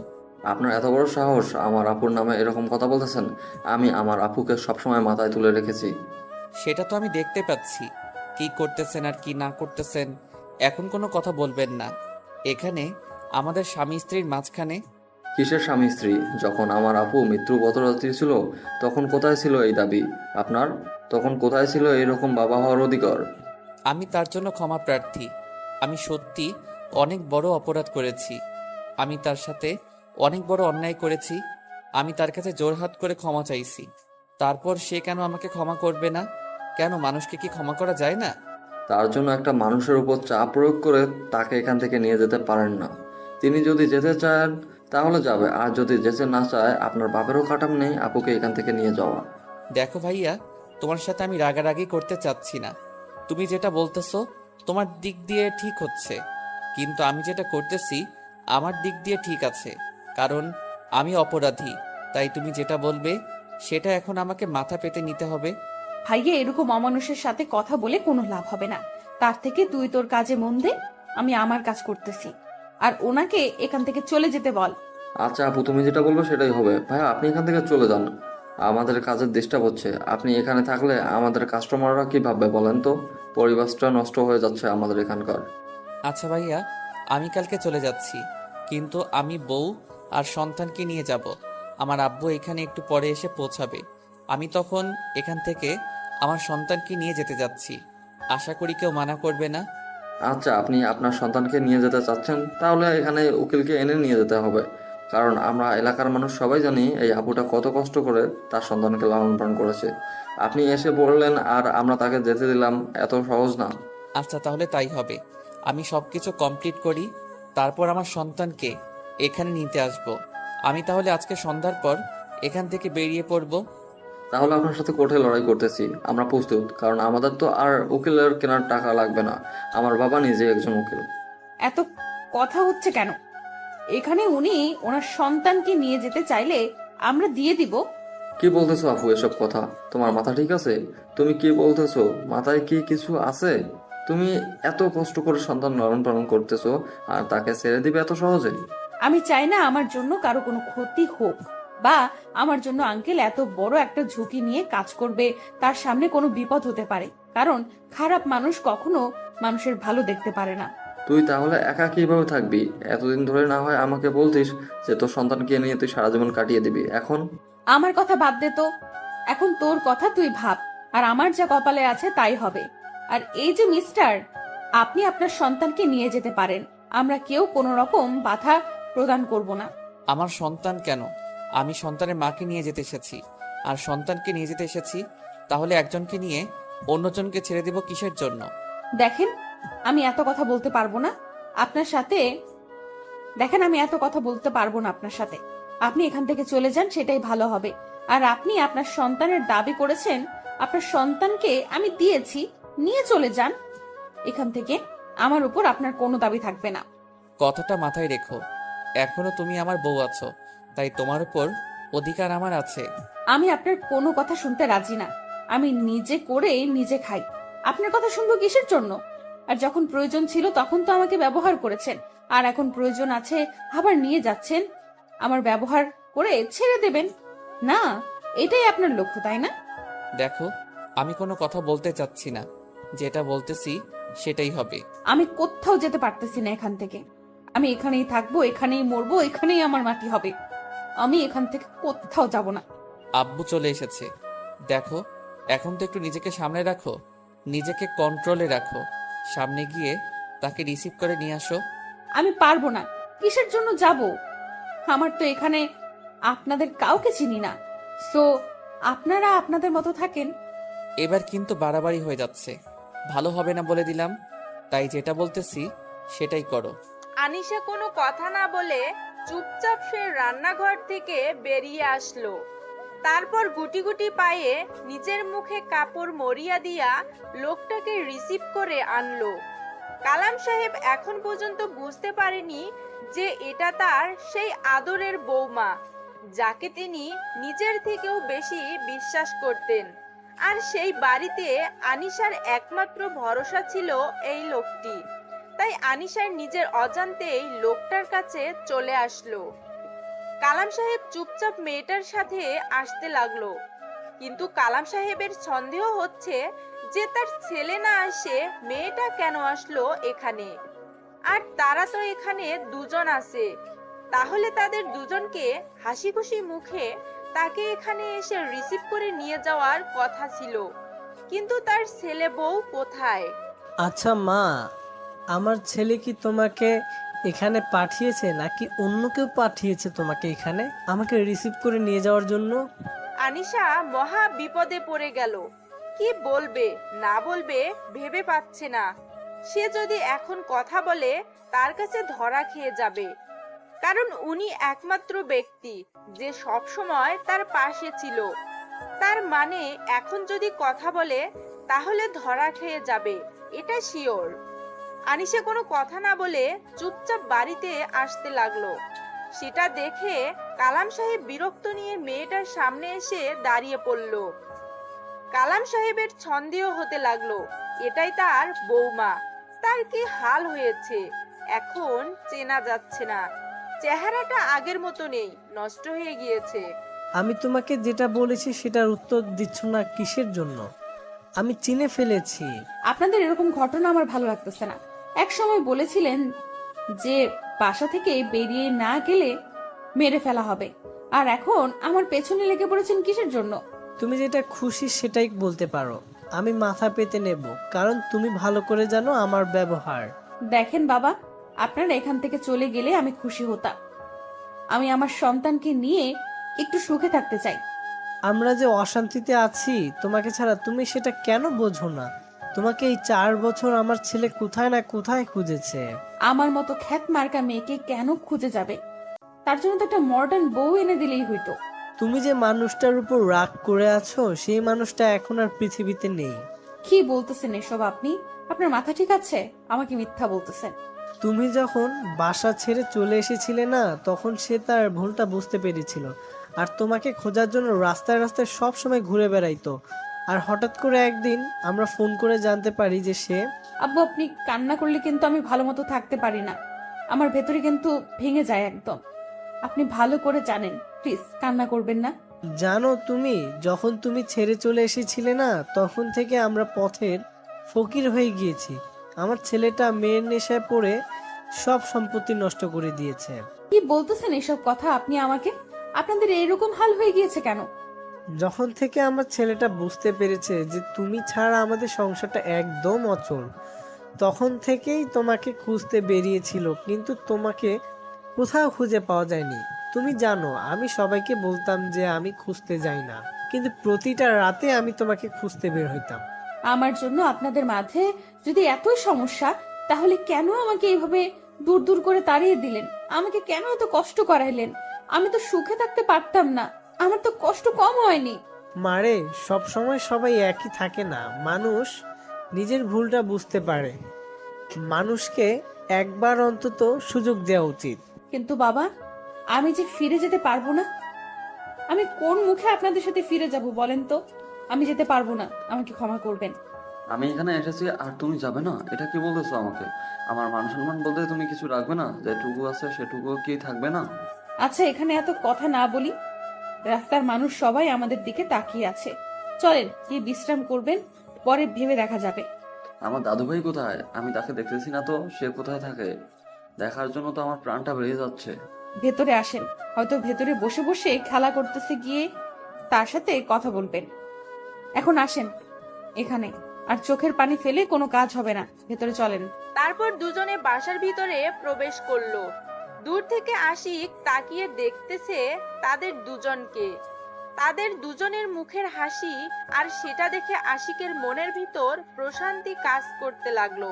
Speaker 10: আপনার এত বড় সাহস আমার আপুর নামে এরকম কথা বলতেছেন? আমি আমার আপুকে সবসময় মাথায় তুলে রেখেছি।
Speaker 1: সেটা তো আমি দেখতে পাচ্ছি, কি করতেছেন আর কি না করতেছেন। এখন কোনো কথা বলবেন না। এখানে আমাদের স্বামী স্ত্রীর মাঝখানে।
Speaker 10: কিসের স্বামী স্ত্রী? যখন আমার আপু মৃত্যু পথযাত্রী ছিল তখন কোথায় ছিল এই দাবি আপনার? তখন কোথায় ছিল এরকম বাবা হওয়ার অধিকার?
Speaker 1: আমি তার জন্য ক্ষমা প্রার্থী। আমি সত্যি অনেক বড় অপরাধ করেছি। আমি তার সাথে অনেক বড় অন্যায় করেছি। আমি তার কাছে জোরহাত করে ক্ষমা চাইছি। তারপর সে কেন আমাকে ক্ষমা করবে না? কেন, মানুষকে কি ক্ষমা করা যায় না?
Speaker 10: তার জন্য একটা মানুষের উপর চাপ প্রয়োগ করে তাকে এখান থেকে নিয়ে যেতে পারেন না। তিনি যদি যেতে চান তাহলে যাবে, আর যদি যেতে না চায় আপনার বাপেরও কাটাম নেই আপুকে এখান থেকে নিয়ে যাওয়া।
Speaker 1: দেখো ভাইয়া, তোমার সাথে আমি রাগারাগি করতে চাচ্ছি না। তুমি যেটা বলতেছো তোমার দিক দিয়ে ঠিক হচ্ছে, কিন্তু আমি যেটা করতেছি আমার দিক দিয়ে ঠিক আছে, কারণ আমি অপরাধী। তাই তুমি যেটা বলবে সেটা এখন আমাকে মাথা পেতে নিতে হবে।
Speaker 9: ভাইয়া, এরকম অমানুষের সাথে কথা বলে কোনো লাভ হবে না। তার থেকে তুই তোর কাজে মন দে, আমি আমার কাজ করতেছি। আর ওনাকে এখান থেকে চলে যেতে বল।
Speaker 10: আচ্ছা আপু, তুমি যেটা বলবে সেটাই হবে। ভাইয়া আপনি এখান থেকে চলে যান, আমাদের কাজের ডিস্টার্ব হচ্ছে। আপনি এখানে থাকলে আমাদের কাস্টমাররা কি ভাববে বলেন তো? পরিবেশটা নষ্ট হয়ে যাচ্ছে আমাদের এখানকার।
Speaker 1: আচ্ছা ভাইয়া, আমি কালকে চলে যাচ্ছি, কিন্তু আমি বউ আর সন্তানকে নিয়ে যাব। আমার আব্বু এখানে একটু পরে এসে পৌঁছাবে। আমি তখন এখান থেকে আমার সন্তানকে নিয়ে যেতে যাচ্ছি। আশা করি কেউ মানা করবে না।
Speaker 10: আচ্ছা, আপনি আপনার সন্তানকে নিয়ে যেতে চাচ্ছেন, তাহলে এখানে উকিলকে এনে নিয়ে যেতে হবে। কারণ আমরা এলাকার মানুষ সবাই জানি এই আপুটা কত কষ্ট করে তার সন্তানকে লালন পালন করেছে। আপনি এসে বললেন আর আমরা তাকে যেতে দিলাম, এত সহজ না।
Speaker 1: আচ্ছা তাহলে তাই হবে। আমি সবকিছু কমপ্লিট করি, তারপর আমার সন্তানকে এখানে নিতে আসব। আমি তাহলে আজকে সন্ধ্যার পর এখান থেকে বেরিয়ে পড়ব।
Speaker 10: তাহলে আপনার সাথে কোর্টে লড়াই করতেছি, আমরা প্রস্তুত। কারণ আমাদের তো আর উকিলের কেনার টাকা লাগবে না, আমার বাবা নিজে একজন উকিল।
Speaker 9: এত কথা হচ্ছে কেন? এখানে উনি ওনার সন্তানকে নিয়ে যেতে চাইলে আমরা দিয়ে দিব।
Speaker 10: কি বলতেছো আপু এসব কথা? তোমার মাথা ঠিক আছে? তুমি কি বলতেছো? মাথায় কি কিছু আছে? তুমি এত কষ্ট করে সন্তান লালন পালন করতেছো আর তাকে ছেড়ে দিবে এত সহজে?
Speaker 9: আমি চাই না আমার জন্য কারো কোনো ক্ষতি হোক, বা আমার জন্য আঙ্কেল এত বড় একটা ঝুঁকি নিয়ে কাজ করবে, তার সামনে কোনো বিপদ হতে পারে। কারণ খারাপ মানুষ কখনো মানুষের ভালো দেখতে পারে না।
Speaker 10: তুই তাহলে একা কিভাবে থাকবি? এতদিন ধরে না হয় আমাকে বলতিস যে তোর সন্তানকে নিয়ে তুই সারা জীবন কাটিয়ে দিবি, এখন?
Speaker 9: আমার কথা বাদ দে তো, এখন তোর কথা তুই ভাব, আর আমার যা কপালে আছে তাই হবে। আর এই যে মিস্টার, আপনি আপনার সন্তানকে নিয়ে যেতে পারেন, আমরা কেউ কোনো রকম বাধা প্রদান করব না।
Speaker 1: আমার সন্তান কেন? আমি সন্তানের মাকে নিয়ে যেতে এসেছি, আর সন্তানকে নিয়ে যেতে এসেছি। তাহলে একজনকে নিয়ে অন্যজনকে ছেড়ে দেব কিসের জন্য?
Speaker 9: দেখেন, আমি এত কথা বলতে পারবো না আপনার সাথে। আমি এত কথা বলতে পারবো না আপনার সাথে। আপনি এখান থেকে চলে যান, সেটাই ভালো হবে। আর আপনি আপনার সন্তানের দাবি করেছেন, আপনার সন্তানকে আমি দিয়েছি, নিয়ে চলে যান এখান থেকে। আমার উপর আপনার কোনো দাবি থাকবে না।
Speaker 1: কথাটা মাথায় রেখো। এখনো তুমি আমার বউ আছো, তাই তোমার উপর অধিকার আমার আছে।
Speaker 9: আমি আপনার কোনো কথা শুনতে রাজি না। আমি নিজে করে নিজে খাই। আপনার কথা শুনবো কিসের জন্য? আর যখন প্রয়োজন ছিল তখন তো আমাকে ব্যবহার করেছেন, আর এখন প্রয়োজন আছে আবার নিয়ে যাচ্ছেন। আমার ব্যবহার করে ছেড়ে দেবেন না, এটাই আপনার লক্ষ্য, তাই না?
Speaker 1: দেখো, আমি কোনো কথা বলতে চাচ্ছি না, যেটা বলতেছি সেটাই হবে।
Speaker 9: আমি কোথাও যেতে পারতেছি না এখান থেকে। আমি এখানেই থাকবো, এখানেই মরবো, এখানেই আমার মাটি হবে। আমি এখান থেকে কোথাও যাব না।
Speaker 1: আব্বু চলে এসেছে। দেখো, এখন তো একটু নিজেকে সামনে রাখো, নিজেকে কন্ট্রোলে রাখো। সামনে গিয়ে তাকে রিসিভ করে নিয়ে আসো।
Speaker 9: আমি পারবো না। কিসের জন্য যাব? আমার তো এখানে আপনাদের কাউকে চিনি না। সো আপনারা আপনাদের মতো থাকেন।
Speaker 1: এবার কিন্তু বাড়াবাড়ি হয়ে যাচ্ছে, ভালো হবে না বলে দিলাম। তাই যেটা বলতেছি সেটাই করো।
Speaker 3: আনিশা কোনো কথা না বলে চুপচাপ সে রান্নাঘর থেকে বেরিয়ে আসলো। তারপর গুটি গুটি পায়ে নিজের মুখে কাপড় মরিয়া দিয়া লোকটাকে রিসিভ করে আনলো। কালাম সাহেব এখন পর্যন্ত বুঝতে পারেনি যে এটা তার সেই আদরের বৌমা, যাকে তিনি নিজের থেকেও বেশি বিশ্বাস করতেন। আর সেই বাড়িতে আনিশার একমাত্র ভরসা ছিল এই লোকটি। তাই আনিশার নিজের অজান্তেই লোকটার কাছে চলে আসলো। কালাম সাহেব চুপচাপ মেয়েটার সাথে আসতে লাগলো, কিন্তু কালাম সাহেবের সন্দেহ হচ্ছে যে তার ছেলে না আসে মেয়েটা কেন আসলো এখানে। আর তারা তো এখানে দুজন আছে, তাহলে তাদের দুজনকে হাসি খুশি মুখে তাকে এখানে এসে রিসিভ করে নিয়ে যাওয়ার কথা ছিল। কিন্তু তার ছেলে বউ কোথায়?
Speaker 14: আচ্ছা মা, আমার ছেলে কি তোমাকে এখানে পাঠিয়েছে নাকি অন্য কেউ পাঠিয়েছে তোমাকে এখানে আমাকে রিসিভ করে নিয়ে যাওয়ার জন্য?
Speaker 3: আনিশা মহা বিপদে পড়ে গেল। কি বলবে না বলবে ভেবে পাচ্ছে না। সে যদি এখন কথা বলে তার কাছে ধরা খেয়ে যাবে, কারণ উনি একমাত্র ব্যক্তি যে সব সময় তার পাশে ছিল। তার মানে এখন যদি কথা বলে তাহলে ধরা খেয়ে যাবে, এটা শিওর। আনিশা কোনো কথা না বলে চুপচাপ বাড়িতে আসতে লাগলো। সেটা দেখে কালাম সাহেব বিরক্ত নিয়ে মেয়েটার সামনে এসে দাঁড়িয়ে পড়ল। কালাম সাহেবের সন্দেহ হতে লাগলো এটাই তার বৌমা। তার কি হাল হয়েছে এখন চেনা যাচ্ছে না, চেহারাটা আগের মতো নেই, নষ্ট হয়ে গিয়েছে।
Speaker 14: আমি তোমাকে যেটা বলেছি সেটার উত্তর দিচ্ছ না কিসের জন্য? আমি চিনে ফেলেছি।
Speaker 9: আপনাদের এরকম ঘটনা আমার ভালো লাগতেছে না। এক সময় বলেছিলেন যে বাসা থেকে বেরিয়ে না গেলে মেরে ফেলা হবে, আর এখন আমার পেছনে লেগে পড়েছেন কিসের জন্য?
Speaker 14: তুমি যেটা খুশি সেটাই বলতে পারো, আমি মাথা পেতে নেব, কারণ তুমি ভালো করে জানো আমার ব্যবহার।
Speaker 9: দেখেন বাবা, আপনারা এখান থেকে চলে গেলে আমি খুশি হতাম। আমি আমার সন্তানকে নিয়ে একটু সুখে থাকতে চাই।
Speaker 14: আমরা যে অশান্তিতে আছি তোমাকে ছাড়া, তুমি সেটা কেন বোঝো না? তোমাকে এই 4 বছর আমার ছেলে কোথায় না কোথায় খুঁজেছে।
Speaker 9: আমার মতো খ্যাত মার্কা মেয়েকে কেন খুঁজে যাবে? তার জন্য তো একটা মডার্ন বউ এনে দিলেই হইতো।
Speaker 14: তুমি যে মানুষটার উপর রাগ করে আছো সেই মানুষটা এখন আর পৃথিবীতে নেই।
Speaker 9: কি বলতেছেন এসব আপনি? আপনার মাথা ঠিক আছে? আমাকে মিথ্যা বলতেছেন।
Speaker 14: তুমি যখন বাসা ছেড়ে চলে এসেছিলে না, তখন সে তার ভুলটা বুঝতে পেরেছিল, আর তোমাকে খোঁজার জন্য রাস্তায় রাস্তায় সব সময় ঘুরে বেড়াইতো। আর হঠাৎ করে একদিন আমরা ফোন করে জানতে পারি যে সে...
Speaker 9: আব্বু, আপনি কান্না করলে কিন্তু আমি ভালো মতো থাকতে পারি না। আমার ভেতরে কিন্তু ভেঙে যায় একদম। আপনি ভালো করে জানেন, প্লিজ কান্না করবেন না।
Speaker 14: জানো, তুমি যখন তুমি ছেড়ে চলে এসেছিলে না, তখন থেকে আমরা পথের ফকির হয়ে গিয়েছি। আমার ছেলেটা মেয়ের নেশায় পড়ে সব সম্পত্তি নষ্ট করে দিয়েছে।
Speaker 9: কি বলতেছেন এসব কথা আপনি আমাকে? আপনাদের এরকম হাল হয়ে গিয়েছে কেন?
Speaker 14: যখন থেকে আমার ছেলেটা বুঝতে পেরেছে যে তুমি ছাড়া আমাদের সংসারটা একদম অচল, তখন থেকেই তোমাকে খুঁজতে বেরিয়েছিল, কিন্তু তোমাকে কোথাও খুঁজে পাওয়া যায়নি। তুমি জানো আমি সবাইকে বলতাম যে আমি খুঁজতে যাই না, কিন্তু প্রতিটা রাতে আমি তোমাকে খুঁজতে বের হইতাম।
Speaker 9: আমার জন্য আপনাদের মাঝে যদি এতই সমস্যা, তাহলে কেন আমাকে এইভাবে দূর দূর করে তাড়িয়ে দিলেন? আমাকে কেন এত কষ্ট করাইলেন? আমি তো সুখে থাকতে পারতাম না? আমার তো কষ্ট কম হয়নি।
Speaker 14: মারে, সব সময় সবাই একই থাকে না। মানুষ নিজের ভুলটা বুঝতে পারে। মানুষকে একবার অন্তত সুযোগ দেওয়া উচিত।
Speaker 9: কিন্তু বাবা, আমি যে ফিরে যেতে পারবো না। আমি কোন মুখে আপনাদের সাথে ফিরে যাব বলেন তো? আমি যেতে পারবো না, আমাকে ক্ষমা করবেন।
Speaker 10: আমি এখানে এসেছি আর তুমি যাবে না, এটা কি বলতেছো আমাকে? আমার মান সম্মান বলতে তুমি কিছু রাখবে না? যেটুকু আছে সেটুকু কি থাকবে না?
Speaker 9: আচ্ছা, এখানে এত কথা না বলি। রাস্তার মানুষ সবাই আমাদের দিকে তাকিয়ে আছে। চলেন গিয়ে বিশ্রাম করবেন, পরে ভেবে দেখা যাবে।
Speaker 10: আমার দাদুভাই কোথায়? আমি তাকে দেখতেছি না তো, সে কোথায় থাকে? দেখার জন্য তো আমার প্রাণটা বেরিয়ে যাচ্ছে।
Speaker 9: ভেতরে আসেন, হয়তো ভেতরে বসে বসে খেলা করতেছে, গিয়ে তার সাথে কথা বলবেন। এখন আসেন এখানে, আর চোখের পানি ফেলে কোনো কাজ হবে না। ভেতরে চলেন।
Speaker 3: তারপর দুজনে বাসার ভিতরে প্রবেশ করলো। দূর থেকে আশিক তাকিয়ে দেখতেছে তাদের দুজনকে, তাদের দুজনের মুখের হাসি, আর সেটা দেখে আশিকের মনের ভিতর প্রশান্তি কাজ করতে লাগলো।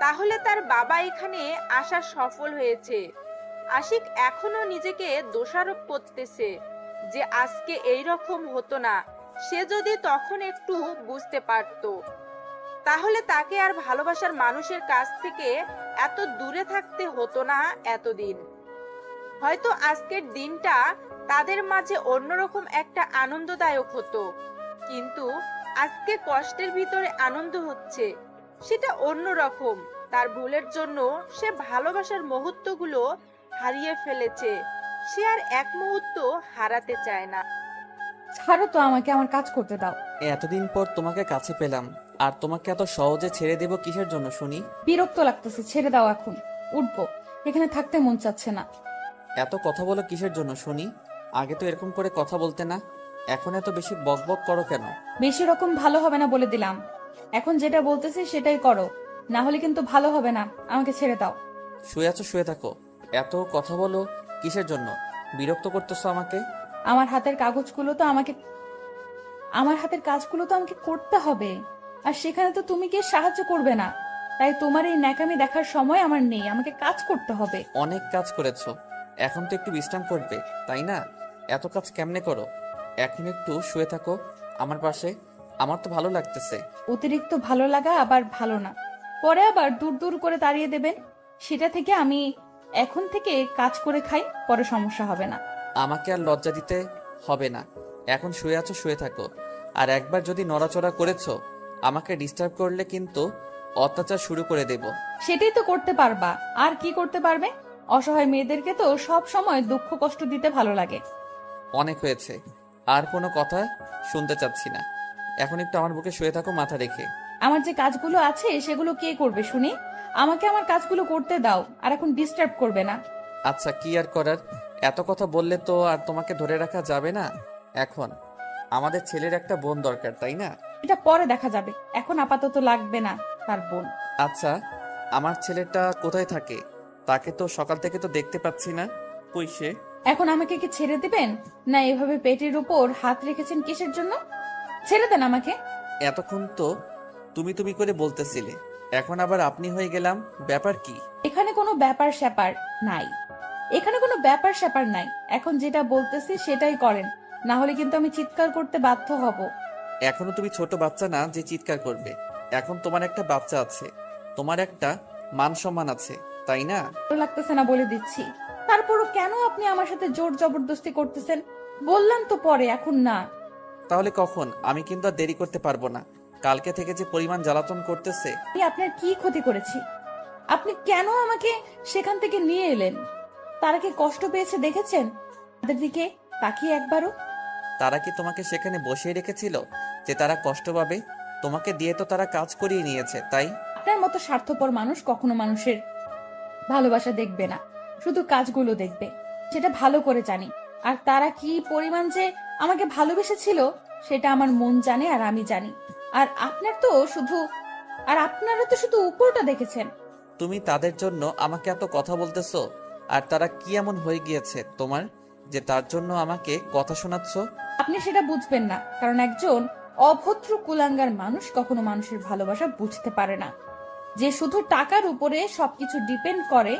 Speaker 3: তাহলে তার বাবা এখানে আসা সফল হয়েছে। আশিক এখনো নিজেকে দোষারোপ করতেছে যে আজকে এই রকম হতো না। সে যদি তখন একটু বুঝতে পারতো, তাহলে তাকে আর ভালোবাসার মানুষের কাছ থেকে এত দূরে থাকতে হতো না এতদিন। হয়তো আজকের দিনটা তাদের মাঝে অন্যরকম একটা আনন্দদায়ক হতো, কিন্তু আজকে কষ্টের ভিতরে আনন্দ হচ্ছে, সেটা অন্যরকম। তার ভুলের জন্য সে ভালোবাসার মুহূর্তগুলো হারিয়ে ফেলেছে। সে আর এক মুহূর্ত হারাতে চায় না।
Speaker 9: ছাড়ো তো আমাকে, আমার কাজ করতে দাও।
Speaker 1: এতদিন পর তোমাকে কাছে পেলাম, আর তোমাকে এত সহজে ছেড়ে দেব কিসের জন্য শুনি?
Speaker 9: বিরক্ত লাগতেছে, ছেড়ে দাও। এখন উঠবো, এখানে থাকতে মন চাচ্ছে না।
Speaker 1: এত কথা বলো কিসের জন্য শুনি? আগে তো এরকম করে কথা বলতে না, এখন এত বেশি বকবক করো কেন?
Speaker 9: বেশি রকম ভালো হবে না বলে দিলাম। এখন যেটা বলতেছি সেটাই করো, না হলে কিন্তু ভালো হবে না। আমাকে ছেড়ে দাও।
Speaker 1: শুয়ে আছো, শুয়ে থাকো। এত কথা বলো কিসের জন্য? বিরক্ত করতেছো আমাকে।
Speaker 9: আমার হাতের কাজগুলো তো আমাকে করতে হবে, আর সেখানে তো তুমি কি সাহায্য করবে না। তাই তোমার এই ন্যাকামি দেখার সময় আমার নেই, আমাকে কাজ করতে হবে।
Speaker 1: অনেক কাজ করেছো, এখন তো একটু বিশ্রাম করবে, তাই না? এত কাজ কেমনে করো? এখন একটু শুয়ে থাকো আমার পাশে, আমার তো ভালো লাগতেছে।
Speaker 9: অতিরিক্ত ভালো লাগা আবার ভালো না, পরে আবার দূর দূর করে তাড়িয়ে দেবেন। সেটা থেকে আমি এখন থেকে কাজ করে খাই, পরে সমস্যা হবে না।
Speaker 1: আমাকে আর লজ্জা দিতে হবে না, এখন শুয়ে আছো, শুয়ে থাকো। আর একবার যদি নড়াচড়া করেছো, আমাকে ডিস্টার্ব করলে কিন্তু অত্যাচার শুরু করে দেব।
Speaker 9: সেটাই তো করতে পারবা, আর কি করতে পারবে? অসহায় মেয়েদেরকে তো সব সময় দুঃখ কষ্ট দিতে ভালো লাগে।
Speaker 1: অনেক হয়েছে, আর কোনো কথা শুনতে চাচ্ছি না। এখন একটু আমার বুকে শুয়ে থাকো মাথা রেখে।
Speaker 9: আমার যে কাজগুলো আছে সেগুলো কে করবে শুনি? আমাকে আমার কাজগুলো করতে দাও, আর এখন ডিস্টার্ব করবে না।
Speaker 1: আচ্ছা, কি আর করার, এত কথা বললে তো আর তোমাকে ধরে রাখা যাবে না। এখন আমাদের ছেলের একটা বোন দরকার, তাই না?
Speaker 9: এটা পরে দেখা যাবে, এখন আপাতত লাগবে না তার বোন।
Speaker 1: আচ্ছা, আমার ছেলেটা কোথায় থাকে? তাকে তো সকাল থেকে তো দেখতে পাচ্ছি না, কই সে?
Speaker 9: এখন আমাকে কি ছেড়ে দিবেন? না এভাবে পেটের উপর হাত রেখেছেন কিসের জন্য? ছেড়ে দেন আমাকে।
Speaker 1: এতক্ষণ তো তুমি তুমি করে বলতেছিলে, এখন আবার আপনি হয়ে গেলাম, ব্যাপার কি?
Speaker 9: এখানে কোনো ব্যাপার স্যাপার নাই, এখানে কোনো ব্যাপার স্যাপার নাই। এখন যেটা বলতেছি সেটাই করেন, না হলে কিন্তু আমি চিৎকার করতে বাধ্য হব।
Speaker 1: এখনো তুমি ছোট বাচ্চা না যে চিৎকার করবে। এখন তোমার একটা বাচ্চা আছে, তোমার একটা মান সম্মান আছে, তাই না?
Speaker 9: ভালো লাগতেছে না বলে দিচ্ছি, তারপরও কেন আপনি আমার সাথে জোর জবরদস্তি করতেছেন? বললাম তো পরে, এখন না।
Speaker 1: তাহলে কখন? আমি কিন্তু আর দেরি করতে পারবো না। কালকে থেকে যে পরিমাণ জ্বালাতন করতেছে।
Speaker 9: আমি আপনার কি ক্ষতি করেছি? আপনি কেন আমাকে সেখান থেকে নিয়ে এলেন? তারা কি কষ্ট পেয়েছে দেখেছেন? তাদের দিকে তাকিয়ে একবারও।
Speaker 1: তারা কি তোমাকে সেখানে বসিয়ে রেখেছিল যে তারা কষ্ট পাবে? তোমাকে দিয়ে তো তারা কাজ করিয়ে নিয়েছে, তাই?
Speaker 9: আপনার মতো স্বার্থপর মানুষ কখনো মানুষের ভালোবাসা দেখবে না, শুধু কাজগুলো দেখবে। সেটা ভালো করে জানি। আর তারা কি পরিমাণ যে আমাকে ভালোবেসেছিল সেটা আমার মন জানে আর আমি জানি। আর আপনার তো শুধু আর আপনারা তো শুধু উপরটা দেখেছেন।
Speaker 1: তুমি তাদের জন্য আমাকে এত কথা বলতেছো, আর তারা কি এমন হয়ে গিয়েছে তোমার যে তার জন্য আমাকে কথা শোনাচ্ছ?
Speaker 9: আপনি সেটা বুঝবেন না, কারণ একজন অভদ্র কুলাঙ্গার মানুষ কখনো মানুষের ভালোবাসা বুঝতে পারে না। যে শুধু টাকার উপরে সবকিছু ডিপেন্ড করে,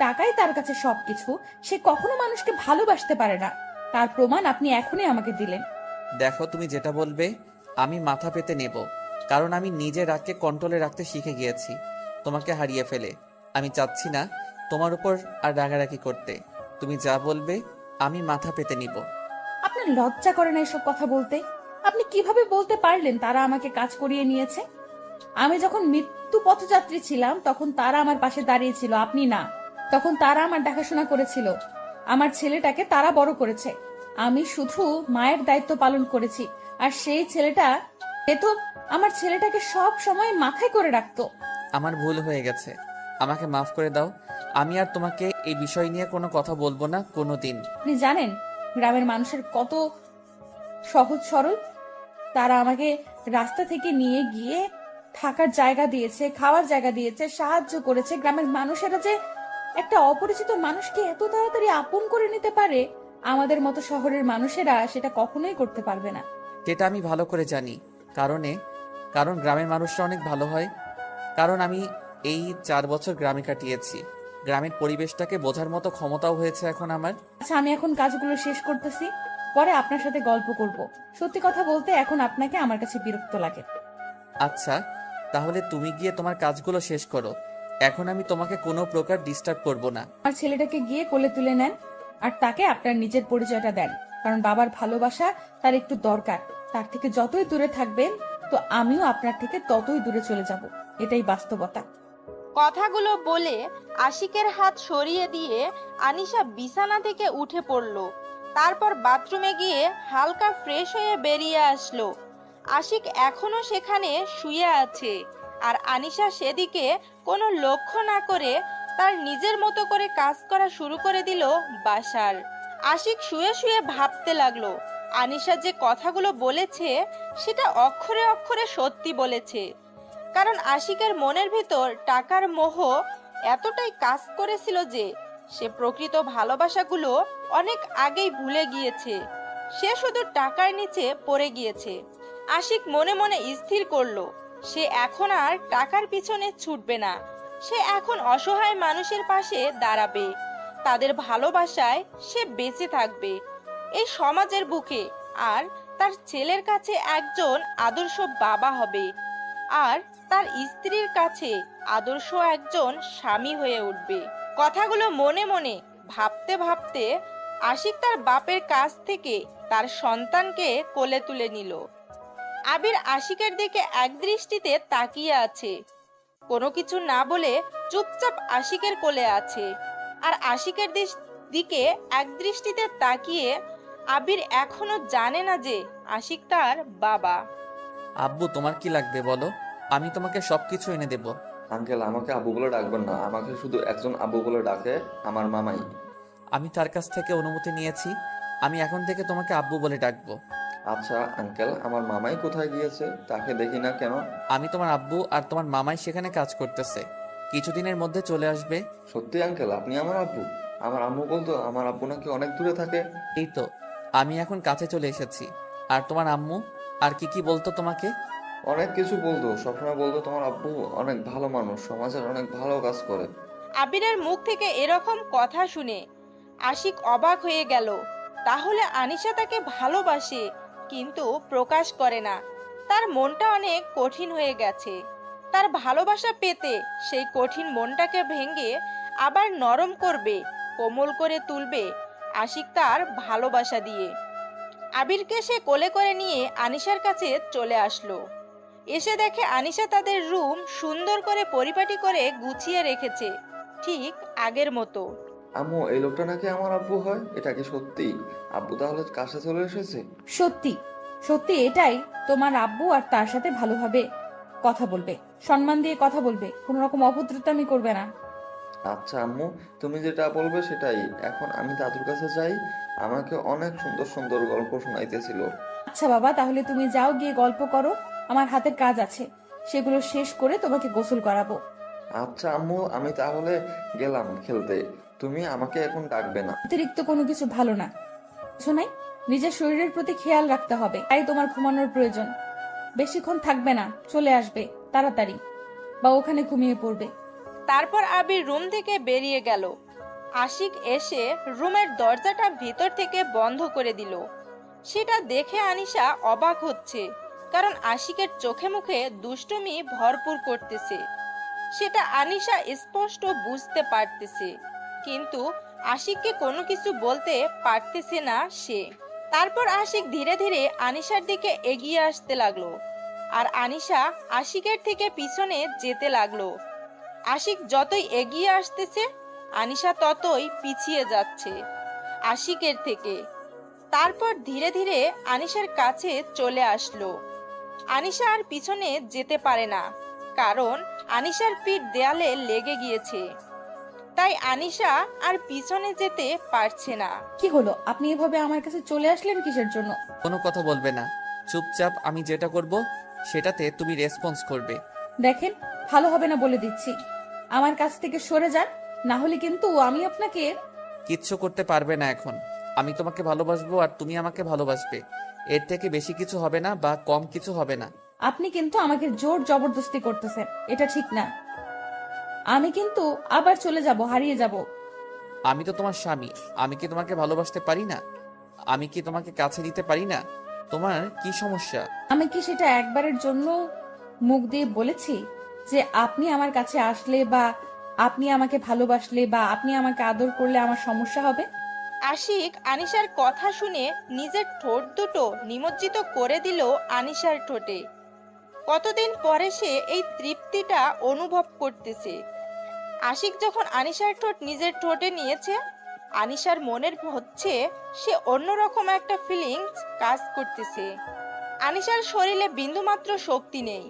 Speaker 9: টাকাই তার কাছে সবকিছু, সে কখনো মানুষকে ভালোবাসতে পারে না। তার প্রমাণ আপনি এখনই আমাকে দিলেন।
Speaker 1: দেখো, তুমি যেটা বলবে আমি মাথা পেতে নেব, কারণ আমি নিজের রাগকে কন্ট্রোলে রাখতে শিখে গিয়েছি তোমাকে হারিয়ে ফেলে। আমি চাচ্ছি না তোমার উপর আর রাগারাগি করতে। তুমি যা বলবে আমি মাথা পেতে নিব।
Speaker 9: আপনার লজ্জা করে না এসব কথা বলতে? আপনি কিভাবে বলতে পারলেন তারা আমাকে কাজ করিয়ে নিয়েছে? আমি যখন মৃত্যু পথযাত্রী ছিলাম তখন তারা আমার পাশে দাঁড়িয়েছিল, আপনি না। তখন তারা আমার দেখাশোনা করেছিল, আমার ছেলেটাকে তারা বড় করেছে। আমি শুধু মায়ের দায়িত্ব পালন করেছি, আর সেই ছেলেটা তো আমার ছেলেটাকে সব সময় মাথায় করে রাখতো।
Speaker 1: আমার ভুল হয়ে গেছে, আমাকে মাফ করে দাও। আমি আর তোমাকে এই বিষয় নিয়ে কোনো কথা বলবো না কোনো দিন।
Speaker 9: আপনি জানেন গ্রামের মানুষের কত সহজ সরল? তারা আমাকে রাস্তা থেকে নিয়ে গিয়ে থাকার জায়গা দিয়েছে, খাওয়ার জায়গা দিয়েছে, সাহায্য করেছে। গ্রামের মানুষেরা যে একটা অপরিচিত মানুষকে এত তাড়াতাড়ি আপন করে নিতে পারে, আমাদের মতো শহরের মানুষেরা সেটা কখনোই করতে পারবে না।
Speaker 1: সেটা আমি ভালো করে জানি, কারণ গ্রামের মানুষরা অনেক ভালো হয়। কারণ আমি এই 4 বছর গ্রামে কাটিয়েছি, গ্রামের পরিবেশটাকে বোঝার মতো ক্ষমতাও হয়েছে এখন আমার।
Speaker 9: আচ্ছা, আমি এখন কাজগুলো শেষ করতেছি, পরে আপনার সাথে গল্প করব। সত্যি কথা বলতে এখন আপনাকে আমার কাছে বিরক্ত লাগে।
Speaker 1: আচ্ছা, তাহলে তুমি গিয়ে তোমার কাজগুলো শেষ করো, এখন আমি তোমাকে কোনো প্রকার ডিস্টার্ব করব না।
Speaker 9: আমার ছেলেটাকে গিয়ে কোলে তুলে নেন, আর তাকে আপনার নিজের পরিচয়টা দেন, কারণ বাবার ভালোবাসা তার একটু দরকার। তার থেকে যতই দূরে থাকবেন, তো আমিও আপনার থেকে ততই দূরে চলে যাব, এটাই বাস্তবতা।
Speaker 3: কথাগুলো বলে আশিকের হাত সরিয়ে দিয়ে আনিশা বিছানা থেকে উঠে পড়ল। তারপর বাথরুমে গিয়ে হালকা ফ্রেশ হয়ে বেরিয়ে আসলো। আশিক এখনো সেখানে শুয়ে আছে, আর আনিশা সেদিকে কোনো লক্ষ্য না করে তার নিজের মতো করে কাজ করা শুরু করে দিল বাসার। আশিক শুয়ে শুয়ে ভাবতে লাগলো, আনিশা যে কথাগুলো বলেছে সেটা অক্ষরে অক্ষরে সত্যি বলেছে। কারণ আশিকের মনের ভিতর টাকার মোহ এতটাই কাজ করেছিল যে সে প্রকৃত ভালোবাসাগুলো অনেক আগেই ভুলে গিয়েছে। সে শুধু টাকার নিচে পড়ে গিয়েছে। আশিক মনে মনে স্থির করলো, সে এখন আর টাকার পিছনে ছুটবে না। সে এখন অসহায় মানুষের পাশে দাঁড়াবে, তাদের ভালোবাসায় সে বেঁচে থাকবে এই সমাজের বুকে, আর তার ছেলের কাছে একজন আদর্শ বাবা হবে, আর তার স্ত্রীর কাছে আদর্শ একজন স্বামী হয়ে উঠবে। কথাগুলো মনে মনে ভাবতে ভাবতে আশিক তার বাপের কাছ থেকে তার সন্তানকে কোলে তুলে নিল। আবির আশিকের দিকে একদৃষ্টিতে তাকিয়ে আছে, কোনো কিছু না বলে চুপচাপ আশিকের কোলে আছে। আর আশিকের দিকে একদৃষ্টিতে তাকিয়ে আবির এখনো জানে না যে আশিক তার বাবা।
Speaker 1: আব্বু, তোমার কি লাগবে বলো, আমি তোমাকে সবকিছু এনে দেব।
Speaker 10: আঙ্কেল, আমাকে আব্বু বলে ডাকবেন না, আমাকে শুধু একজন আব্বু বলে ডাকে, আমার মামাই।
Speaker 1: আমি তার কাছ থেকে অনুমতি নিয়েছি, আমি এখন থেকে তোমাকে আব্বু বলে ডাকবো।
Speaker 10: আচ্ছা আঙ্কেল, আমার মামাই কোথায় গিয়েছে? তাকে দেখি না কেন?
Speaker 1: আমি তোমার আব্বু আর তোমার মামাই সেখানে কাজ করতেছে, কিছুদিনের মধ্যে চলে আসবে।
Speaker 10: সত্যি আঙ্কেল, আপনি আমার আব্বু? আমার আম্মু বলতো আমার আব্বু নাকি অনেক দূরে থাকে।
Speaker 1: এই তো আমি এখন কাছে চলে এসেছি। আর তোমার আম্মু আর কি কি বলতো তোমাকে?
Speaker 10: অনেক কিছু বলতো, সবসময় বলতো তোমার আব্বু অনেক ভালো মানুষ, সমাজের অনেক ভালো কাজ করে।
Speaker 3: আবিরের মুখ থেকে এরকম কথা শুনে আশিক অবাক হয়ে গেল। তাহলে আনিশা তাকে ভালোবাসে কিন্তু প্রকাশ করে না। তার মনটা অনেক কঠিন হয়ে গেছে। তার ভালোবাসা পেতে সেই কঠিন মনটাকে ভেঙে আবার নরম করবে, কোমল করে তুলবে আশিক তার ভালোবাসা দিয়ে। আবিরকে সে কোলে করে নিয়ে আনিশার কাছে চলে আসলো। এসে দেখে আনিশা তাদের রুম সুন্দর করে পরিপাটি করে গুছিয়ে রেখেছে, ঠিক আগের মতো।
Speaker 10: আম্মু, এই লোকটা নাকি আমার আব্বু হয়? এটা কি সত্যি? আব্বু তাহলে কাছে চলে এসেছে?
Speaker 9: সত্যি সত্যি এটাই তোমার আব্বু, আর তার সাথে ভালোভাবে কথা বলবে, সম্মান দিয়ে কথা বলবে, কোনো রকম অভদ্রতামি করবে না।
Speaker 10: আচ্ছা আম্মু, তুমি যেটা বলবে সেটাই। এখন আমি দাদুর কাছে যাই, আমাকে অনেক সুন্দর সুন্দর গল্প শোনাইতেছিল।
Speaker 9: আচ্ছা বাবা, তাহলে তুমি যাও, গিয়ে গল্প করো, আমার হাতের কাজ আছে। সেগুলো শেষ করে তোমাকে গোসল করাবো।
Speaker 15: আচ্ছা আম্মু, আমি তাহলে গেলাম খেলতে। তুমি আমাকে এখন ডাকবে না।
Speaker 9: অতিরিক্ত কোনো কিছু ভালো না, কিছু নাই। নিজের শরীরের প্রতি খেয়াল রাখতে হবে, তাই তোমার ঘুমানোর প্রয়োজন। বেশিক্ষণ থাকবে না, চলে আসবে তাড়াতাড়ি, বা ওখানে ঘুমিয়ে পড়বে।
Speaker 3: তারপর আবির রুম থেকে বেরিয়ে গেল। আশিক এসে রুমের দরজাটা ভিতর থেকে বন্ধ করে দিল। সেটা দেখে আনিশা অবাক হচ্ছে, কারণ আশিকের চোখে মুখে দুষ্টুমি ভরপুর করতেছে। সেটা আনিশা স্পষ্ট বুঝতে পারতেছে, কিন্তু আশিককে কোনো কিছু বলতে পারতেছে না সে। তারপর আশিক ধীরে ধীরে আনিশার দিকে এগিয়ে আসতে লাগলো, আর আনিশা আশিকের থেকে পিছনে যেতে লাগলো। আশিক যতই এগিয়ে আসতেছে, আনিশা ততই পিছিয়ে যাচ্ছে আশিকের থেকে। তারপর ধীরে ধীরে আনিশার কাছে চলে আসলো। আনিশা আর পিছনে যেতে পারে না, কারণ আনিশার পিঠ দেয়ালে লেগে গিয়েছে। তাই আনিশা আর পিছনে যেতে পারছে না।
Speaker 9: কি হলো, আপনি এভাবে আমার কাছে চলে আসলেন কিসের জন্য?
Speaker 1: কোনো কথা বলবে না, চুপচাপ আমি যেটা করব সেটাতে তুমি রেসপন্স করবে।
Speaker 9: দেখেন, ভালো হবে না বলে দিচ্ছি। আমার কাছ থেকে সরে যান, না হলে কিন্তু আমি আপনাকে।
Speaker 1: কিচ্ছু করতে পারবে না এখন। আমি তোমাকে ভালোবাসবো আর তুমি আমাকে ভালোবাসবে, এর থেকে বেশি কিছু হবে না বা কম কিছু হবে না।
Speaker 9: আপনি কিন্তু আমাকে জোর জবরদস্তি করতেছেন, এটা ঠিক না। আমি কিন্তু আবার চলে যাব, হারিয়ে যাব।
Speaker 1: আমি তো তোমার স্বামী, আমি কি তোমাকে ভালোবাসতে পারি না? আমি কি তোমাকে কাছে দিতে পারি না? তোমার কি সমস্যা?
Speaker 9: আমি কি সেটা একবারের জন্য মুখ দিয়ে বলেছি যে আপনি আমার কাছে আসলে বা আপনি আমাকে ভালোবাসলে বা আপনি আমাকে আদর করলে আমার সমস্যা হবে?
Speaker 3: আশিক আনিশার কথা শুনে নিজের ঠোঁট দুটো নিমজ্জিত করে দিল আনিশার ঠোঁটে। কতদিন পরে সে এই তৃপ্তিটা অনুভব করতেছে। আশিক যখন আনিশার ঠোঁট নিজের ঠোঁটে নিয়েছে, আনিশার মনের হচ্ছে সে অন্যরকম একটা ফিলিংস কাজ করতেছে। আনিশার শরীরে বিন্দুমাত্র শক্তি নেই।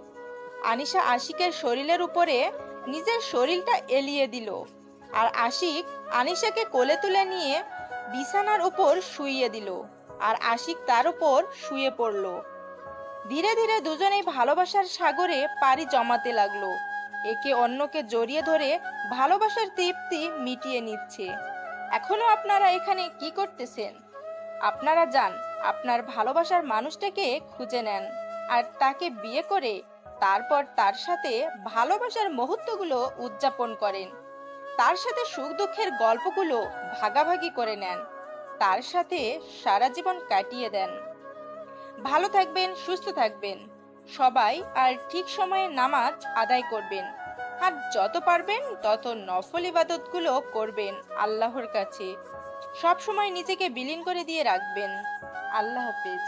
Speaker 3: আনিশা আশিকের শরীরের উপরে নিজের শরীরটা এলিয়ে দিল, আর আশিক আনিশাকে কোলে তুলে নিয়ে বিছানার উপর শুইয়ে দিল, আর আশিক তার উপর শুয়ে পড়ল। ধীরে ধীরে দুজনেই ভালোবাসার সাগরে পাড়ি জমাতে লাগলো। একে অন্যকে জড়িয়ে ধরে ভালোবাসার তৃপ্তি মিটিয়ে নিচ্ছে। এখনো আপনারা এখানে কি করতেছেন? আপনারা যান, আপনার ভালোবাসার মানুষটাকে খুঁজে নেন, আর তাকে বিয়ে করে তারপর তার সাথে ভালোবাসার মুহূর্তগুলো উদযাপন করেন। তার সাথে সুখ দুঃখের গল্পগুলো ভাগাভাগি করে নেন, তার সাথে সারা জীবন কাটিয়ে দেন। ভালো থাকবেন, সুস্থ থাকবেন সবাই, আর ঠিক সময়ে নামাজ আদায় করবেন, আর যত পারবেন তত নফল ইবাদতগুলো করবেন আল্লাহর কাছে। সব সময় নিজেকে বিলীন করে দিয়ে রাখবেন। আল্লাহ হাফেজ।